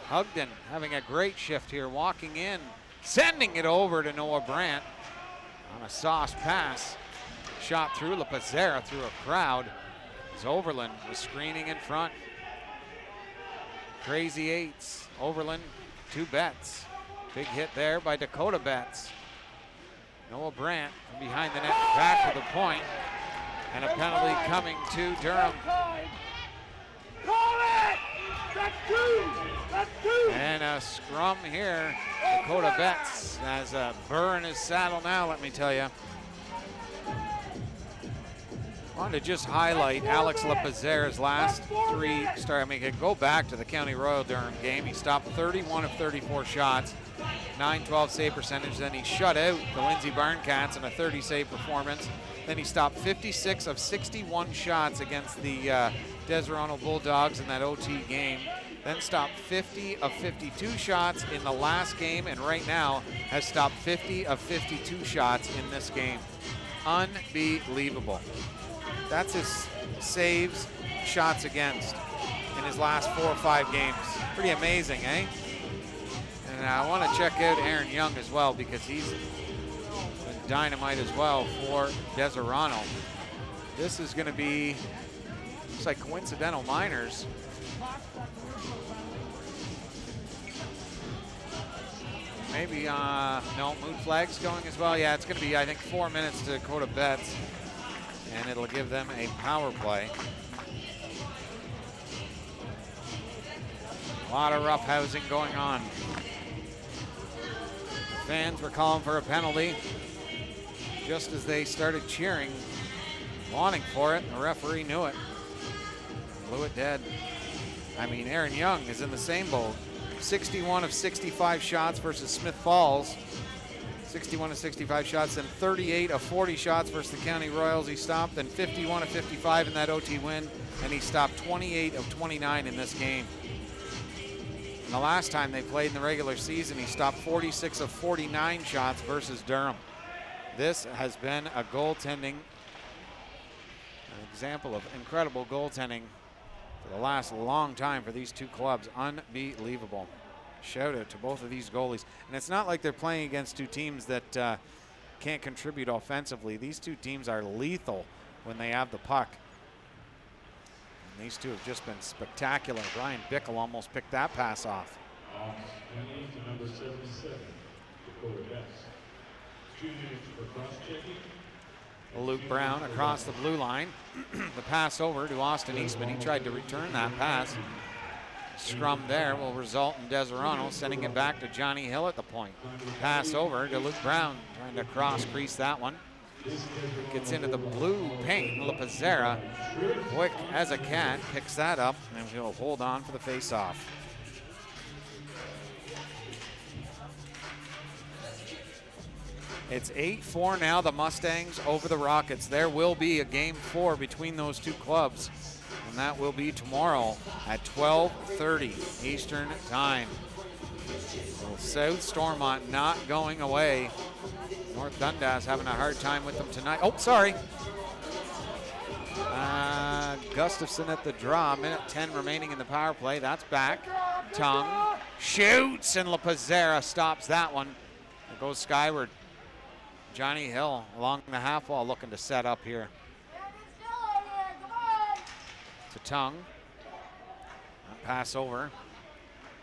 Hugden having a great shift here, walking in, sending it over to Noah Brandt on a sauce pass. Shot through Lapizzera through a crowd. As Overland was screening in front. Crazy eights. Overland to Betts. Big hit there by Dakota Betts. Noah Brandt from behind the net, back to the point, and a penalty coming to Durham. Call it! That's two! That's two! And a scrum here. Dakota Betts has a burr in his saddle now, let me tell you. I wanted to just highlight Alex Lapizzera's last three start. I mean, you could go back to the County Royal Durham game. He stopped 31 of 34 shots, 912 save percentage. Then he shut out the Lindsay Barncats in a 30 save performance. Then he stopped 56 of 61 shots against the Deseronto Bulldogs in that OT game. Then stopped 50 of 52 shots in the last game, and right now has stopped 50 of 52 shots in this game. Unbelievable. That's his saves, shots against in his last 4 or 5 games. Pretty amazing, eh? And I want to check out Aaron Young as well, because he's been dynamite as well for Deseronto. This is going to be, looks like coincidental minors. Maybe, no, mood flags going as well. Yeah, it's going to be, I think, 4 minutes to Dakota Betts, and it'll give them a power play. A lot of roughhousing going on. The fans were calling for a penalty just as they started cheering, wanting for it. The referee knew it. Blew it dead. I mean, Aaron Young is in the same boat. 61 of 65 shots versus Smith Falls. 61 of 65 shots, and 38 of 40 shots versus the County Royals. He stopped, and 51 of 55 in that OT win, and he stopped 28 of 29 in this game. And the last time they played in the regular season, he stopped 46 of 49 shots versus Durham. This has been a goaltending, an example of incredible goaltending for the last long time for these two clubs. Unbelievable. Shout out to both of these goalies. And it's not like they're playing against two teams that can't contribute offensively. These two teams are lethal when they have the puck. And these two have just been spectacular. Brian Bickle almost picked that pass off. Penalty to number 77, Dakota Betts. 2 minutes for cross-checking. Luke Brown across the blue line. The pass over to Austin Eastman. He tried to return that pass. Scrum there will result in Deseronto sending it back to Johnny Hill at the point. Pass over to Luke Brown, trying to cross-crease that one. Gets into the blue paint. LaPazzera, quick as a cat, picks that up, and he'll hold on for the face-off. It's 8-4 now, the Mustangs over the Rockets. There will be a game 4 between those two clubs, and that will be tomorrow at 12:30 Eastern time. So South Stormont not going away. North Dundas having a hard time with them tonight. Oh, sorry. Gustafson at the draw. Minute 10 remaining in the power play. That's back. Tongue shoots, and LaPazzera stops that one. It goes skyward. Johnny Hill along the half wall looking to set up here. To Tongue. Pass over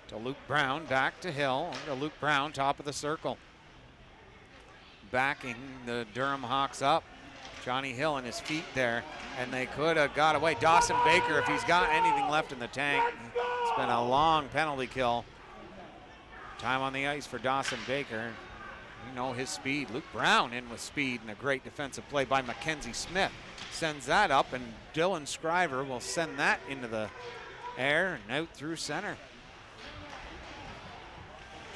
to Luke Brown. Back to Hill. To Luke Brown, top of the circle. Backing the Durham Hawks up. Johnny Hill and his feet there, and they could have got away. Dawson Baker, if he's got anything left in the tank. It's been a long penalty kill. Time on the ice for Dawson Baker. You know his speed. Luke Brown in with speed, and a great defensive play by Mackenzie Smith. Sends that up, and Dylan Scriver will send that into the air and out through center.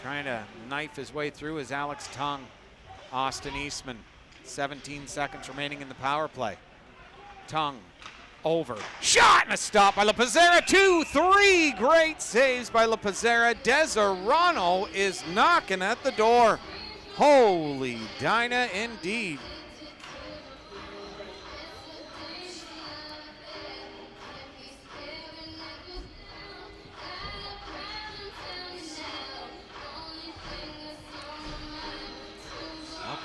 Trying to knife his way through is Alex Tongue. Austin Eastman, 17 seconds remaining in the power play. Tongue over. Shot and a stop by LaPazzera. 2-3 great saves by LaPazzera. Deseronto is knocking at the door. Holy Dinah indeed.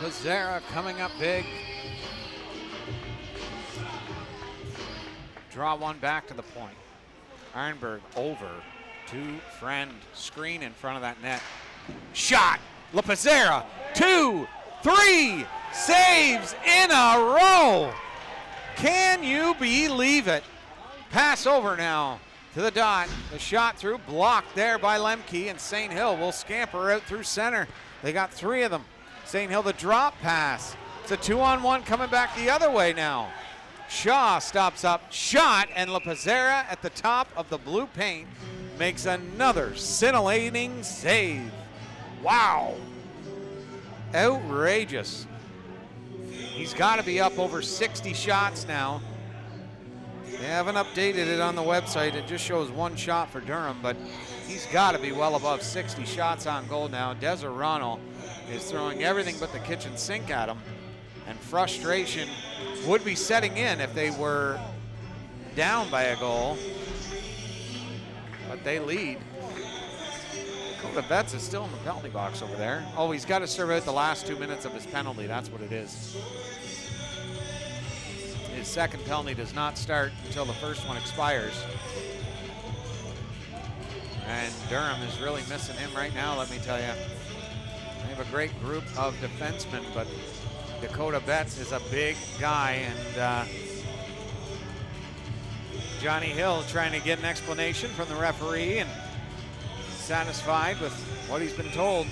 LaPazzera coming up big. Draw one back to the point. Ironberg over to Friend. Screen in front of that net. Shot. LaPazzera, 2-3 saves in a row. Can you believe it? Pass over now to the dot. The shot through, blocked there by Lemke, and St. Hill will scamper out through center. They got 3 of them. St. Hill, the drop pass. It's a 2-on-1 coming back the other way now. Shaw stops up, shot, and LaPazzera at the top of the blue paint makes another scintillating save. Wow. Outrageous. He's got to be up over 60 shots now. They haven't updated it on the website. It just shows one shot for Durham, but he's got to be well above 60 shots on goal now. Deseronto is throwing everything but the kitchen sink at him, and frustration would be setting in if they were down by a goal, but they lead. Dakota Betts is still in the penalty box over there. Oh, he's got to serve out the last 2 minutes of his penalty. That's what it is. His second penalty does not start until the first one expires. And Durham is really missing him right now, let me tell you. They have a great group of defensemen, but Dakota Betts is a big guy, and Johnny Hill trying to get an explanation from the referee and satisfied with what he's been told.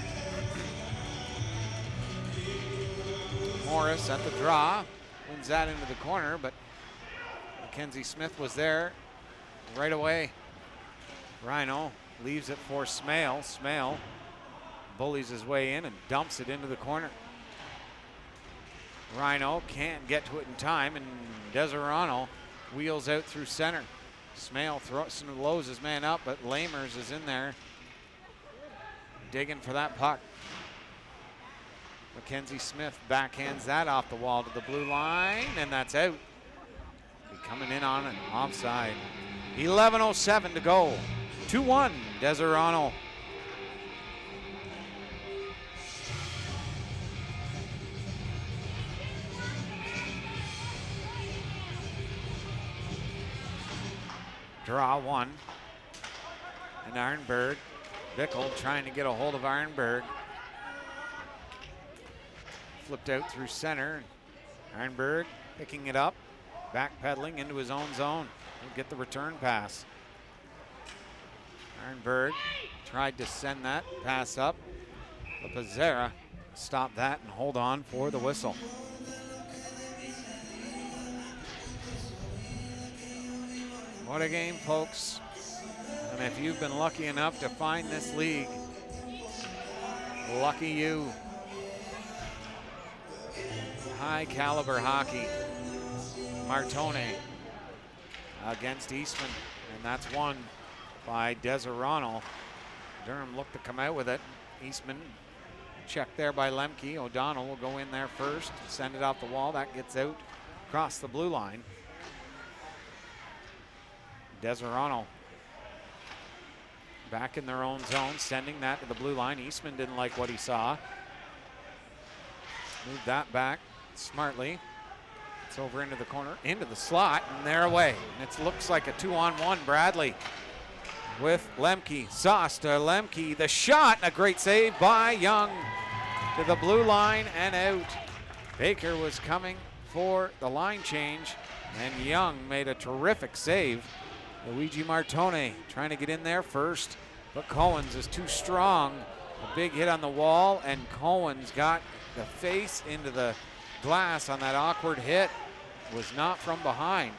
Morris at the draw, wins that into the corner, but Mackenzie Smith was there right away. Rhino leaves it for Smale. Smale bullies his way in and dumps it into the corner. Rhino can't get to it in time, and Deseronto wheels out through center. Smale lows his man up, but Lamers is in there digging for that puck. Mackenzie Smith backhands that off the wall to the blue line, and that's out. Coming in on an offside. 11:07 to go. 2-1, Deseronto. Draw one. And Ironberg. Bickle trying to get a hold of Ironberg. Flipped out through center. Ironberg picking it up. Backpedaling into his own zone. He'll get the return pass. Ironberg tried to send that pass up. But Pizzera stopped that and hold on for the whistle. What a game, folks. And if you've been lucky enough to find this league, lucky you. High caliber hockey. Martone against Eastman, and that's won by Deseronto. Durham looked to come out with it. Eastman checked there by Lemke. O'Donnell will go in there first, send it off the wall. That gets out across the blue line. Deseronto back in their own zone, sending that to the blue line. Eastman didn't like what he saw. Moved that back smartly. It's over into the corner, into the slot, and they're away. And it looks like a 2-on-1. Bradley with Lemke. Sauce to Lemke. The shot, a great save by Young to the blue line and out. Baker was coming for the line change, and Young made a terrific save. Luigi Martone trying to get in there first, but Cohen's is too strong. A big hit on the wall, and Cohen's got the face into the glass on that awkward hit. Was not from behind,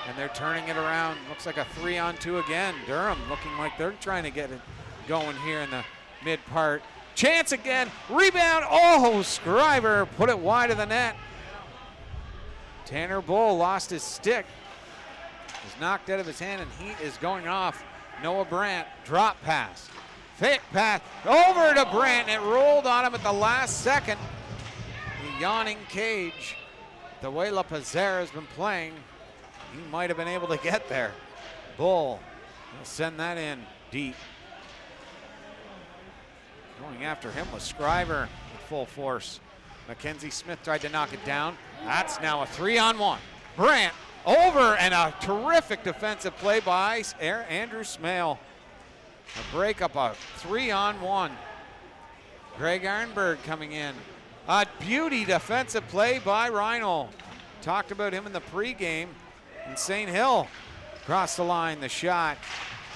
and they're turning it around. Looks like a 3-on-2 again. Durham looking like they're trying to get it going here in the mid part. Chance again, rebound. Oh, Scriver put it wide of the net. Tanner Bull lost his stick. Was knocked out of his hand, and he is going off. Noah Brandt, drop pass. Thick pass over to Brandt. It rolled on him at the last second. The yawning cage. The way La Pizzera has been playing, he might have been able to get there. Bull will send that in deep. Going after him was Scriver with full force. Mackenzie Smith tried to knock it down. That's now a 3-on-1. Brandt over, and a terrific defensive play by Andrew Smale. A breakup, a 3-on-1. Greg Ironberg coming in. A beauty defensive play by Rhino. Talked about him in the pregame. And St. Hill across the line, the shot.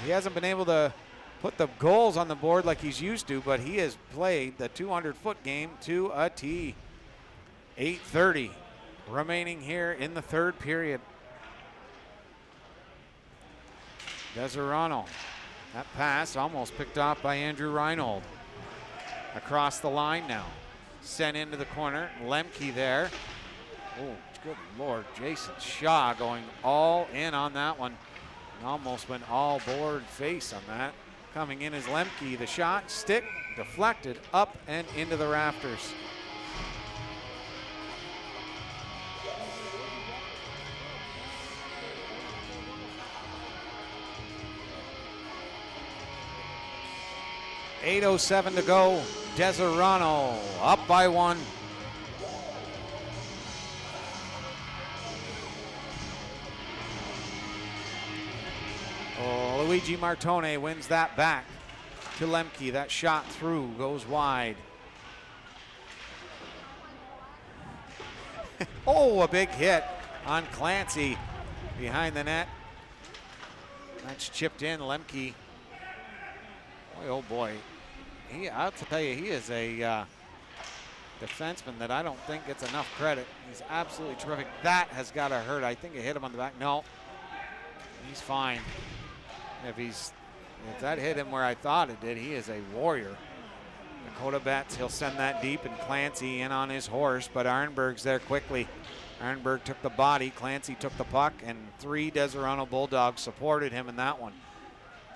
He hasn't been able to put the goals on the board like he's used to, but he has played the 200-foot game to a T. 8:30 remaining here in the third period. Deseronto. That pass almost picked off by Andrew Reinhold. Across the line now. Sent into the corner. Lemke there. Oh, Good Lord, Jason Shaw going all in on that one. And almost went all board face on that. Coming in is Lemke. The shot, stick, deflected, up and into the rafters. .807 to go. Deseronto up by 1. Oh, Luigi Martone wins that back to Lemke. That shot through goes wide. Oh, a big hit on Clancy behind the net. That's chipped in. Lemke. Boy, oh boy. I'll tell you, he is a defenseman that I don't think gets enough credit. He's absolutely terrific. That has got to hurt. I think it hit him on the back. No, he's fine. If that hit him where I thought it did, he is a warrior. Dakota Betts, he'll send that deep, and Clancy in on his horse, but Arnberg's there quickly. Arnberg took the body, Clancy took the puck, and 3 Deseronto Bulldogs supported him in that one.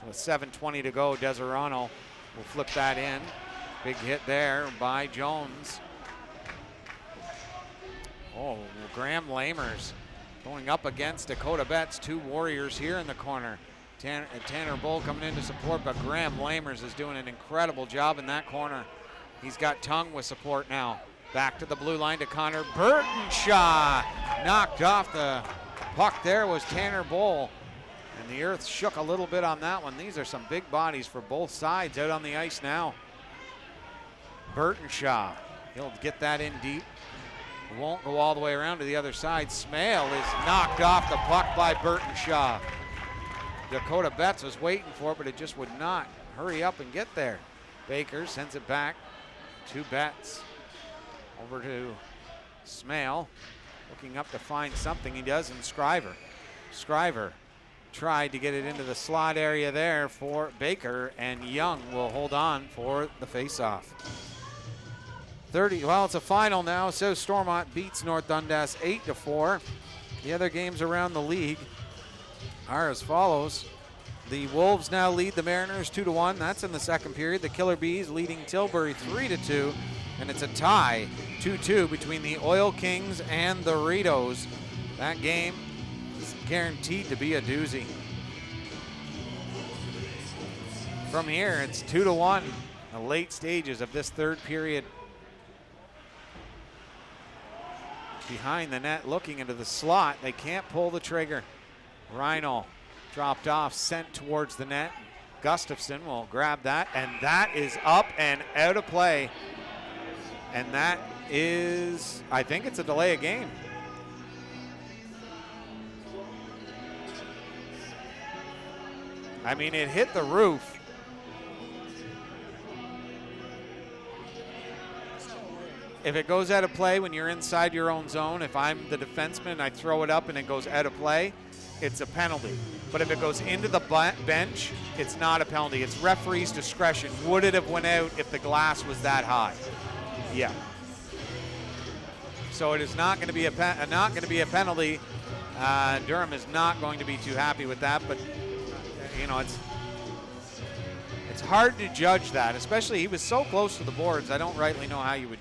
So with 7:20 to go, Deseronto will flip that in. Big hit there by Jones. Oh, Graham Lamers going up against Dakota Betts. 2 warriors here in the corner. Tanner Bull coming in to support, but Graham Lamers is doing an incredible job in that corner. He's got Tongue with support now. Back to the blue line to Connor Burtonshaw. Knocked off the puck there was Tanner Bull. And the earth shook a little bit on that one. These are some big bodies for both sides out on the ice now. Burtonshaw, he'll get that in deep. Won't go all the way around to the other side. Smale is knocked off the puck by Burtonshaw. Dakota Betts was waiting for it, but it just would not hurry up and get there. Baker sends it back to Betts. Over to Smale, looking up to find something. He does, and Scriver tried to get it into the slot area there for Baker, and Young will hold on for the face-off. Well, it's a final now, so Stormont beats North Dundas 8-4. The other games around the league are as follows. The Wolves now lead the Mariners 2-1. That's in the second period. The Killer Bees leading Tilbury 3-2. And it's a tie, 2-2, between the Oil Kings and the Ritos. That game is guaranteed to be a doozy. From here, it's 2-1, the late stages of this third period. Behind the net, looking into the slot. They can't pull the trigger. Reinl dropped off, sent towards the net. Gustafson will grab that, and that is up and out of play. And that is, I think it's a delay of game. I mean, it hit the roof. If it goes out of play when you're inside your own zone, if I'm the defenseman and I throw it up and it goes out of play, it's a penalty. But if it goes into the bench, it's not a penalty. It's referee's discretion. Would it have went out if the glass was that high? Yeah. So it is not going to be a penalty. Durham is not going to be too happy with that, but you know, it's hard to judge that, especially he was so close to the boards. I don't rightly know how you would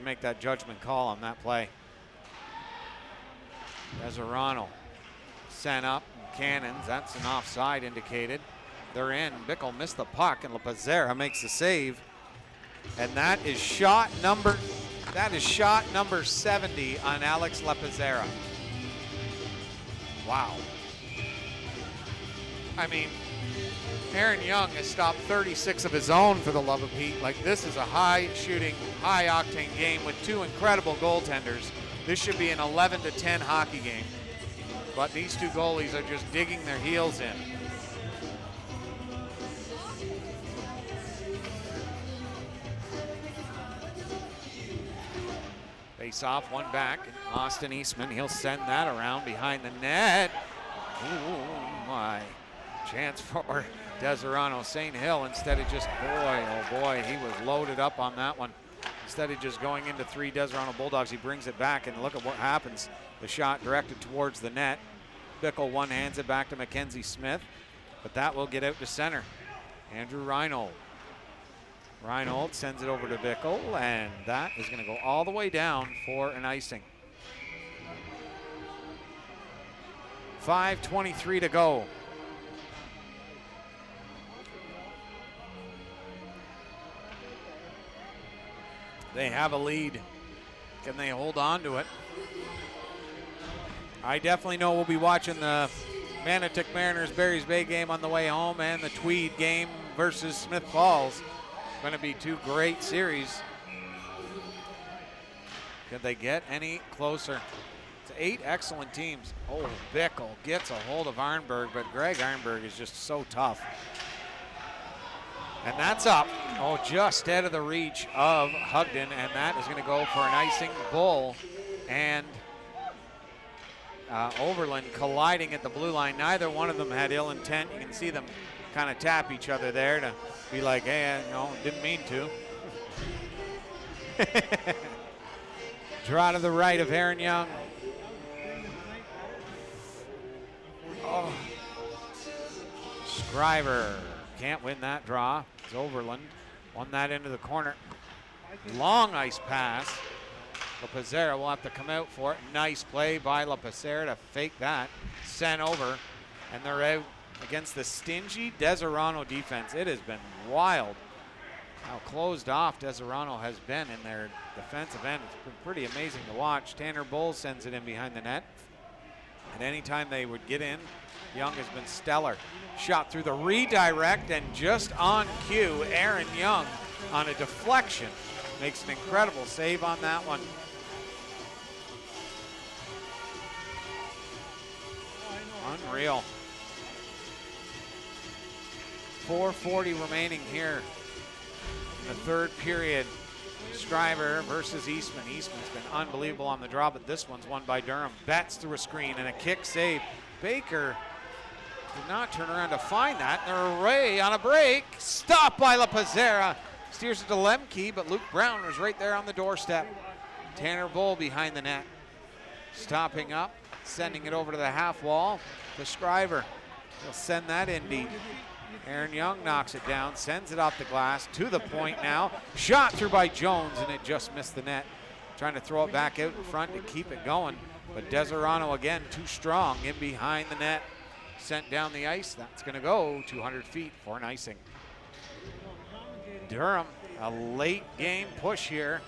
make that judgment call on that play. Deseronto sent up, cannons. That's an offside indicated. They're in. Bickle missed the puck, and LaPazera makes the save. And that is shot number 70 on Alex LaPazera. Wow. I mean, Aaron Young has stopped 36 of his own, for the love of Pete. Like, this is a high-shooting, high-octane game with 2 incredible goaltenders. This should be an 11-10 hockey game. But these 2 goalies are just digging their heels in. Face off, one back. Austin Eastman, he'll send that around behind the net. Ooh, my. Chance for Deseronto. St. Hill instead of just, boy, oh boy, he was loaded up on that one. Instead of just going into 3 Deseronto Bulldogs, he brings it back, and look at what happens. The shot directed towards the net. Bickle one-hands it back to Mackenzie Smith, but that will get out to center. Andrew Reinhold. Reinhold sends it over to Bickle, and that is going to go all the way down for an icing. 5:23 to go. They have a lead. Can they hold on to it? I definitely know we'll be watching the Manotick Mariners Barry's Bay game on the way home, and the Tweed game versus Smith Falls. Going to be 2 great series. Could they get any closer? It's 8 excellent teams. Oh, Bickle gets a hold of Arnberg, but Greg Arnberg is just so tough. And that's up. Oh, just out of the reach of Hugden, and that is going to go for an icing. Bull and Overland colliding at the blue line. Neither one of them had ill intent. You can see them kind of tap each other there to be like, hey, no, didn't mean to. Draw to the right of Aaron Young. Oh. Scriver can't win that draw. It's Overland. Won that into the corner. Long ice pass. LaPazera will have to come out for it. Nice play by LaPazera to fake that. Sent over, and they're out against the stingy Deseronto defense. It has been wild how closed off Deseronto has been in their defensive end. It's been pretty amazing to watch. Tanner Bull sends it in behind the net. And anytime they would get in, Young has been stellar. Shot through the redirect, and just on cue, Aaron Young on a deflection makes an incredible save on that one. Unreal. 4:40 remaining here in the 3rd period. Scriver versus Eastman. Eastman's been unbelievable on the draw, but this one's won by Durham. Betts through a screen and a kick save. Baker did not turn around to find that. And they're away on a break. Stopped by LaPazera. Steers it to Lemke, but Luke Brown was right there on the doorstep. Tanner Bull behind the net. Stopping up, sending it over to the half wall to Scriver. He'll send that in deep. Aaron Young knocks it down, sends it off the glass to the point now. Shot through by Jones, and it just missed the net. Trying to throw it back out in front to keep it going. But Deseronto again too strong in behind the net. Sent down the ice. That's going to go 200 feet for an icing. Durham, a late game push here.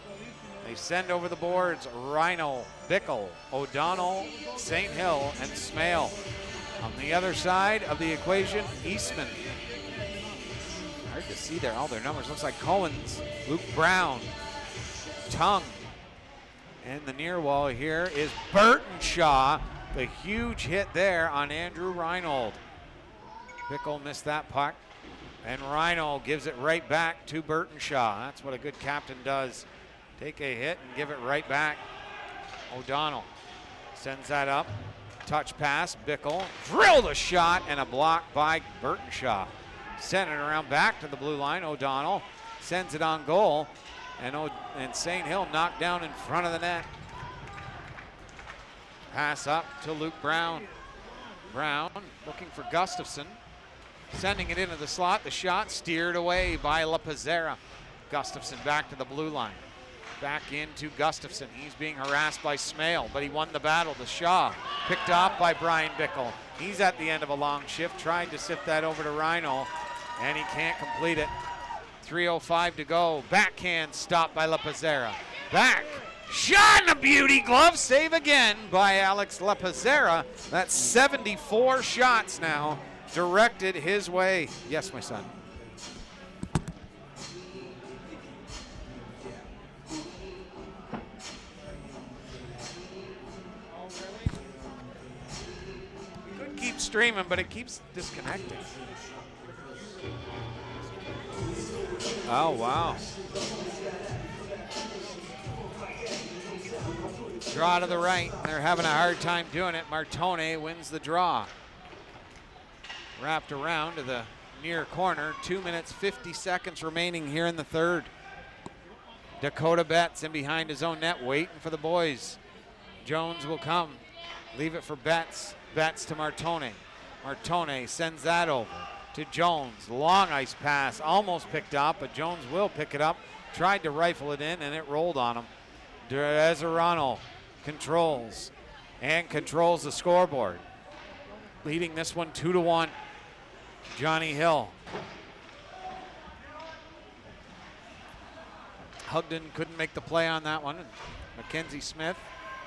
They send over the boards Rhino, Bickle, O'Donnell, St. Hill, and Smale. On the other side of the equation, Eastman. Hard to see there, all their numbers. Looks like Cohen's, Luke Brown, Tongue. And the near wall here is Burtonshaw. The huge hit there on Andrew Reinhold. Bickle missed that puck. And Reinhold gives it right back to Burtonshaw. That's what a good captain does. Take a hit and give it right back. O'Donnell sends that up. Touch pass, Bickle. Drilled a shot and a block by Burtonshaw. Sent it around back to the blue line. O'Donnell sends it on goal. And St. Hill knocked down in front of the net. Pass up to Luke Brown. Brown looking for Gustafson. Sending it into the slot. The shot steered away by LaPazera. Gustafson back to the blue line. Back into Gustafson. He's being harassed by Smale, but he won the battle to Shaw. Picked off by Brian Bickle. He's at the end of a long shift. Tried to sift that over to Rhino, and he can't complete it. 3:05 to go. Backhand stopped by LaPazera. Back. Shot and a beauty. Glove save again by Alex LaPazera. That's 74 shots now directed his way. Yes, my son. We could keep streaming, but it keeps disconnecting. Oh, wow. Draw to the right. They're having a hard time doing it. Martone wins the draw. Wrapped around to the near corner. 2 minutes, 50 seconds remaining here in the third. Dakota Betts in behind his own net, waiting for the boys. Jones will come. Leave it for Betts. Betts to Martone. Martone sends that over to Jones. Long ice pass, almost picked up, but Jones will pick it up. Tried to rifle it in, and it rolled on him. Deseronto controls the scoreboard. Leading this one 2-1. Johnny Hill. Hugden couldn't make the play on that one. Mackenzie Smith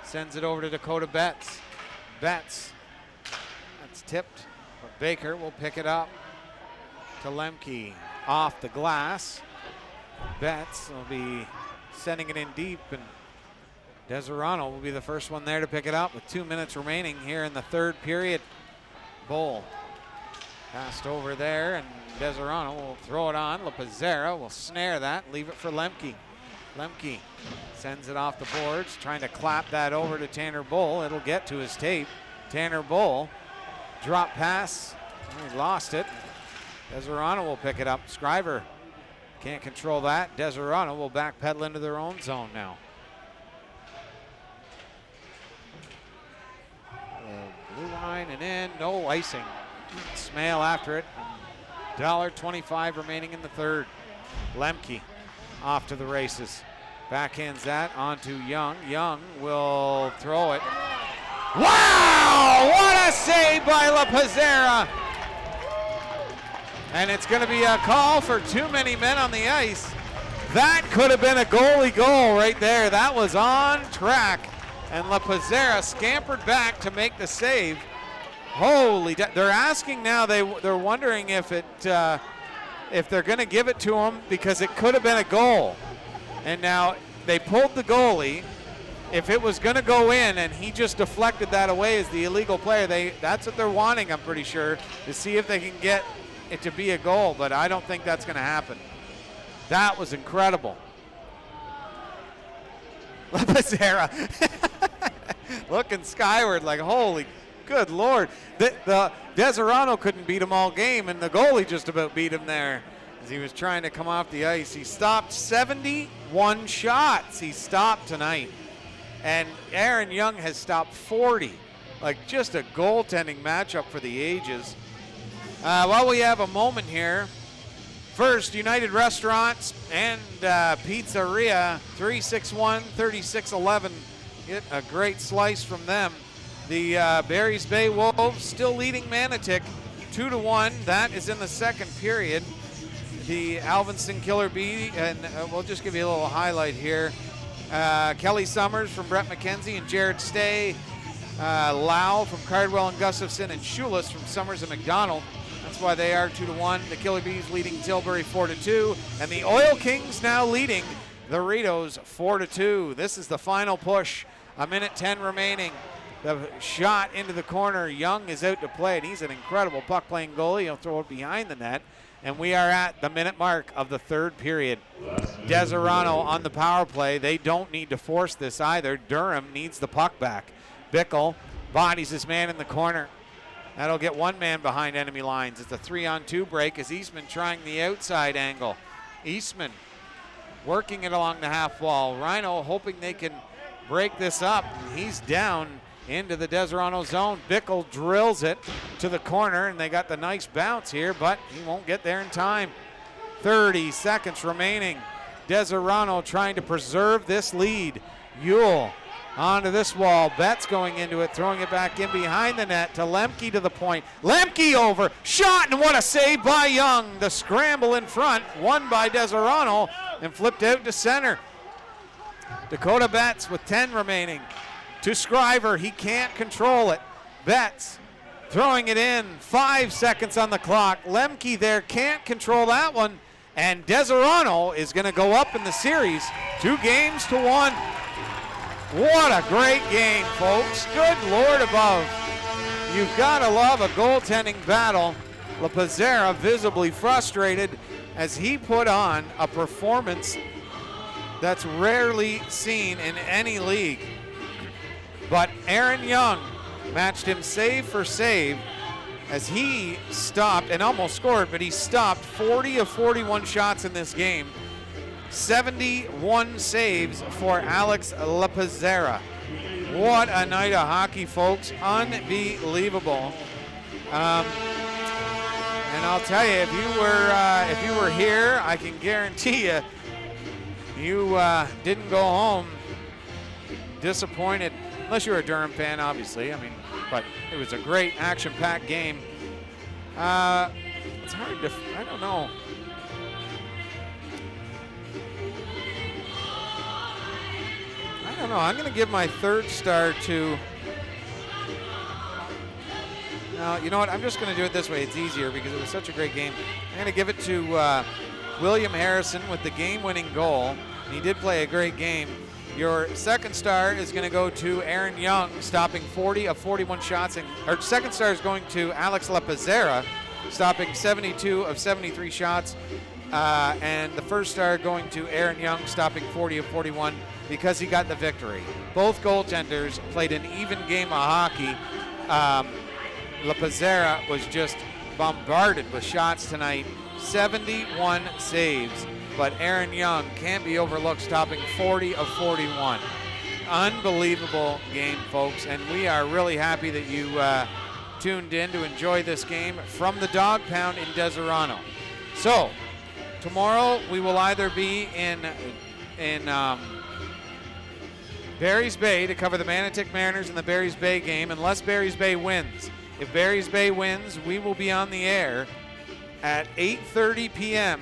sends it over to Dakota Betts. Betts, that's tipped, but Baker will pick it up to Lemke. Off the glass. Betts will be sending it in deep, and Deseronto will be the first one there to pick it up with 2 minutes remaining here in the third period. Bull passed over there, and Deseronto will throw it on. LaPazzera will snare that, leave it for Lemke. Lemke sends it off the boards, trying to clap that over to Tanner Bull. It'll get to his tape. Tanner Bull, drop pass, he lost it. Deseronto will pick it up. Scriver can't control that. Deseronto will backpedal into their own zone now. Blue line and in, no icing. Smale after it. $1.25 remaining in the third. Lemke off to the races. Backhands that onto Young. Young will throw it. Wow! What a save by LaPazzera! And it's going to be a call for too many men on the ice. That could have been a goalie goal right there. That was on track. And LaPazzera scampered back to make the save. Holy, they're asking now, they're wondering if they're going to give it to him because it could have been a goal. And now they pulled the goalie. If it was going to go in and he just deflected that away as the illegal player, that's what they're wanting, I'm pretty sure, to see if they can get it to be a goal, but I don't think that's going to happen. That was incredible. LaPazzera looking skyward like, holy good Lord. The Deseronto couldn't beat him all game, and the goalie just about beat him there as he was trying to come off the ice. He stopped 71 shots. He stopped tonight. And Aaron Young has stopped 40. Like, just a goaltending matchup for the ages. While we have a moment here, first, United Restaurants and Pizzeria, 361-3611. Get a great slice from them. The Barry's Bay Wolves still leading Manotick 2-1. That is in the second period. The Alvinson Killer Bee, and we'll just give you a little highlight here. Kelly Summers from Brett McKenzie and Jared Stay. Lau from Cardwell and Gustafson, and Schulis from Summers and McDonald. That's why they are 2-1. The Killer Bees leading Tilbury 4-2. And the Oil Kings now leading the Ritos 4-2. This is the final push. 1:10 remaining. The shot into the corner. Young is out to play, and he's an incredible puck-playing goalie. He'll throw it behind the net. And we are at the minute mark of the third period. Deseronto on the power play. They don't need to force this either. Durham needs the puck back. Bickle bodies his man in the corner. That'll get one man behind enemy lines. It's a 3-on-2 break as Eastman trying the outside angle. Eastman working it along the half wall. Rhino hoping they can break this up. He's down into the Deseronto zone. Bickle drills it to the corner, and they got the nice bounce here, but he won't get there in time. 30 seconds remaining. Deseronto trying to preserve this lead. Ewell onto this wall. Betts going into it, throwing it back in behind the net to Lemke to the point. Lemke over, shot, and what a save by Young. The scramble in front, won by Deseronto, and flipped out to center. Dakota Betts with 10 remaining. To Scriver, he can't control it. Betts throwing it in, 5 seconds on the clock. Lemke there can't control that one, and Deseronto is going to go up in the series 2-1. What a great game, folks. Good Lord above. You've got to love a goaltending battle. LaPazzera visibly frustrated as he put on a performance that's rarely seen in any league. But Aaron Young matched him save for save as he stopped and almost scored, but he stopped 40 of 41 shots in this game. 71 saves for Alex Lepizzera. What a night of hockey, folks. Unbelievable. And I'll tell you, if you were here, I can guarantee you didn't go home disappointed, unless you're a Durham fan, obviously. I mean, but it was a great action-packed game. It's hard to, I don't know. I'm going to give my third star to. No, you know what? I'm just going to do it this way. It's easier because it was such a great game. I'm going to give it to William Harrison with the game-winning goal. He did play a great game. Your second star is going to go to Aaron Young, stopping 40 of 41 shots. Our second star is going to Alex Lepizzera, stopping 72 of 73 shots. And the first star going to Aaron Young, stopping 40 of 41 because he got the victory. Both goaltenders played an even game of hockey. Lepizzera was just bombarded with shots tonight, 71 saves. But Aaron Young can't be overlooked, stopping 40 of 41. Unbelievable game, folks, and we are really happy that you tuned in to enjoy this game from the Dog Pound in Deseronto. So, tomorrow we will either be in Barry's Bay to cover the Manotick Mariners in the Barry's Bay game, unless Barry's Bay wins. If Barry's Bay wins, we will be on the air at 8:30 p.m.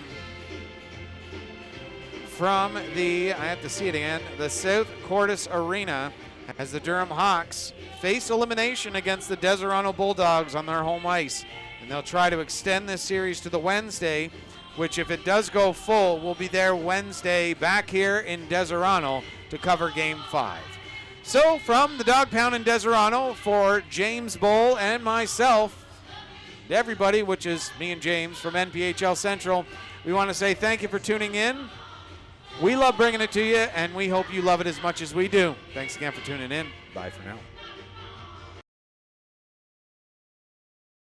from the, I have to see it again, the South Cordis Arena as the Durham Hawks face elimination against the Deseronto Bulldogs on their home ice. And they'll try to extend this series to the Wednesday, which if it does go full, will be there Wednesday back here in Deseronto to cover Game 5. So from the Dog Pound in Deseronto, for James Bull and myself, everybody, which is me and James from NPHL Central, we want to say thank you for tuning in. We love bringing it to you, and we hope you love it as much as we do. Thanks again for tuning in. Bye for now.